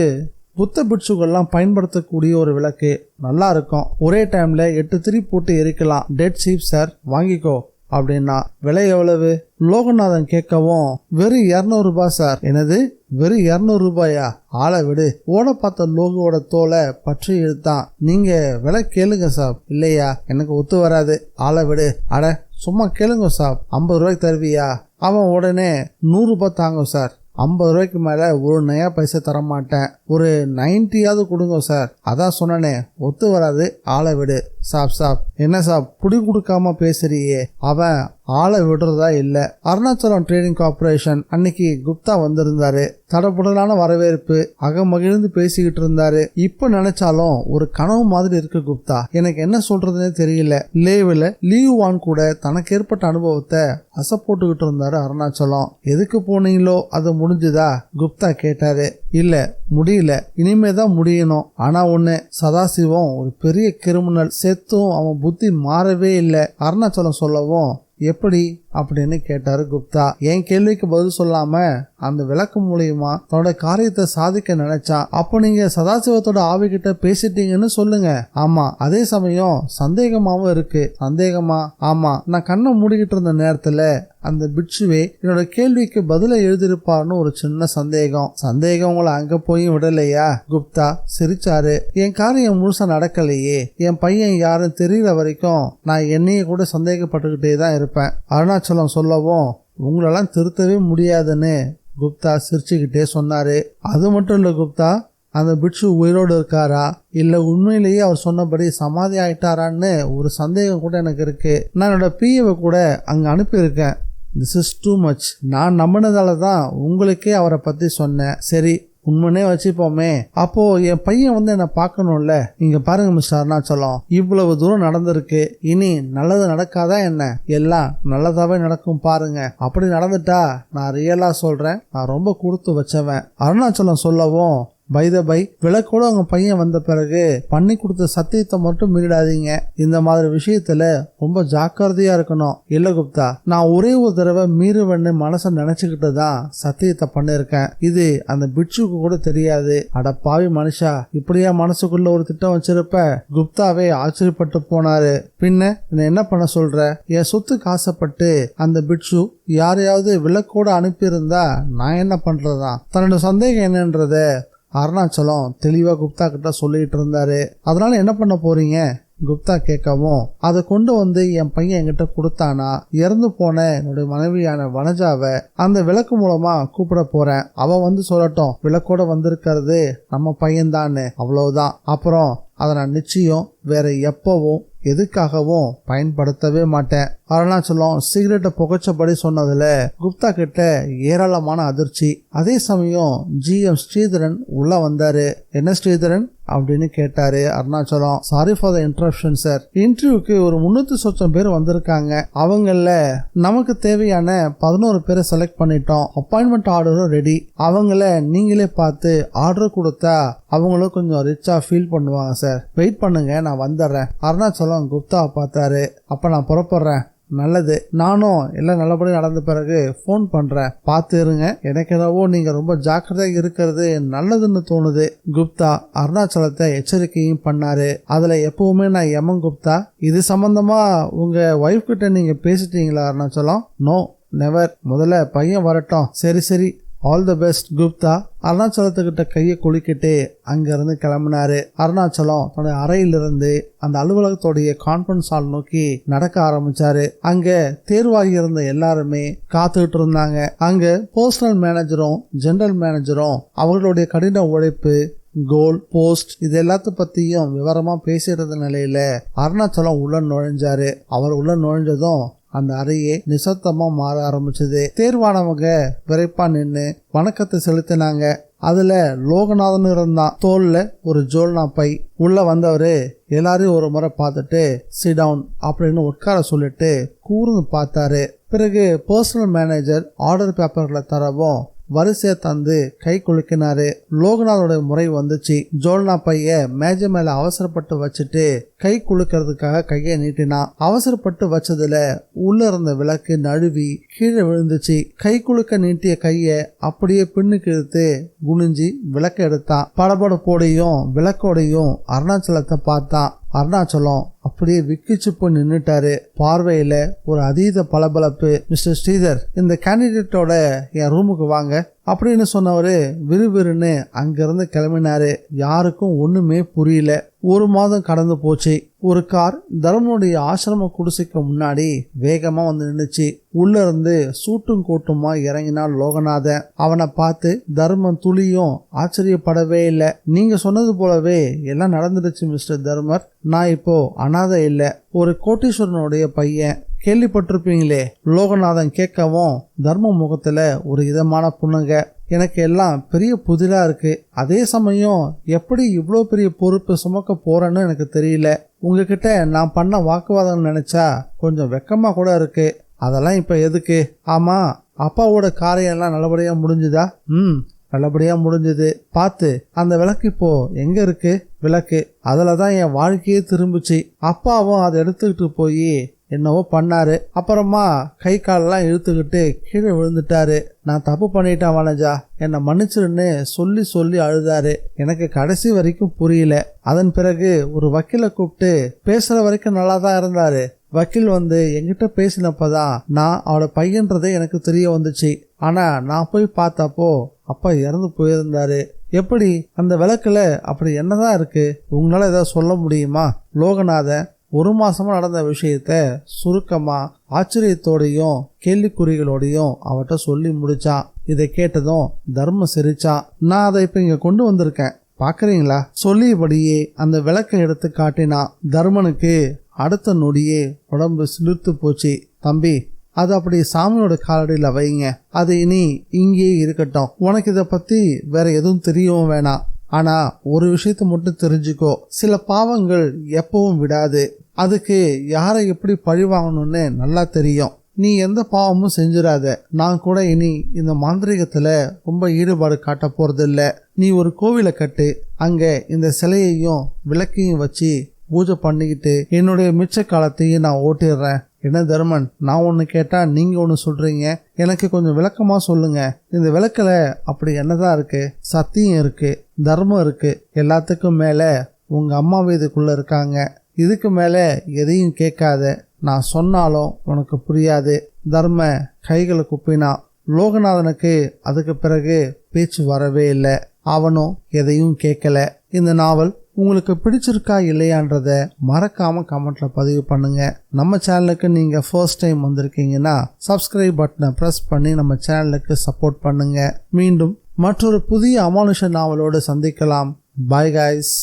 புத்த பிட்சுகள்லாம் பயன்படுத்தக்கூடிய ஒரு விளக்கு, நல்லா இருக்கும். ஒரே டைம்ல 8 திரி போட்டு எரிக்கலாம். டெட் சீப் சார், வாங்கிக்கோ அப்படின்னா. விலை எவ்வளவு? லோகநாதன் கேட்கவும், வெறும் 200 ரூபாய் சார். என்னது, வெறும் 200 ரூபாயா? ஆளை விடு. ஓட பார்த்த லோகுவோட தோலை பற்றி இழுத்தான். நீங்க விலை கேளுங்க சார். இல்லையா, எனக்கு ஒத்து வராது. ஆளை விடு. அட சும்மா கேளுங்க சார், 50 ரூபாய்க்கு தருவியா? அவன் உடனே 100 ரூபாய் தாங்க சார். 50 ரூபாய்க்கு மேல ஒரு நயா பைசா தர மாட்டேன். ஒரு 90யாவது கொடுங்க சார். அதான் சொன்னனே, ஒத்து வராது. ஆளை விடு. சாப் சாப். என்ன சாப் புடி கொடுக்காம பேசுறியே? அவன் ஆளை விடுறதா இல்ல. அருணாச்சலம் ட்ரேடிங் கார்பரேஷன் அன்னைக்கு குப்தா வந்திருந்தாரு. தடபுடலான வரவேற்பு, அகமகிழ்ந்து பேசிக்கிட்டு இருந்தாரு. இப்ப நினைச்சாலும் ஒரு கனவு மாதிரி இருக்கு குப்தா. எனக்கு என்ன சொல்றதுன்னே தெரியல. லேவில் லீவ் வான் கூட தனக்கு ஏற்பட்ட அனுபவத்தை அசை போட்டுக்கிட்டு இருந்தாரு அருணாச்சலம். எதுக்கு போனீங்களோ அது முடிஞ்சுதா? குப்தா கேட்டாரு. இல்ல, முடியல. இனிமேதான் முடியணும். ஆனா ஒண்ணு, சதாசிவம் ஒரு பெரிய கிரிமினல். செத்தும் அவன் புத்தி மாறவே இல்லை. அருணாச்சலம் சொல்லவும், எப்படி அப்படின்னு கேட்டாரு குப்தா. என் கேள்விக்கு பதில் சொல்லாம அந்த விளக்கு மூலியமா தன்னோட காரியத்தை சாதிக்க நினைச்சான். அப்போ நீங்க சதாசிவத்தோட ஆவிகிட்ட பேசிட்டீங்கன்னு சொல்லுங்க. ஆமா. அதே சமயம் சந்தேகமாவும் இருக்கு. சந்தேகமா? ஆமா. நான் கண்ணை மூடிக்கிட்டு இருந்த நேரத்துல அந்த பிட்சுவே என்னோட கேள்விக்கு பதில எழுதிருப்பாருன்னு ஒரு சின்ன சந்தேகம். சந்தேகம் உங்களை அங்க போய் விடலையா? குப்தா சிரிச்சாரு. என் காரியம் முழுசா நடக்கலையே. என் பையன் யாரும் தெரியற வரைக்கும் நான் என்னைய கூட சந்தேகப்பட்டுக்கிட்டே தான் இருப்பேன். அருணாச்சலம் சொல்லவும், உங்களெல்லாம் திருத்தவே முடியாதுன்னு குப்தா சிரிச்சுக்கிட்டே சொன்னாரு. அது மட்டும் இல்ல குப்தா, அந்த பிட்சு உயிரோடு இருக்காரா இல்ல உண்மையிலேயே அவர் சொன்னபடி சமாதி ஆயிட்டாரான்னு ஒரு சந்தேகம் கூட எனக்கு இருக்கு. நான் என்னோட பிஏவை கூட அங்க அனுப்பியிருக்கேன். This is too much. நான் நம்பினதால தான் உங்களுக்கே அவரை பத்தி சொன்னேன். சரி, உண்மையே வச்சுப்போமே. அப்போ என் பையன் என்ன பார்க்கணும்ல. நீங்க பாருங்க மிஸ்டர் அருணாச்சலம், இவ்வளவு தூரம் நடந்திருக்கு. இனி நல்லது நடக்காதா என்ன? எல்லாம் நல்லதாவே நடக்கும் பாருங்க. அப்படி நடந்துட்டா நான் ரியலா சொல்றேன், நான் ரொம்ப கொடுத்து வச்சவன். அருணாச்சலம் சொல்லவும், பை த பை, விளக்கோட உங்க பையன் வந்த பிறகு பண்ணி கொடுத்த சத்தியத்தை மட்டும் மீறிடாதீங்க. இந்த மாதிரி விஷயத்துல ரொம்ப ஜாக்கிரதையா இருக்கணும். இல்ல குப்தா, நான் ஒரே ஒரு தடவை மீறுவன்னு மனச நினைச்சுக்கிட்டு தான் சத்தியத்தை பண்ணிருக்கேன். இது அந்த பிட்சுக்கு கூட தெரியாது. அட பாவி மனுஷா, இப்படியா மனசுக்குள்ள ஒரு திட்டம் வச்சிருப்ப? குப்தாவே ஆச்சரியப்பட்டு போனாரு. பின்ன என்ன பண்ண சொல்ற? என் சொத்துக்கு ஆசைப்பட்டு அந்த பிட்சு யாரையாவது விளக்கோட அனுப்பியிருந்தா நான் என்ன பண்றதா? தன்னோட சந்தேகம் என்னன்றத அருணாச்சலம் தெளிவா குப்தா கிட்ட சொல்லிட்டு இருந்தாரு. அதனால என்ன பண்ண போறீங்க? குப்தா கேட்கவும், அதை கொண்டு வந்து என் பையன் என்கிட்ட கொடுத்தானா, இறந்து போன என்னுடைய மனைவியான வனஜாவை அந்த விளக்கு மூலமா கூப்பிட போறேன். அவ வந்து சொல்லட்டும், விளக்கோட வந்திருக்கிறது நம்ம பையன் தானே, அவ்வளவுதான். அப்புறம் அதை நான் நிச்சயம் வேற எப்பவும் எதுக்காகவும் பயன்படுத்தவே மாட்டேன். அருணாச்சலம் சிகரெட்டை புகைச்சபடி சொன்னதுல குப்தா கிட்ட ஏராளமான அதிர்ச்சி. அதே சமயம் GM ஸ்ரீதரன் உள்ள வந்தாரு. என்ன ஸ்ரீதரன் அப்படின்னு கேட்டாரு Arunachalam. Sorry for the interruption sir. இன்டர்வியூக்கு ஒரு 300 சொச்சம் பேர் வந்திருக்காங்க. அவங்கள நமக்கு தேவையான 11 பேரை செலக்ட் பண்ணிட்டோம். அப்பாயின்மெண்ட் ஆர்டரும் ரெடி. அவங்கள நீங்களே பார்த்து ஆர்டர் கொடுத்தா அவங்களும் கொஞ்சம் ரிச்சா ஃபீல் பண்ணுவாங்க சார். வெயிட் பண்ணுங்க, நான் வந்துடுறேன். அருணாச்சலம் குப்தாவை பார்த்தாரு. அப்ப நான் புறப்படுறேன். நல்லது, நானும் எல்லாம் நல்லபடியாக நடந்த பிறகு ஃபோன் பண்றேன், பார்த்து இருங்க. எனக்கு என்னவோ நீங்க ரொம்ப ஜாக்கிரதையாக இருக்கிறது நல்லதுன்னு தோணுது. குப்தா அருணாச்சலத்தை எச்சரிக்கையும் பண்ணாரு. அதுல எப்பவுமே நான் எமன் குப்தா. இது சம்பந்தமா உங்க ஒய்ஃப் கிட்ட நீங்க பேசிட்டீங்களா அருணாச்சலம்? No, never. முதல்ல பையன் வரட்டும். சரி சரி, ஆல் த பெஸ்ட். குப்தா அருணாச்சலத்துக்கிட்ட கையை குலுக்கிட்டு அங்கிருந்து கிளம்பினாரு. அருணாச்சலம் தன்னுடைய அறையிலிருந்து அந்த அலுவலகத்தோடைய கான்ஃபரன்ஸ் ஹால் நோக்கி நடக்க ஆரம்பிச்சாரு. அங்க தேர்வாகி இருந்த எல்லாருமே காத்துக்கிட்டு இருந்தாங்க. அங்க பர்சனல் மேனேஜரும் ஜெனரல் மேனேஜரும் அவர்களுடைய கடின உழைப்பு, கோல், போஸ்ட் இது எல்லாத்த பத்தியும் விவரமா பேசியிருந்த நிலையில அருணாச்சலம் உள்ள நுழைஞ்சாரு. அவர் உள்ள நுழைஞ்சதும் அந்த அறையே நிசப்தமா மாற ஆரம்பிச்சது. தேர்வானவங்க விரைப்பா நின்று வணக்கத்தை செலுத்தினாங்க. அதுல லோகநாதன் இருந்தான். தோல்ல ஒரு ஜோல்னா பை. உள்ள வந்தவரு எல்லாரையும் ஒரு முறை பார்த்துட்டு சிட் டவுன் அப்படின்னு உட்கார சொல்லிட்டு கூர்ந்து பார்த்தாரு. பிறகு பர்சனல் மேனேஜர் ஆர்டர் பேப்பர்களை தரவும் வரிசையை தந்து கை குலுக்கினாரு. லோகநாதோட முறை வந்துச்சு. ஜோல்னா பைய மேஜை மேல அவசரப்பட்டு வச்சுட்டு கை குலுக்கிறதுக்காக கையை நீட்டினான். அவசரப்பட்டு வச்சதுல உள்ள இருந்த விளக்கு நழுவி கீழே விழுந்துச்சு. கை குலுக்க நீட்டிய கைய அப்படியே பின்னுக்கு இழுத்து குனிஞ்சி விளக்க எடுத்தான். படபடப்போடையும் விளக்கோடையும் அருணாச்சலத்தை பார்த்தான். அருணாச்சலம் அப்படியே விக்கிச்சு போய் நின்னுட்டாரு. பார்வையில ஒரு அதீத பளபளப்பு. மிஸ்டர் ஸ்ரீதர், இந்த கேண்டிடேட்டோட என் ரூமுக்கு வாங்க அப்படின்னு சொன்னவரு விறுவிறுன்னு அங்கிருந்து கிளம்பினாரு. யாருக்கும் ஒண்ணுமே புரியல. 1 மாதம் கடந்து போச்சு. ஒரு கார் தர்மனுடைய ஆசிரம குடிசைக்கு முன்னாடி வேகமா வந்து நின்னுச்சு. உள்ள இருந்து சூட்டும் கோட்டுமா இறங்கினான் லோகநாதன். அவனை பார்த்து தர்மன் துளியும் ஆச்சரியப்படவே இல்லை. நீங்க சொன்னது போலவே எல்லாம் நடந்துடுச்சு மிஸ்டர் தர்மர். நான் இப்போ அனாதை இல்ல, ஒரு கோட்டீஸ்வரனுடைய பையன். கேள்விப்பட்டிருப்பீங்களே. லோகநாதன் கேட்கவும் தர்ம முகத்துல ஒரு இதமான புன்னங்க. எனக்கு எல்லாம் பெரிய புதிரா இருக்கு. அதே சமயம் எப்படி இவ்வளோ பெரிய பொறுப்பு சுமக்க போறேன்னு எனக்கு தெரியல. உங்ககிட்ட நான் பண்ண வாக்குவாதம் நினைச்சா கொஞ்சம் வெக்கமா கூட இருக்கு. அதெல்லாம் இப்ப எதுக்கு? ஆமா, அப்பாவோட காரியம் எல்லாம் நல்லபடியா முடிஞ்சுதா? நல்லபடியா முடிஞ்சது. பார்த்து அந்த விளக்கு இப்போ எங்க இருக்கு? விளக்கு அதுலதான் என் வாழ்க்கையே திரும்பிச்சு. அப்பாவும் அதை எடுத்துக்கிட்டு போய் என்னவோ பண்ணாரு. அப்புறமா கை காலெல்லாம் இழுத்துக்கிட்டு கீழே விழுந்துட்டாரு. நான் தப்பு பண்ணிட்டேன் வனஜா, என்னை மன்னிச்சிருன்னு சொல்லி சொல்லி அழுதாரு. எனக்கு கடைசி வரைக்கும் புரியல. அதன் பிறகு ஒரு வக்கீலை கூப்பிட்டு பேசுற வரைக்கும் நல்லா தான் இருந்தாரு. வக்கீல் வந்து என்கிட்ட பேசினப்பதான் நான் அவளோட பையன்றதே எனக்கு தெரிய வந்துச்சு. ஆனா நான் போய் பார்த்தப்போ அப்பா இறந்து போயிருந்தாரு. எப்படி அந்த விளக்குல அப்படி என்னதான் இருக்கு? உங்களால ஏதாவது சொல்ல முடியுமா? லோகநாதன் 1 மாசமா நடந்த விஷயத்த சுருக்கமா ஆச்சரியத்தோடையும் கேள்விக்குறிகளோடையும் அவட்ட சொல்லி முடிச்சான். இதை கேட்டதும் தர்ம சிரிச்சான். நான் அதை இப்ப இங்க கொண்டு வந்திருக்கேன், பாக்குறீங்களா? சொல்லியபடியே அந்த விளக்கை எடுத்து காட்டினான். தர்மனுக்கு அடுத்த நொடியே உடம்பு சிலிர்த்து போச்சு. தம்பி, அது அப்படி சாமியோட காலடியில வைங்க. அது இனி இங்கேயே இருக்கட்டும். உனக்கு இதை பத்தி வேற எதுவும் தெரியவும் வேணாம். ஆனா ஒரு விஷயத்த மட்டும் தெரிஞ்சுக்கோ, சில பாவங்கள் எப்பவும் விடாது. அதுக்கு யாரை எப்படி பழி வாங்கணும்னு நல்லா தெரியும். நீ எந்த பாவமும் செஞ்சிடாத. நான் கூட இனி இந்த மாந்திரிகத்துல ரொம்ப ஈடுபாடு காட்ட போறது இல்ல. நீ ஒரு கோவிலை கட்டு, அங்க இந்த சிலையையும் விளக்கையும் வச்சு பூஜை பண்ணிக்கிட்டு என்னுடைய மிச்ச காலத்தையும் நான் ஓட்டிடுறேன். என்ன தர்மன், நான் ஒன்று கேட்டா நீங்க ஒன்று சொல்றீங்க. எனக்கு கொஞ்சம் விளக்கமா சொல்லுங்க. இந்த விளக்குல அப்படி என்னதான் இருக்கு? சத்தியம் இருக்கு, தர்மம் இருக்கு, எல்லாத்துக்கும் மேல உங்க அம்மா இதுக்குள்ள இருக்காங்க. இதுக்கு மேல எதையும் கேட்காத. நான் சொன்னாலும் உனக்கு புரியாது. தர்ம கைகளை குப்பினா. லோகநாதனுக்கு அதுக்கு பிறகு பேச்சு வரவே இல்லை. அவனும் எதையும் கேட்கல. இந்த நாவல் உங்களுக்கு பிடிச்சிருக்கா இல்லையான்றத மறக்காம கமெண்ட்ல பதிவு பண்ணுங்க. நம்ம சேனலுக்கு நீங்க ஃபர்ஸ்ட் டைம் வந்திருக்கீங்கன்னா சப்ஸ்கிரைப் பட்டனை பிரஸ் பண்ணி நம்ம சேனலுக்கு சப்போர்ட் பண்ணுங்க. மீண்டும் மற்றொரு புதிய அமானுஷ நாவலோடு சந்திக்கலாம். Bye guys.